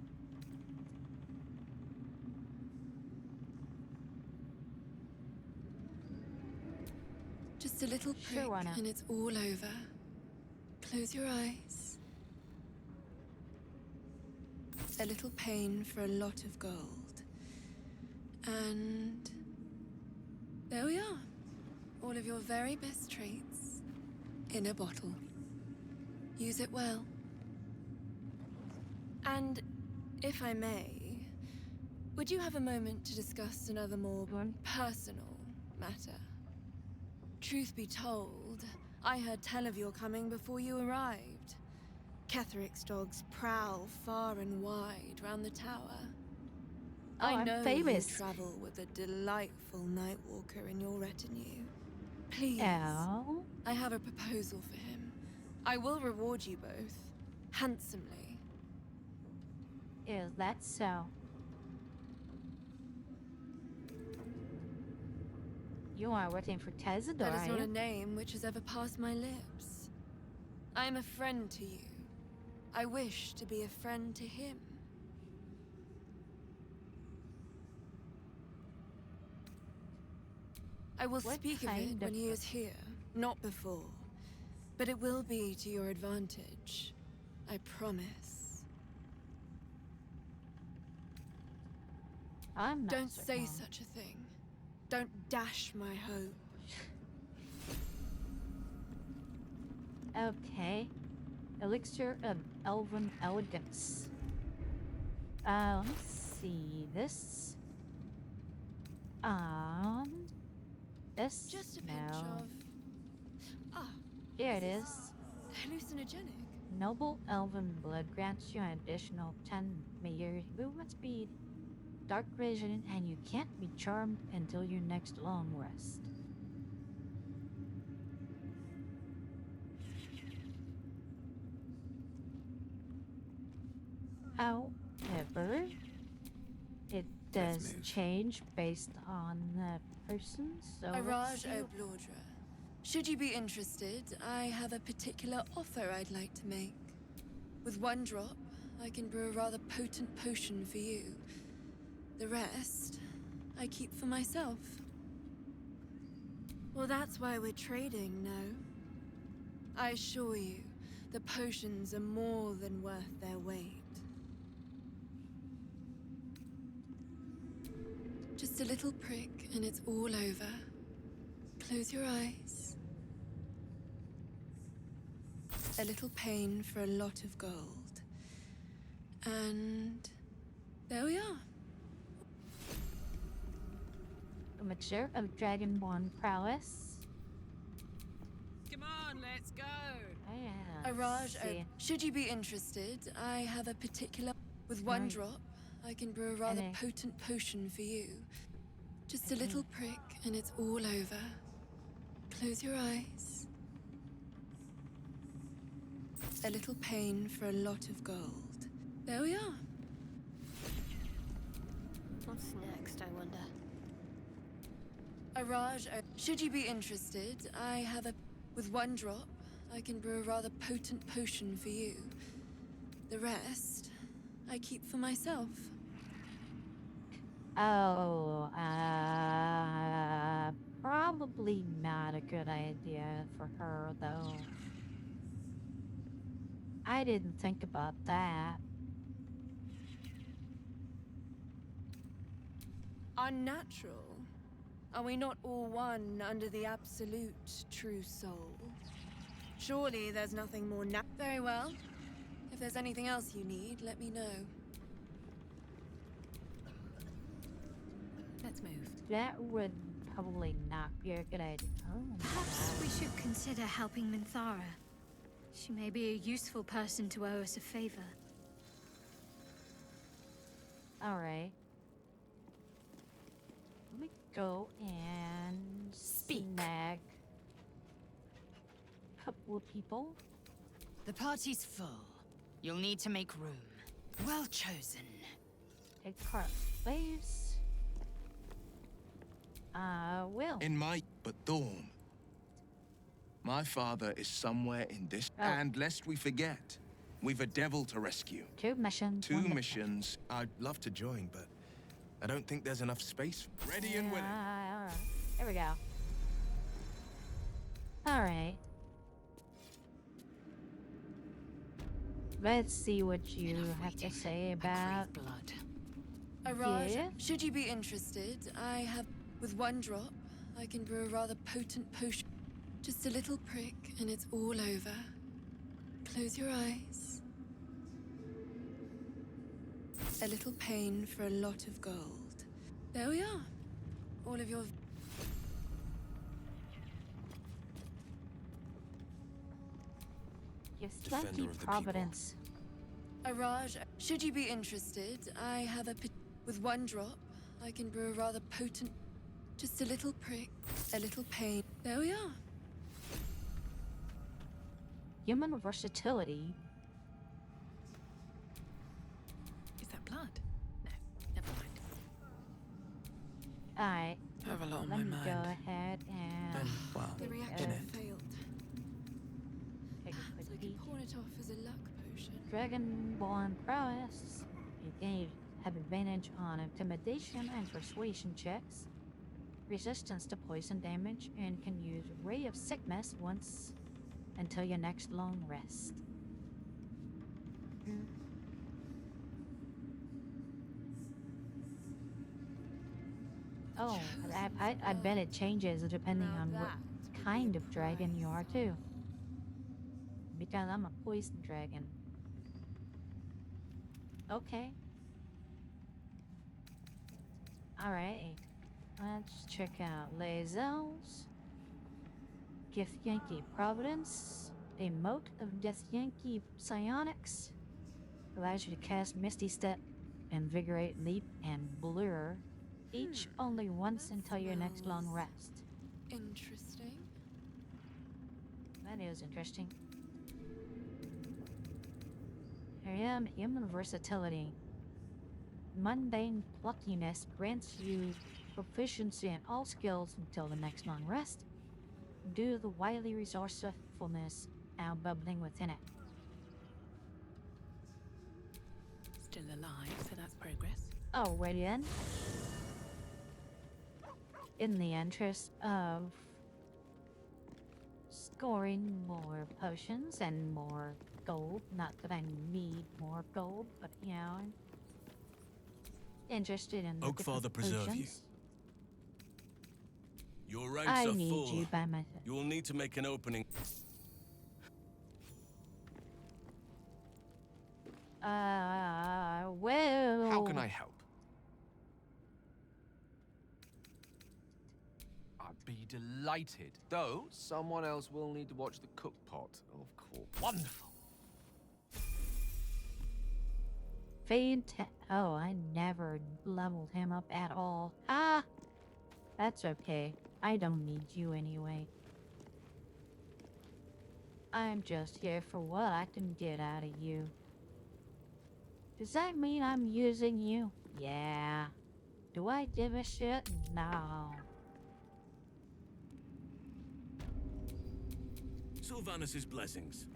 Just a little prick, Sure, why not? and it's all over. Close your eyes. A little pain for a lot of gold. And there we are. All of your very best traits in a bottle. Use it well. And if I may, would you have a moment to discuss another more personal matter? Truth be told, I heard tell of your coming before you arrived. Ketheric's dogs prowl far and wide round the tower. Oh, I I'm know famous. you travel with a delightful Nightwalker in your retinue. Please, Ow. I have a proposal for him. I will reward you both, handsomely. Is that so? You are waiting for Tezador, That is are not you? a name which has ever passed my lips. I am a friend to you. I wish to be a friend to him. I will What speak of it kind when of he is here, not before. But it will be to your advantage. I promise. I'm not Don't so say wrong. such a thing. Don't dash my hope. Okay. Elixir of Elven Elegance. Let me see this. This? Just a no. pinch of... Ah, Here it is. hallucinogenic. Noble Elven Blood grants you an additional 10 meter movement speed, dark vision, and you can't be charmed until your next long rest. However, it does change based on the person, so let's Araj see. O'Blordra. Should you be interested, I have a particular offer I'd like to make. With one drop, I can brew a rather potent potion for you. The rest, I keep for myself. Well, that's why we're trading, no? I assure you, the potions are more than worth their weight. Just a little prick and it's all over. Close your eyes. A little pain for a lot of gold. And there we are. A mixture of Dragonborn prowess. Come on, let's go. Araj, should you be interested, I have a particular... With one Right. drop, I can brew a rather Okay. potent potion for you. Just a little prick and it's all over. Close your eyes. A little pain for a lot of gold. There we are. What's next, I wonder? Araj, should you be interested, I have a... With one drop, I can brew a rather potent potion for you. The rest, I keep for myself. Oh, probably not a good idea for her, though. I didn't think about that. Unnatural? Are we not all one under the absolute true soul? Surely there's nothing more Very well. If there's anything else you need, let me know. Let's move. That would probably not be a good idea. Oh, Perhaps we should consider helping Minthara. She may be a useful person to owe us a favor. Alright. Let me go and snag a couple of people. The party's full. You'll need to make room. Well chosen. Take part, please. Will. In my... But Thorm. My father is somewhere in this... And lest we forget, we've a devil to rescue. 2 missions. Two 1 mission. missions. I'd love to join, but I don't think there's enough space. Ready and willing. Alright. There we go. Alright. Let's see what you have to say about blood. Araj, Yes? should you be interested, I have... With one drop, I can brew a rather potent potion. Just a little prick, and it's all over. Close your eyes. A little pain for a lot of gold. There we are. All of your... Defender of the Providence. Araj, should you be interested, I have a... With one drop, I can brew a rather potent... Just a little prick, a little pain. There we are. Human versatility. Is that blood? No, never mind. Alright. I have a lot on Let my me mind. go ahead and And, well, The reaction failed. take a So I quick can peek. pawn it off as a luck potion. Dragonborn prowess. You can have advantage on intimidation and persuasion checks. Resistance to poison damage, and can use Ray of Sickness once until your next long rest. Oh, I bet it changes depending on what kind of dragon you are too. Because I'm a poison dragon. Okay. Alright. Let's check out Lazels. Gift Yankee Providence. A mote of Death Yankee Psionics. Allows you to cast Misty Step, Invigorate, Leap, and Blur. Each only once until your next long rest. Interesting. That is interesting. Here I am, human versatility. Mundane pluckiness grants you proficiency in all skills until the next long rest, due to the wily resourcefulness now bubbling within it. Still alive, so that's progress. Alrighty then. In the interest of scoring more potions and more gold, not that I need more gold, but you know, I'm interested in the Oakfather different preserve you. potions. Your ranks I are need full. you by myself. You will need to make an opening. Well. How can I help? I'd be delighted. Though, someone else will need to watch the cook pot, of course. Wonderful. Oh, I never leveled him up at all. Ah! That's okay. I don't need you anyway. I'm just here for what I can get out of you. Does that mean I'm using you? Yeah. Do I give a shit? No. Sylvanus' blessings.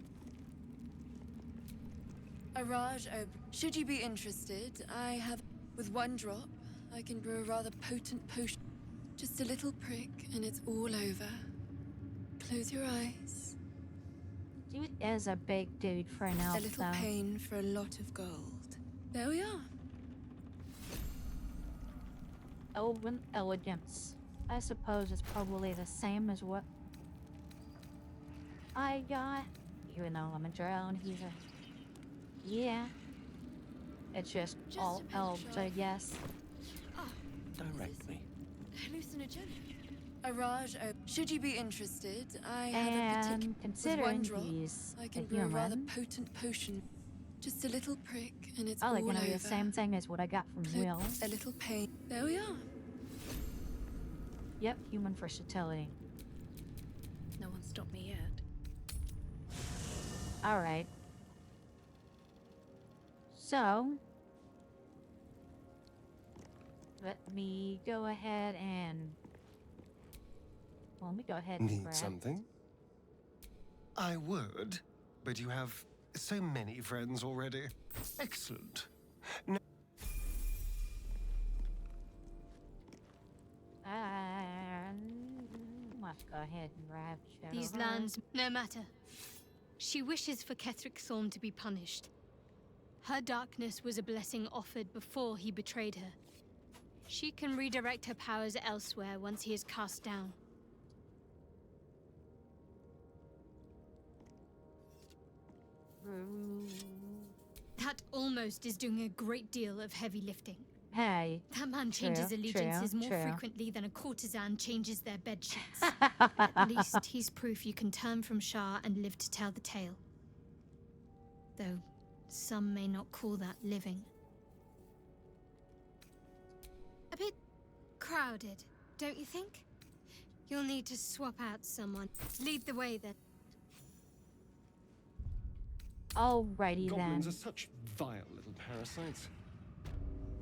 Araj, should you be interested, I have... With one drop, I can brew a rather potent potion. Just a little prick, and it's all over. Close your eyes. Dude is a big dude for an elf, A little though. pain for a lot of gold. There we are. Elven elegance. I suppose it's probably the same as what I got. Even though I'm a drone, he's a... Yeah. It's just all elves, I guess. Direct me. Hallucinogenic. Araj, should you be interested, I have a particular... And With one considering drop, he's I a can brew a rather human, potent potion. Just a little prick, and it's probably all gonna over. be the same thing as what I got from Will. A little pain. There we are. Yep, human versatility. No one stopped me yet. Alright. So, let me go ahead and... Well, let me go ahead and Need grab... something? I would, but you have so many friends already. Excellent. No Let's go ahead and grab Shadow These Heart. lands, no matter. She wishes for Ketheric Thorm to be punished. Her darkness was a blessing offered before he betrayed her. She can redirect her powers elsewhere once he is cast down. That almost is doing a great deal of heavy lifting. Hey. That man True, changes allegiances true, more true. frequently than a courtesan changes their bed sheets. At least he's proof you can turn from Shah and live to tell the tale. Though some may not call that living. A bit crowded, don't you think? You'll need to swap out someone. Lead the way then. Alrighty Goblins then. are such vile little parasites.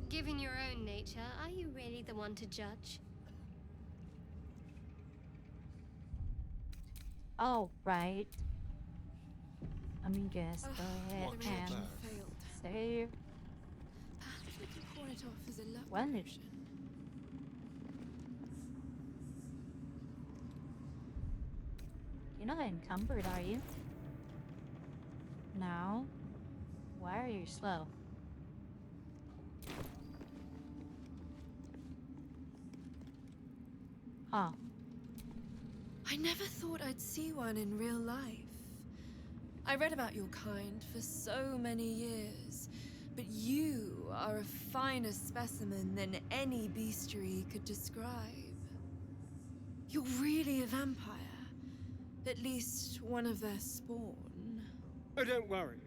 Given your own nature, are you really the one to judge? Alright. Let me guess. Go ahead the reaction and failed. save. Perhaps we can pawn it off as a luck When it- potion. You're not encumbered, are you? No. Why are you slow? Huh. I never thought I'd see one in real life. I read about your kind for so many years, but you are a finer specimen than any bestiary could describe. You're really a vampire. At least one of their spawn. Oh, don't worry.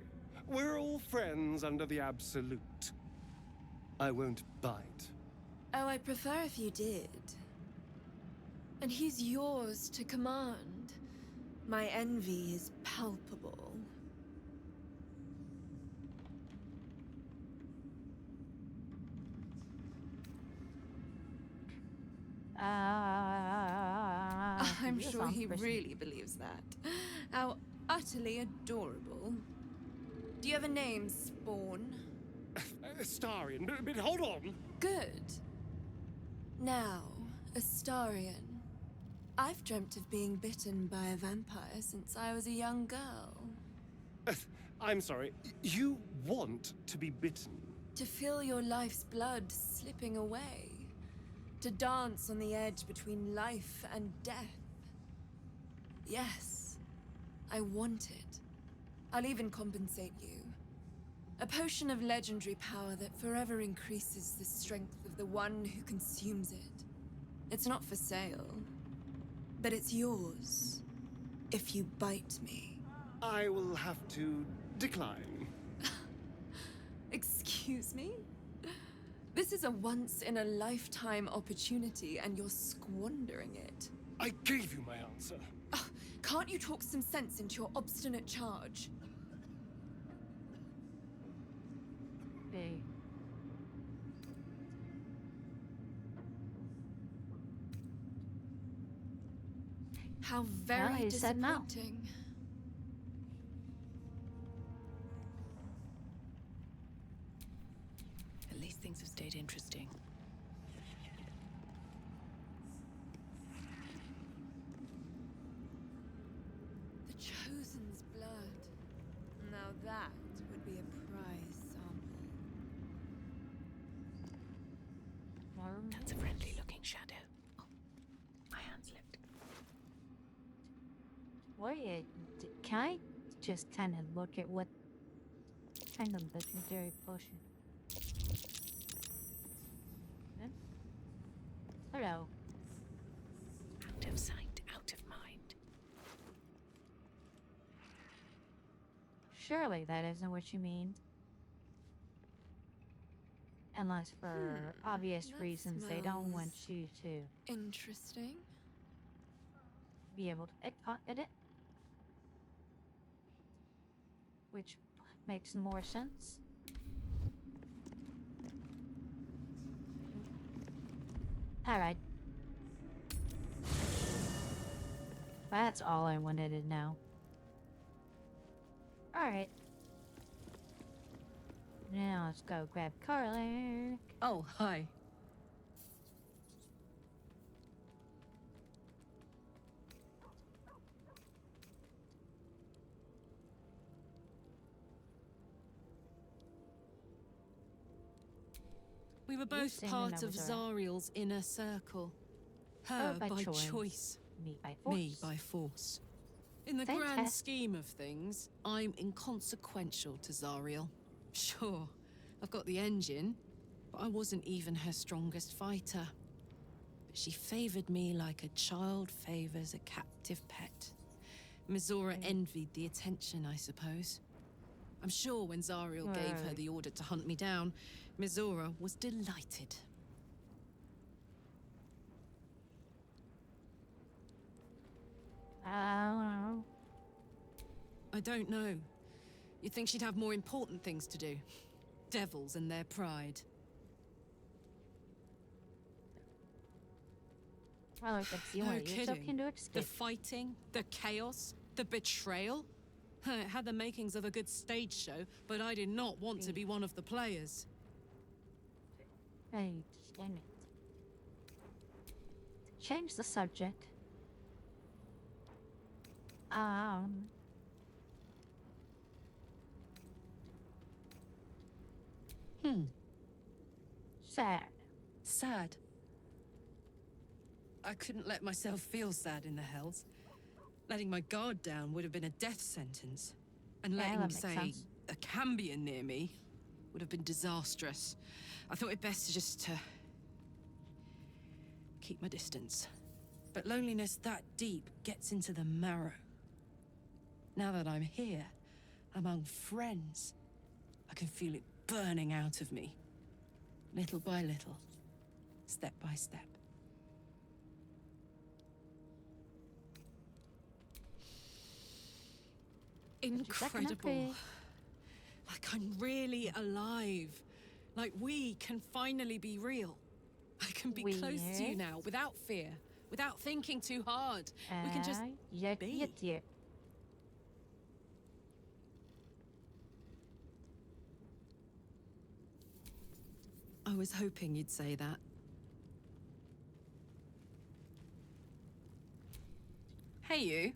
We're all friends under the Absolute. I won't bite. Oh, I'd prefer if you did. And he's yours to command. My envy is palpable. I'm you sure sound he Christian. really believes that. How utterly adorable. Do you have a name, Spawn? Astarion, but hold on. Good. Now, Astarion. I've dreamt of being bitten by a vampire since I was a young girl. I'm sorry. You want to be bitten? To feel your life's blood slipping away. To dance on the edge between life and death. Yes, I want it. I'll even compensate you. A potion of legendary power that forever increases the strength of the one who consumes it. It's not for sale, but it's yours if you bite me. I will have to decline. Excuse me? This is a once-in-a-lifetime opportunity, and you're squandering it. I gave you my answer. Can't you talk some sense into your obstinate charge? Hey. How very he said no. disappointing. At least things have stayed interesting. The Chosen's blood. Now that would be a prize sample. That's a friendly-looking shadow. Oh, my hand slipped. Can I just kind of look at what kind of legendary potion? Hello. Out of sight, out of mind. Surely that isn't what you mean. Unless for obvious that reasons they don't want smells you to Interesting. be able to pickpocket it. Which makes more sense. Alright. That's all I wanted to know. Alright. Now let's go grab Carly. Oh, hi. were both saying part that of was her- Zariel's inner circle. Her by by choice. choice. Me by force. Me by force. In the grand Fantastic. scheme of things, I'm inconsequential to Zariel. Sure, I've got the engine, but I wasn't even her strongest fighter. But she favored me like a child favors a captive pet. Mizora envied the attention, I suppose. I'm sure when Zariel gave her Right. the order to hunt me down, Mizora was delighted. I don't know. I don't know. You'd think she'd have more important things to do. Devils and their pride. Well, I could see No where you're so kidding. keen to The escape. fighting, the chaos, the betrayal. It had the makings of a good stage show, but I did not want to be one of the players. Right, damn it. Change the subject. Sad. Sad. I couldn't let myself feel sad in the Hells. Letting my guard down would have been a death sentence. And Yeah, letting, that makes say, sense. a Cambion near me would have been disastrous. I thought it best just to keep my distance. But loneliness that deep gets into the marrow. Now that I'm here, among friends, I can feel it burning out of me. Little by little, step by step. Incredible. Like I'm really alive. Like we can finally be real. I can be close to you now, without fear, without thinking too hard. We can just be. I was hoping you'd say that. Hey, you.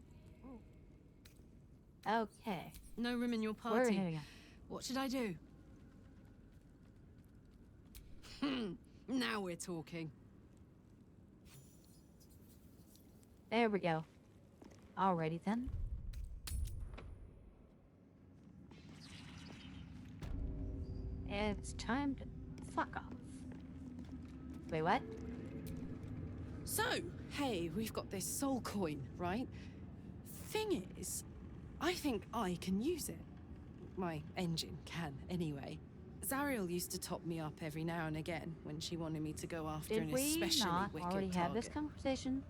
Okay. No room in your We're party. hanging out. What should I do? Now we're talking. There we go. Alrighty then. It's time to fuck off. Wait, what? So, hey, we've got this soul coin, right? Thing is, I think I can use it. My engine can, anyway. Zariel used to top me up every now and again when she wanted me to go after Did an we especially not wicked already have this target. conversation?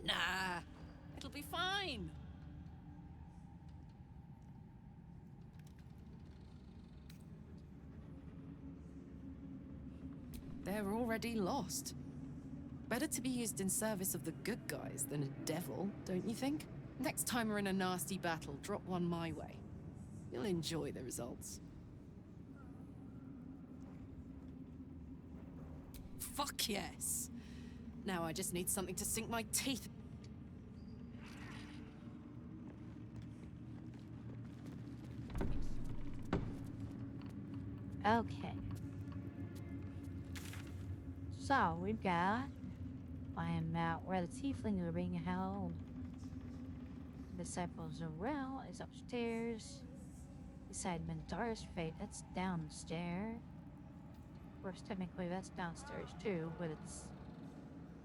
Nah, it'll be fine. They're already lost. Better to be used in service of the good guys than a devil, don't you think? Next time we're in a nasty battle, drop one my way. You'll enjoy the results. Fuck yes! Now I just need something to sink my teeth. Okay. So, we've got... find out where the tieflings are being held. Disciples of Rel is upstairs. Beside Mentara's fate, that's downstairs. Of course, technically that's downstairs too, but it's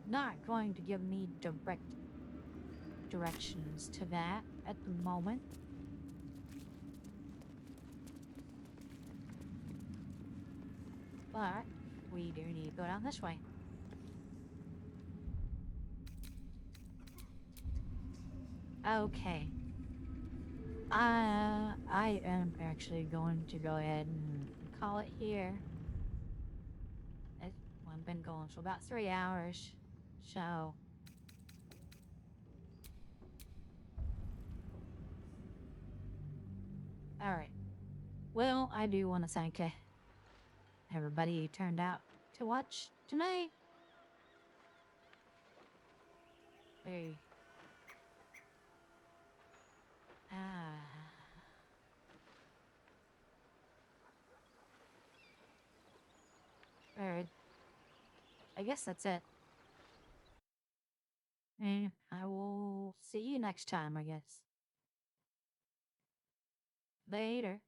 not going to give me direct directions to that at the moment. But we do need to go down this way. Okay. I am actually going to go ahead and call it here. I've been going for about 3 hours, so... Alright. Well, I do want to thank everybody who turned out to watch tonight. Alright. I guess that's it. And I will see you next time, I guess. Later.